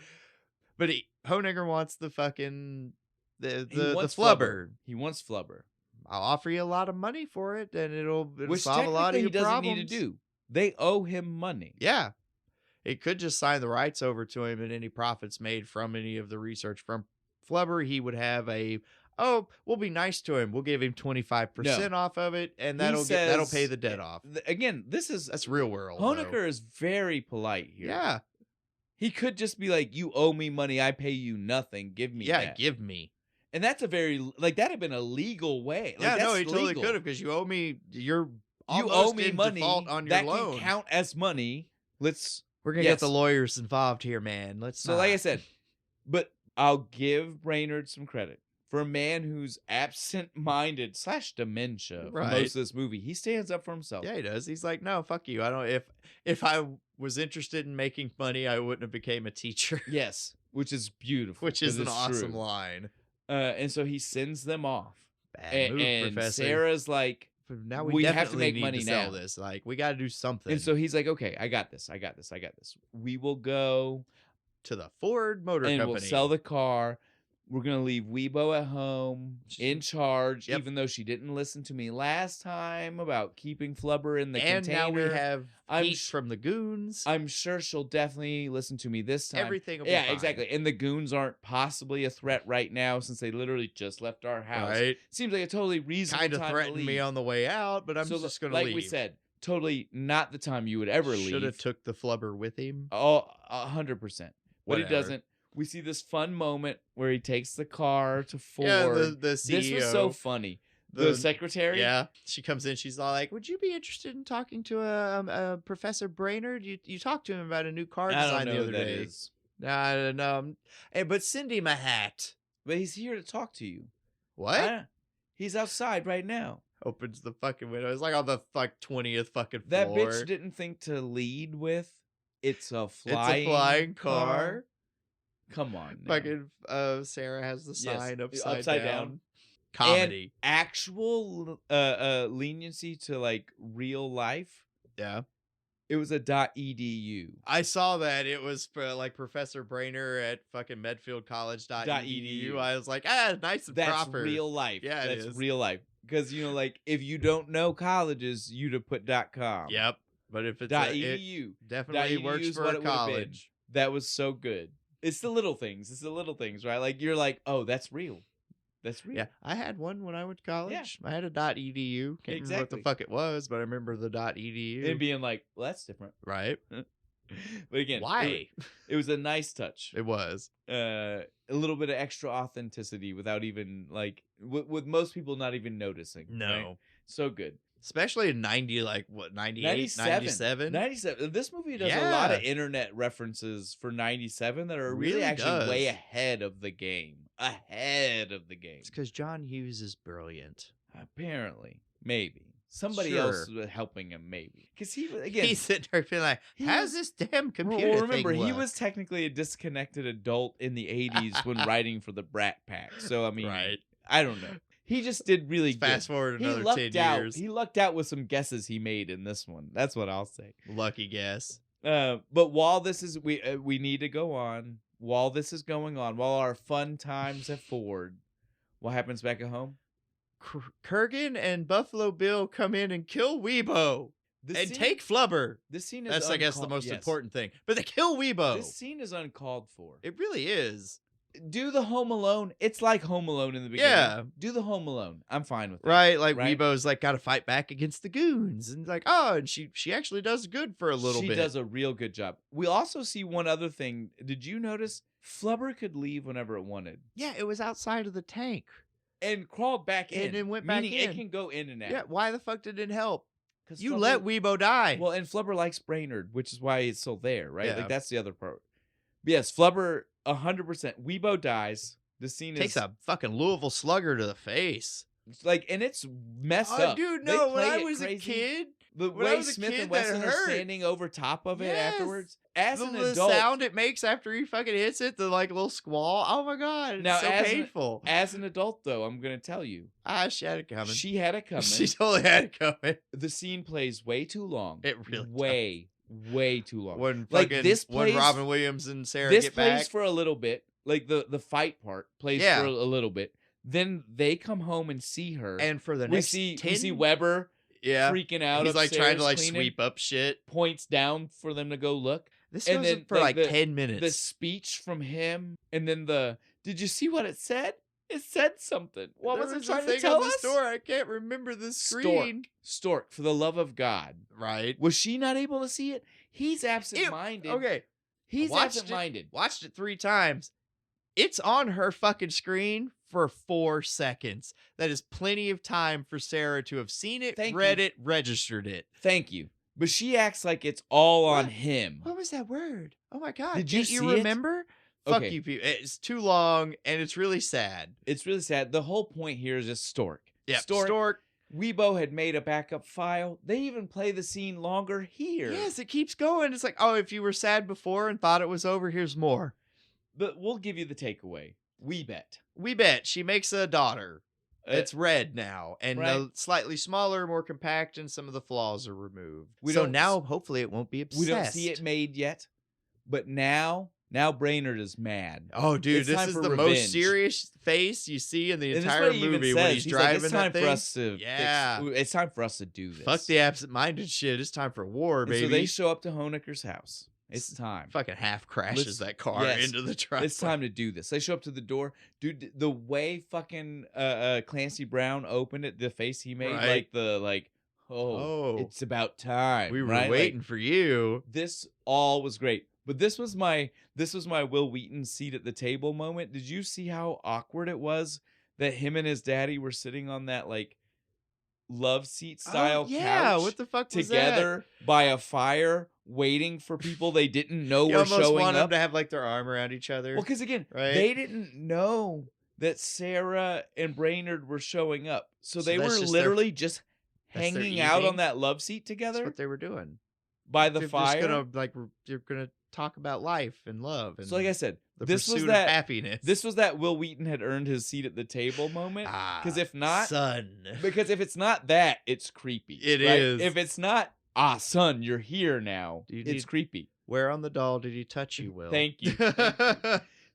But Honecker wants the fucking, the flubber. He wants flubber. I'll offer you a lot of money for it, and it'll Which solve a lot of your problems. He doesn't need to do. They owe him money. Yeah. He could just sign the rights over to him, and any profits made from any of the research from Flubber, he would have we'll be nice to him. We'll give him 25% off of it, and that'll pay the debt off. Again, that's real world. Honecker is very polite here. Yeah. He could just be like, you owe me money, I pay you nothing. Give me that. Give me. And that's a very, like, that'd have been a legal way. Like, Yeah, no, that's he totally legal. could have, because you owe me. You're You almost owe me in money default on your that loan. can count as money. We're gonna get the lawyers involved here, man. So, like I said, but I'll give Brainerd some credit. For a man who's absent-minded / dementia for most of this movie, he stands up for himself. Yeah, he does. He's like, no, fuck you. I don't. If I was interested in making money, I wouldn't have became a teacher. Yes, which is beautiful. Which is an awesome line. And so he sends them off. Bad move, and Professor. Sarah's like, now we have to make need money to now. sell this. Like, we got to do something. And so he's like, okay, I got this. We will go to the Ford Motor and Company. we'll sell the car. We're going to leave Weibo at home in charge, even though she didn't listen to me last time about keeping Flubber in the container. And now we have heat from the goons. I'm sure she'll definitely listen to me this time. Everything will be fine. Exactly. And the goons aren't possibly a threat right now since they literally just left our house. Right. Seems like a totally reasonable time to leave. Kind of threatened me on the way out, but I'm just going to leave. Like we said, totally not the time you would ever leave. Should have took the Flubber with him. Oh, 100%. But he doesn't. We see this fun moment where he takes the car to Ford. Yeah, the CEO. This was so funny. The secretary? Yeah. She comes in. She's all like, would you be interested in talking to Professor Brainerd? You talked to him about a new car design the other day. No. Hey, but send him a hat. But he's here to talk to you. What? He's outside right now. Opens the fucking window. It's like on the 20th fucking floor. That bitch didn't think to lead with, it's a flying car. Come on. Now. Fucking Sarah has the sign upside down. And Comedy. actual leniency to like real life. Yeah. It was a .edu. I saw that. It was for like Professor Brainer at fucking Medfield College .edu. I was like, nice and proper. That's real life. Yeah, that's real life. Because, you know, like, if you don't know colleges, you'd have put .com. Yep. But if it's .edu. It definitely works for a college. That was so good. It's the little things. It's the little things, right? Like, you're like, oh, that's real. That's real. Yeah, I had one when I went to college. Yeah. I had a .edu. Can't remember what the fuck it was, but I remember the .edu. And being like, well, that's different. Right. But again, why? It was a nice touch. It was. A little bit of extra authenticity without even, like, with most people not even noticing. No. Right? So good. Especially in 98, 97? 97. This movie does a lot of internet references for 97 that are really actually way ahead of the game. It's because John Hughes is brilliant. Apparently. Maybe. Somebody else was helping him, maybe. Because he's sitting there being like, how's this damn computer thing remember, work? He was technically a disconnected adult in the 80s when writing for the Brat Pack. So, I mean, I don't know. He just did really good. Fast forward another 10 years. He lucked out with some guesses he made in this one. That's what I'll say. Lucky guess. But while this is, we need to go on. While this is going on, while our fun times at Ford, what happens back at home? Kurgan and Buffalo Bill come in and kill Weibo take Flubber. This scene is That's, I guess, the most important thing. But they kill Weibo. This scene is uncalled for. It really is. Do the Home Alone. It's like Home Alone in the beginning. Yeah. Do the Home Alone. I'm fine with that. Right. Like Weibo's like got to fight back against the goons. And like, and she actually does good for a little bit. She does a real good job. We also see one other thing. Did you notice Flubber could leave whenever it wanted? Yeah, it was outside of the tank. And crawled back in. And then went back in. It can go in and out. Yeah, why the fuck did it help? Because you let Weibo die. Well, and Flubber likes Brainerd, which is why it's still there, right? Yeah. Like, that's the other part. But yes, Flubber, 100%. Weibo dies. The scene takes a fucking Louisville Slugger to the face. Like, and it's messed up. Dude, no, when I was a kid, the way Smith and Wesson are standing over top of it afterwards. As an adult, the sound it makes after he fucking hits it, the like little squall. Oh my god, it's so painful. As an adult, though, I'm gonna tell you, she had it coming. She had it coming. She totally had it coming. The scene plays way too long. It really way too long. When when Robin Williams and Sarah get back, this plays for a little bit. Like the fight part plays for a little bit. Then they come home and see her, and for the next we see Weber. Yeah, freaking out. He's like trying to like sweep up shit. Points down for them to go look. This goes for like 10 minutes. The speech from him, and then did you see what it said? It said something. What was it trying to tell us? Store. I can't remember the screen. Stork, for the love of God. Right. Was she not able to see it? He's absent-minded. Okay. He's absent-minded. Watched it 3 times. It's on her fucking screen for 4 seconds. That is plenty of time for Sarah to have seen it, Thank read you. it, registered it. Thank you. But she acts like it's all on him. What was that word? Oh my God. Did you Can't see you remember? it? Fuck Okay. you people. It's too long and it's really sad. It's really sad. The whole point here is just Stork. Yeah, Stork. Weibo had made a backup file. They even play the scene longer here. Yes, it keeps going. It's like, oh, if you were sad before and thought it was over, here's more. But we'll give you the takeaway. We bet. We bet. She makes a daughter. It's red now, and slightly smaller, more compact, and some of the flaws are removed. So now, hopefully, it won't be obsessed. We don't see it made yet, but now Brainerd is mad. Oh, dude, this is the most serious face you see in the entire movie when he's driving it's time that thing. For us to it's time for us to do this. Fuck the absent-minded shit. It's time for war, baby. So they show up to Honecker's house. It's time. Fucking half crashes that car into the truck. It's time to do this. They show up to the door. Dude, the way fucking Clancy Brown opened it, the face he made, it's about time. We were waiting for you. This all was great. But this was my Will Wheaton seat at the table moment. Did you see how awkward it was that him and his daddy were sitting on that love seat style couch? What the fuck was together that? By a fire, waiting for people they didn't know you were showing almost want up. them to have their arm around each other. Well, because again, they didn't know that Sarah and Brainerd were showing up, so they were literally just hanging out on that love seat together. That's what they were doing by the fire. You're gonna talk about life and love. And so, like I said, this was that happiness. This was that Will Wheaton had earned his seat at the table moment. Because if not, because if it's not that, it's creepy. It is. If it's not, son, you're here now. It's creepy. Where on the doll did he touch you, Will? Thank you.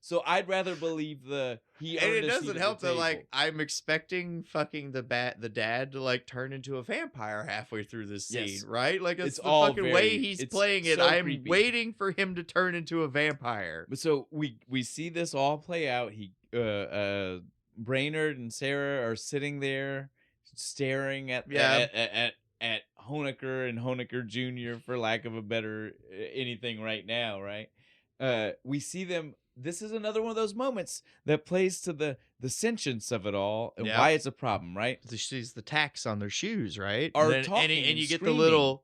So I'd rather believe he earned. And it doesn't help that I'm expecting fucking the dad to turn into a vampire halfway through this scene, right? It's the fucking way he's playing it. I'm waiting for him to turn into a vampire. So we see this all play out. Brainerd and Sarah are sitting there staring at Honecker and Honecker Jr. for lack of a better anything right now, right? We see them. This is another one of those moments that plays to the sentience of it all and why it's a problem, right? She's the tacks on their shoes, right? And you get the little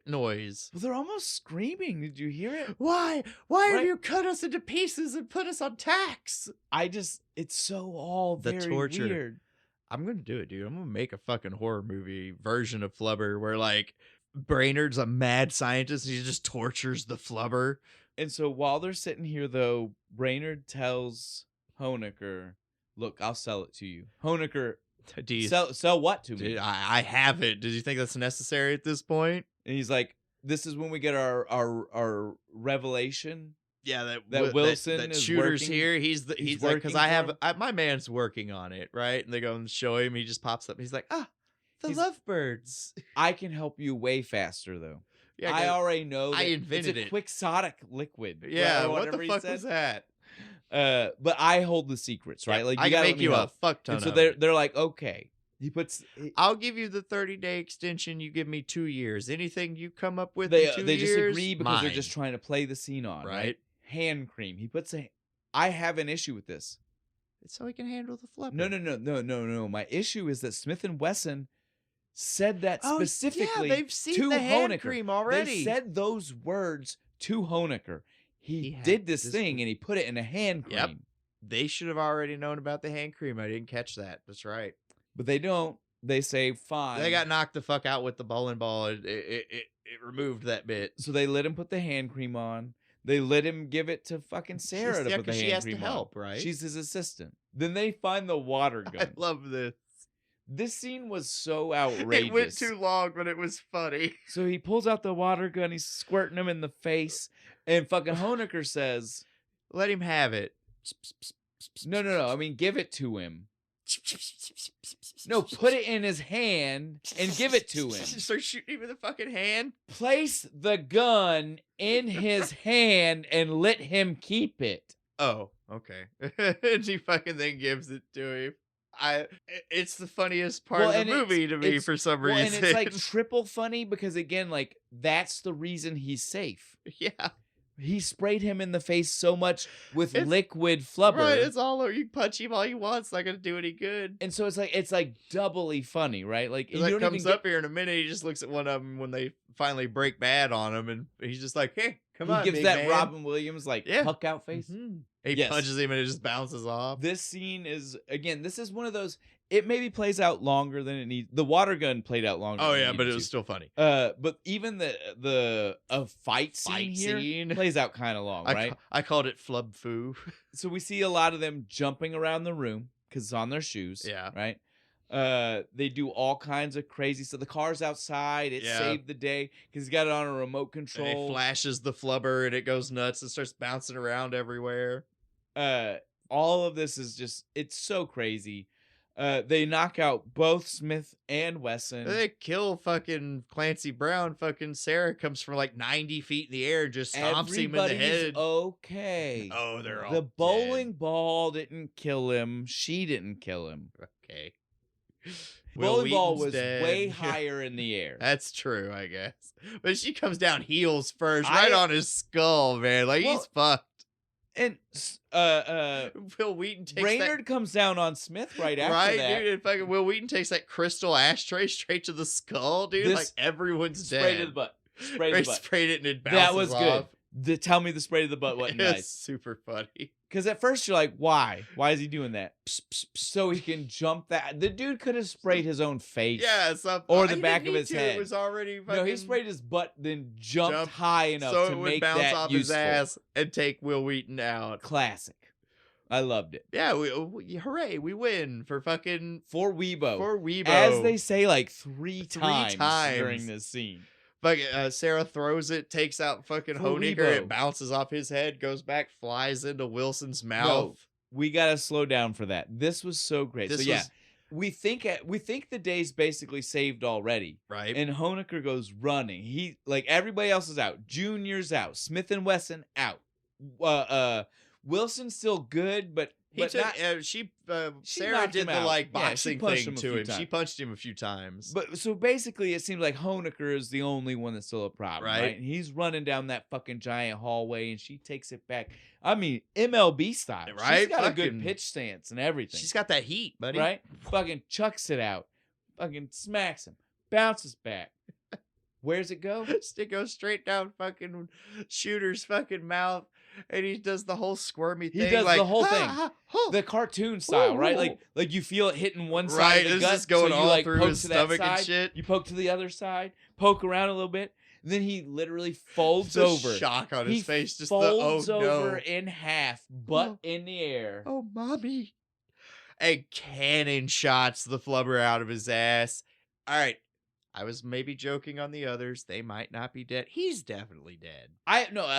noise. Well, they're almost screaming. Did you hear it? Why have you cut us into pieces and put us on tacks? It's so all very torture. Weird. I'm gonna do it, dude. I'm gonna make a fucking horror movie version of Flubber where Brainerd's a mad scientist and he just tortures the Flubber. And so while they're sitting here, though, Brainerd tells Honecker, "Look, I'll sell it to you." Honecker, sell what to me? I have it. Did you think that's necessary at this point? And he's like, "This is when we get our revelation." Yeah, that Wilson that is shooter's working, here. He's like, because my man's working on it, right? And they go and show him. He just pops up. He's like, the lovebirds. I can help you way faster, though. Yeah, I already know that I invented it's a quixotic liquid. Yeah, what the fuck was that? But I hold the secrets, right? I can make you a fuck ton. And so of they're like, okay. I'll give you the 30-day extension. You give me 2 years. Anything you come up with, they in 2 years, just agree because they're mine. just trying to play the scene on, right? Hand cream. I have an issue with this. It's so he can handle the flubber. No. My issue is that Smith & Wesson said that specifically they've seen to the hand Honecker. cream already. They said those words to Honecker. He did this thing and he put it in a hand cream. Yep. They should have already known about the hand cream. I didn't catch that. That's right. But they don't. They say, fine. They got knocked the fuck out with the bowling ball. It removed that bit. So they let him put the hand cream on. They let him give it to fucking Sarah to put the hand cream on. She has to help, right? She's his assistant. Then they find the water gun. I love this. This scene was so outrageous. It went too long, but it was funny. So he pulls out the water gun. He's squirting him in the face. And fucking Honecker says, let him have it. No. I mean, give it to him. No, put it in his hand and give it to him. Start shooting him in the fucking hand. Place the gun in his hand and let him keep it. Oh, okay. And he fucking then gives it to him. It's the funniest part of the movie to me for some reason. And it's triple funny because again, that's the reason he's safe. Yeah. He sprayed him in the face so much with It's- liquid flubber. Right, it's all over. You can punch him all you want. It's not gonna do any good. And so it's like doubly funny, right? Like He you don't comes even up here in a minute. He just looks at one of them when they finally break bad on him, and he's just like, "Hey, come on!" He gives big that man. Robin Williams like puck out face. Mm-hmm. He Yes. punches him and it just bounces off. This scene is again. This is one of those. It maybe plays out longer than it needs. The water gun played out longer. Oh than yeah, it but needed it was to. still funny. But even the fight scene here scene. plays out kind of long, right? I called it flub foo. So we see a lot of them jumping around the room because it's on their shoes. Yeah. Right. They do all kinds of crazy stuff. The car's outside. It saved the day because he's got it on a remote control. And he flashes the flubber and it goes nuts and starts bouncing around everywhere. All of this is just, it's so crazy. They knock out both Smith and Wesson. They kill fucking Clancy Brown. Fucking Sarah comes from like 90 feet in the air and just stomps him in the head. Okay. Oh, they're all The bowling dead. ball didn't kill him. She didn't kill him. Okay. Bowling ball was dead. way higher in the air. That's true, I guess. But she comes down heels first, right on his skull, man. Like, he's fucked. And Will Wheaton takes Brainerd comes down on Smith right after that. Dude, and fucking Will Wheaton takes that crystal ashtray straight to the skull, dude. Like, everyone's dead. Spray to the butt. Spray to the butt. Sprayed it and it bounces That was off. good. Tell me the spray to the butt wasn't It's nice. super funny. Because at first you're like, why? Why is he doing that? Psst, psst, psst, so he can jump that. The dude could have sprayed his own face. Yeah, or the back of his head. It was already fucking... No, he sprayed his butt, then jumped high enough so to it would make bounce that off useful. his ass and take Will Wheaton out. Classic. I loved it. Yeah, hooray, we win for fucking... For Weibo. For Weibo. As they say like three times during this scene. Fucking Sarah throws it, takes out fucking Honecker, it bounces off his head, goes back, flies into Wilson's mouth. No, we gotta slow down for that. This was so great. We think the day's basically saved already, right? And Honecker goes running. He like everybody else is out. Junior's out. Smith and Wesson out. Wilson's still good, but Sarah did the like boxing thing to him. Times. She punched him a few times. But so basically, it seems like Honecker is the only one that's still a problem, right? And he's running down that fucking giant hallway, and she takes it back. I mean, MLB style, right? She's got a good pitch stance and everything. She's got that heat, buddy. Right? Fucking chucks it out. Fucking smacks him. Bounces back. Where's it go? It goes straight down fucking Shooter's fucking mouth. And he does the whole squirmy thing. He does like, the whole thing. The cartoon style, right? Like you feel it hitting one side of the gut. This is going so you all like through poke his to stomach that side, and shit. You poke to the other side, poke around a little bit, and then he literally folds over. Shock on his face. Just folds over no. in half, butt in the air. Oh, mommy. And cannon shots the flubber out of his ass. All right. I was maybe joking on the others. They might not be dead. He's definitely dead.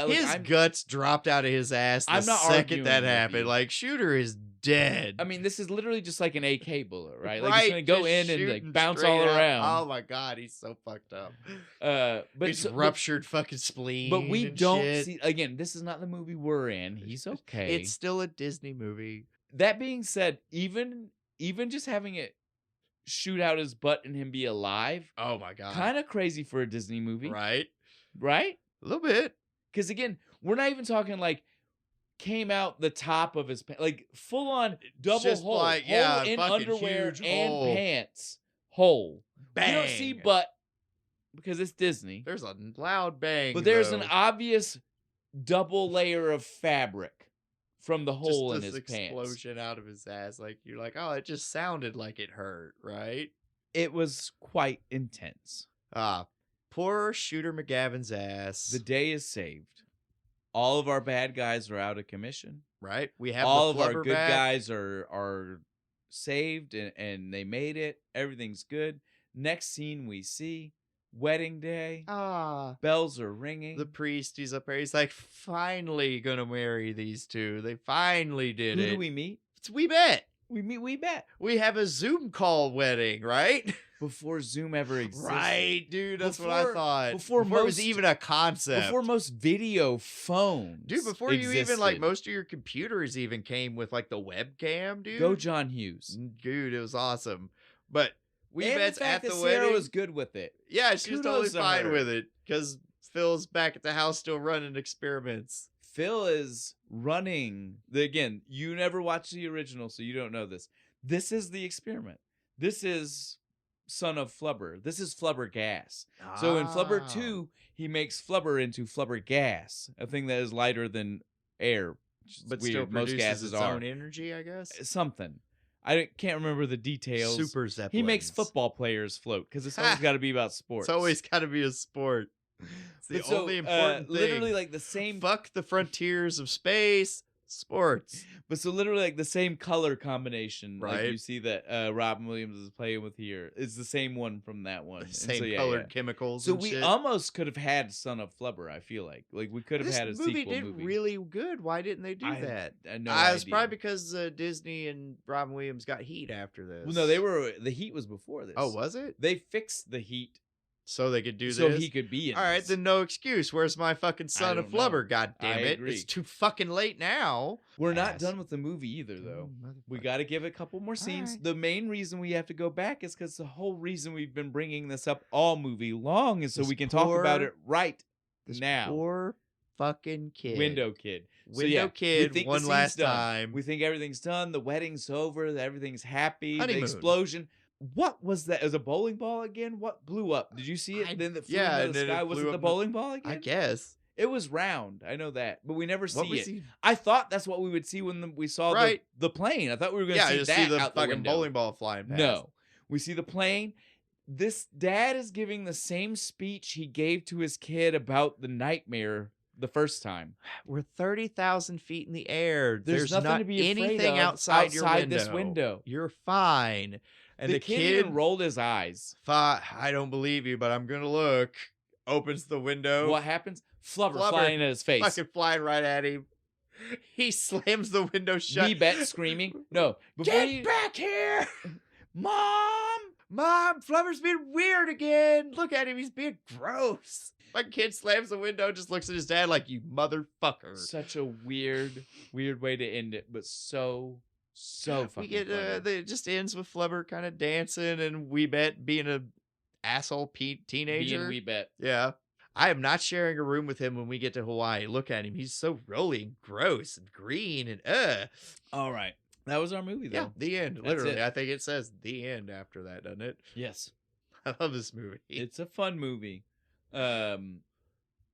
His guts dropped out of his ass the second that happened. Like, Shooter is dead. I mean, this is literally just like an AK bullet, right? Like, he's going to go in and like bounce all around. Oh, my God. He's so fucked up. But it's ruptured fucking spleen. But we don't see... Again, this is not the movie we're in. He's okay. It's still a Disney movie. That being said, even just having it shoot out his butt and him be alive. Oh my God. Kind of crazy for a Disney movie. Right? A little bit. Because again, we're not even talking like came out the top of his pants. Like full on double just hole. Like, hole in underwear and pants. Hole. Bang. You don't see butt because it's Disney. There's a loud bang. But there's an obvious double layer of fabric from the hole in his pants. Explosion out of his ass. Like, you're like, oh, it just sounded like it hurt, right? It was quite intense. Poor Shooter McGavin's ass. The day is saved. All of our bad guys are out of commission. Right? We have all of our good guys are saved and they made it. Everything's good. Next scene we see wedding day. Bells are ringing. The priest, he's up there. He's like, finally gonna marry these two. They finally did it. Who do we meet? It's We Bet. We meet We Bet. We have a Zoom call wedding, right? Before Zoom ever existed. Right, dude. That's what I thought. Before it was even a concept. Before most video phones. Dude, before existed. you even, like, most of your computers even came with, like, the webcam, dude. Go John Hughes. Dude, it was awesome. But We Bet's at the Sarah wedding. was good with it. Yeah, she was totally fine with it. Because Phil's back at the house still running experiments. Phil is running. Again, you never watched the original, so you don't know this. This is the experiment. This is son of Flubber. This is Flubber gas. So in Flubber 2, he makes Flubber into Flubber gas, a thing that is lighter than air. But weird. still Most produces gases its are. own energy, I guess? Something. I can't remember the details. Super Zeppelins. He makes football players float because it's always got to be about sports. It's always got to be a sport. It's the only important thing. Literally like the same... Fuck the frontiers of space. Sports. But so literally like the same color combination, right? Like you see that Robin Williams is playing with here, is the same one from that one. The same colored chemicals. So we almost could have had Son of Flubber. I feel like we could have had a sequel movie. This movie did really good. Why didn't they do that? No idea. It's probably because Disney and Robin Williams got heat after this. Well, no, the heat was before this. Oh, was it? They fixed the heat. So they could do this? So he could be in All right, this. Then no excuse. Where's my fucking Son of Flubber? God damn it. Agree. It's too fucking late now. We're not done with the movie either, though. We got to give it a couple more scenes. Right. The main reason we have to go back is because the whole reason we've been bringing this up all movie long is so we can talk about it right now. Poor fucking kid. Window kid. Kid, one last time. We think everything's done. The wedding's over. Everything's happy. Honeymoon. The explosion. What was that? It was a bowling ball again? What blew up? Did you see it? Then the flew into the sky. Was it the bowling ball again? I guess. It was round. I know that. But we never see it. I thought that's what we would see when we saw the plane. I thought we were going to see that out the fucking bowling ball flying past. No. We see the plane. This dad is giving the same speech he gave to his kid about the nightmare the first time. We're 30,000 feet in the air. There's nothing not to be afraid anything of outside your window. This window. You're fine. And the kid even rolled his eyes. I don't believe you, but I'm going to look. Opens the window. What happens? Flubber flying in his face. Fucking flying right at him. He slams the window shut. Me bet screaming. No. Get back here! Mom! Flubber's being weird again. Look at him. He's being gross. My kid slams the window, just looks at his dad like, you motherfucker. Such a weird way to end it, but so fucking we get it just ends with Flubber kind of dancing and We Bet being a asshole teenager. We Bet. Yeah. I am not sharing a room with him when we get to Hawaii. Look at him. He's so rolly and gross and green and All right. That was our movie, though. Yeah, the end. Literally. I think it says the end after that, doesn't it? Yes. I love this movie. It's a fun movie.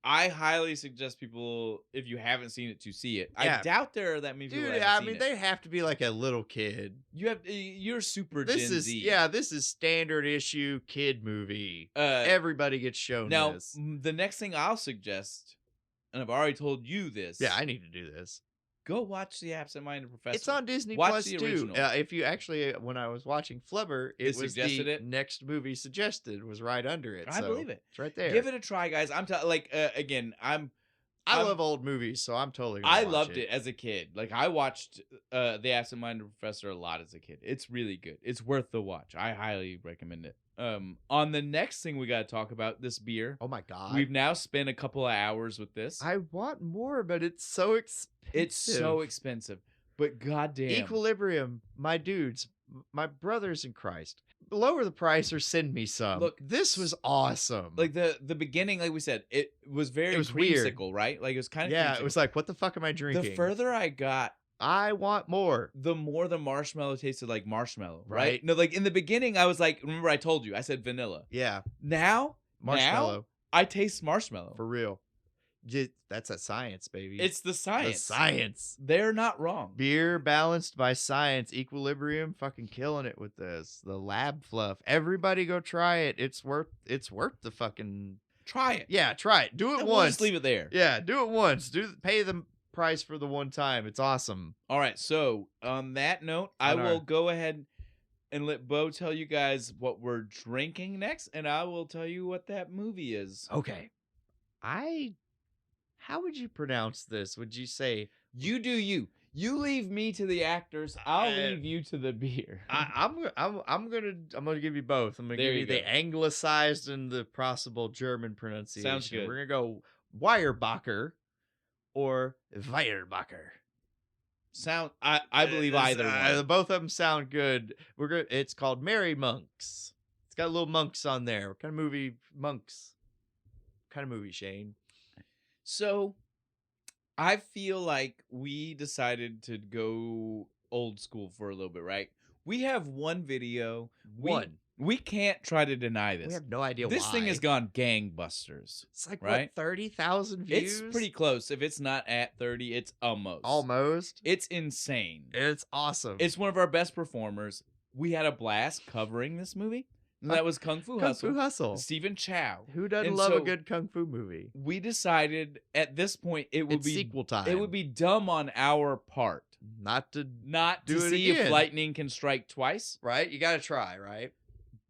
I highly suggest people, if you haven't seen it, to see it. Yeah. I doubt there are that many people that haven't seen it. They have to be like a little kid. You're super Gen Z. Yeah, this is standard issue kid movie. Everybody gets shown this. Now, the next thing I'll suggest, and I've already told you this. Yeah, I need to do this. Go watch The Absent-Minded Professor. It's on Disney Plus too. If you actually, when I was watching Flubber, it was the next movie suggested was right under it. I believe it. It's right there. Give it a try, guys. I'm again. I love old movies, so I'm totally. I loved it as a kid. Like I watched The Absent-Minded Professor a lot as a kid. It's really good. It's worth the watch. I highly recommend it. On the next thing we got to talk about, this beer. Oh my god. We've now spent a couple of hours with this. I want more, but it's so expensive. It's so expensive. But goddamn. Equilibrium, my dudes, my brothers in Christ. Lower the price or send me some. Look, this was awesome. Like the beginning, like we said, it was creamsicle, weird. Right? Like it was kind of creamsicle. It was like, what the fuck am I drinking? The further I got, I want more. The more the marshmallow tasted like marshmallow, right? No, like in the beginning, I was like, remember I told you, I said vanilla. Yeah. Now, I taste marshmallow. For real. That's a science, baby. It's the science. The science. They're not wrong. Beer balanced by science. Equilibrium fucking killing it with this. The lab fluff. Everybody go try it. It's worth the fucking... Try it. Yeah, try it. Do it once. We'll just leave it there. Yeah, do it once. Pay the price for the one time. It's awesome. All right, so on that note, I will go ahead and let Bo tell you guys what we're drinking next, and I will tell you what that movie is. Okay. How would you pronounce this? Would you say... You do you. You leave me to the actors. I'll leave you to the beer. I'm gonna give you both. I'm gonna give you the anglicized and the possible German pronunciation. Sounds good. We're gonna go Weyerbacher or Weyerbacher. I believe either one. Both of them sound good. It's called Merry Monks. It's got little monks on there. What kind of movie? Monks. kind of movie, Shane? So I feel like we decided to go old school for a little bit, right? We have one video. We can't try to deny this. We have no idea this why. thing has gone gangbusters. It's like, right? what, 30,000 views? It's pretty close. If it's not at 30, it's almost. Almost? It's insane. It's awesome. It's one of our best performers. We had a blast covering this movie. And that was Kung Fu Hustle. Kung Fu Hustle. Stephen Chow. Who doesn't love a good Kung Fu movie? We decided at this point it would be sequel time. It would be dumb on our part not to see again. If lightning can strike twice. Right? You got to try, right?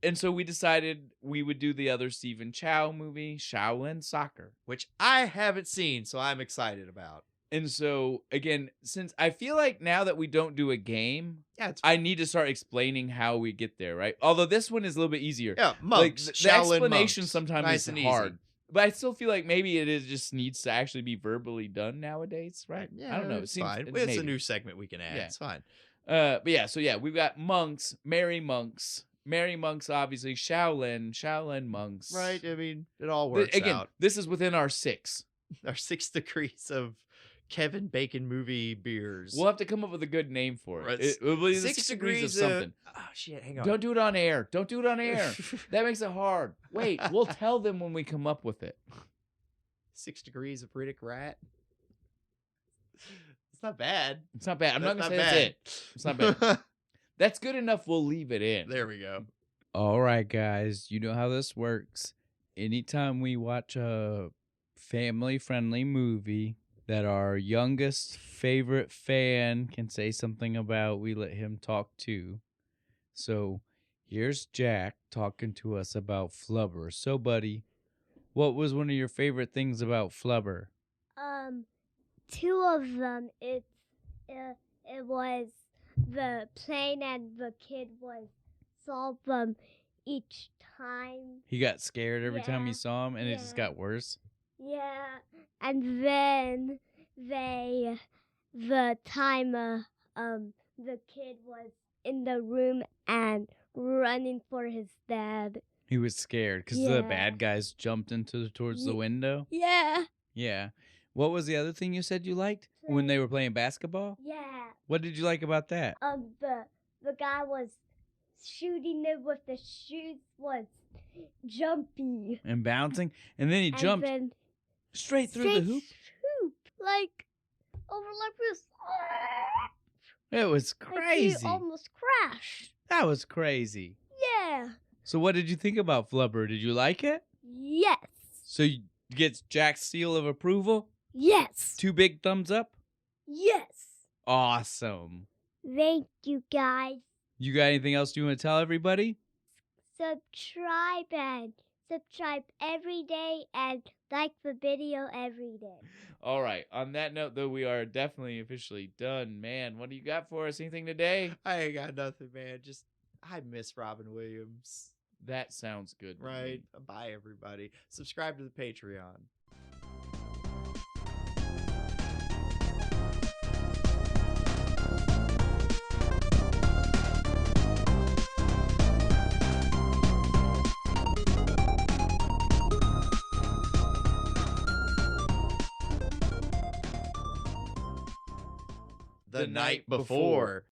And so we decided we would do the other Stephen Chow movie, Shaolin Soccer, which I haven't seen, so I'm excited about. And so, again, since I feel like now that we don't do a game, I need to start explaining how we get there, right? Although this one is a little bit easier. Yeah, monks. Like, the explanation monks. sometimes nice is hard. But I still feel like maybe it just needs to actually be verbally done nowadays, right? Yeah, I don't know. It's fine. It's a new segment we can add. Yeah. It's fine. But yeah, so yeah, we've got monks, merry monks. Merry monks, obviously. Shaolin monks. Right. I mean, it all works Again, out. this is within our 6. Our 6 degrees of Kevin Bacon movie beers. We'll have to come up with a good name for it. It will be 6 degrees of something. Oh, shit. Hang on. Don't do it on air. Don't do it on air. That makes it hard. Wait, we'll tell them when we come up with it. 6 degrees of Riddick Rat. It's not bad. It's not bad. I'm not going to say that's it. It's not bad. That's good enough. We'll leave it in. There we go. All right, guys. You know how this works. Anytime we watch a family-friendly movie that our youngest favorite fan can say something about, we let him talk too. So here's Jack talking to us about Flubber. So, buddy, what was one of your favorite things about Flubber? 2 of them. It was the plane and the kid was saw them each time. He got scared every time he saw him, and it just got worse. Yeah, and then the time the kid was in the room and running for his dad. He was scared because the bad guys jumped towards the window. Yeah. Yeah. What was the other thing you said you liked when they were playing basketball? Yeah. What did you like about that? The guy was shooting it with the shoes was jumpy and bouncing, and then he jumped straight through the hoop. Like over like this. It was crazy. Like he almost crashed. That was crazy. Yeah. So what did you think about Flubber? Did you like it? Yes. So you get Jack's seal of approval? Yes. 2 big thumbs up? Yes. Awesome. Thank you, guys. You got anything else you want to tell everybody? Subscribe every day and like the video every day. All right. On that note, though, we are definitely officially done. Man, what do you got for us? Anything today? I ain't got nothing, man. Just, I miss Robin Williams. That sounds good. Right. Bye, everybody. Subscribe to the Patreon. The night before.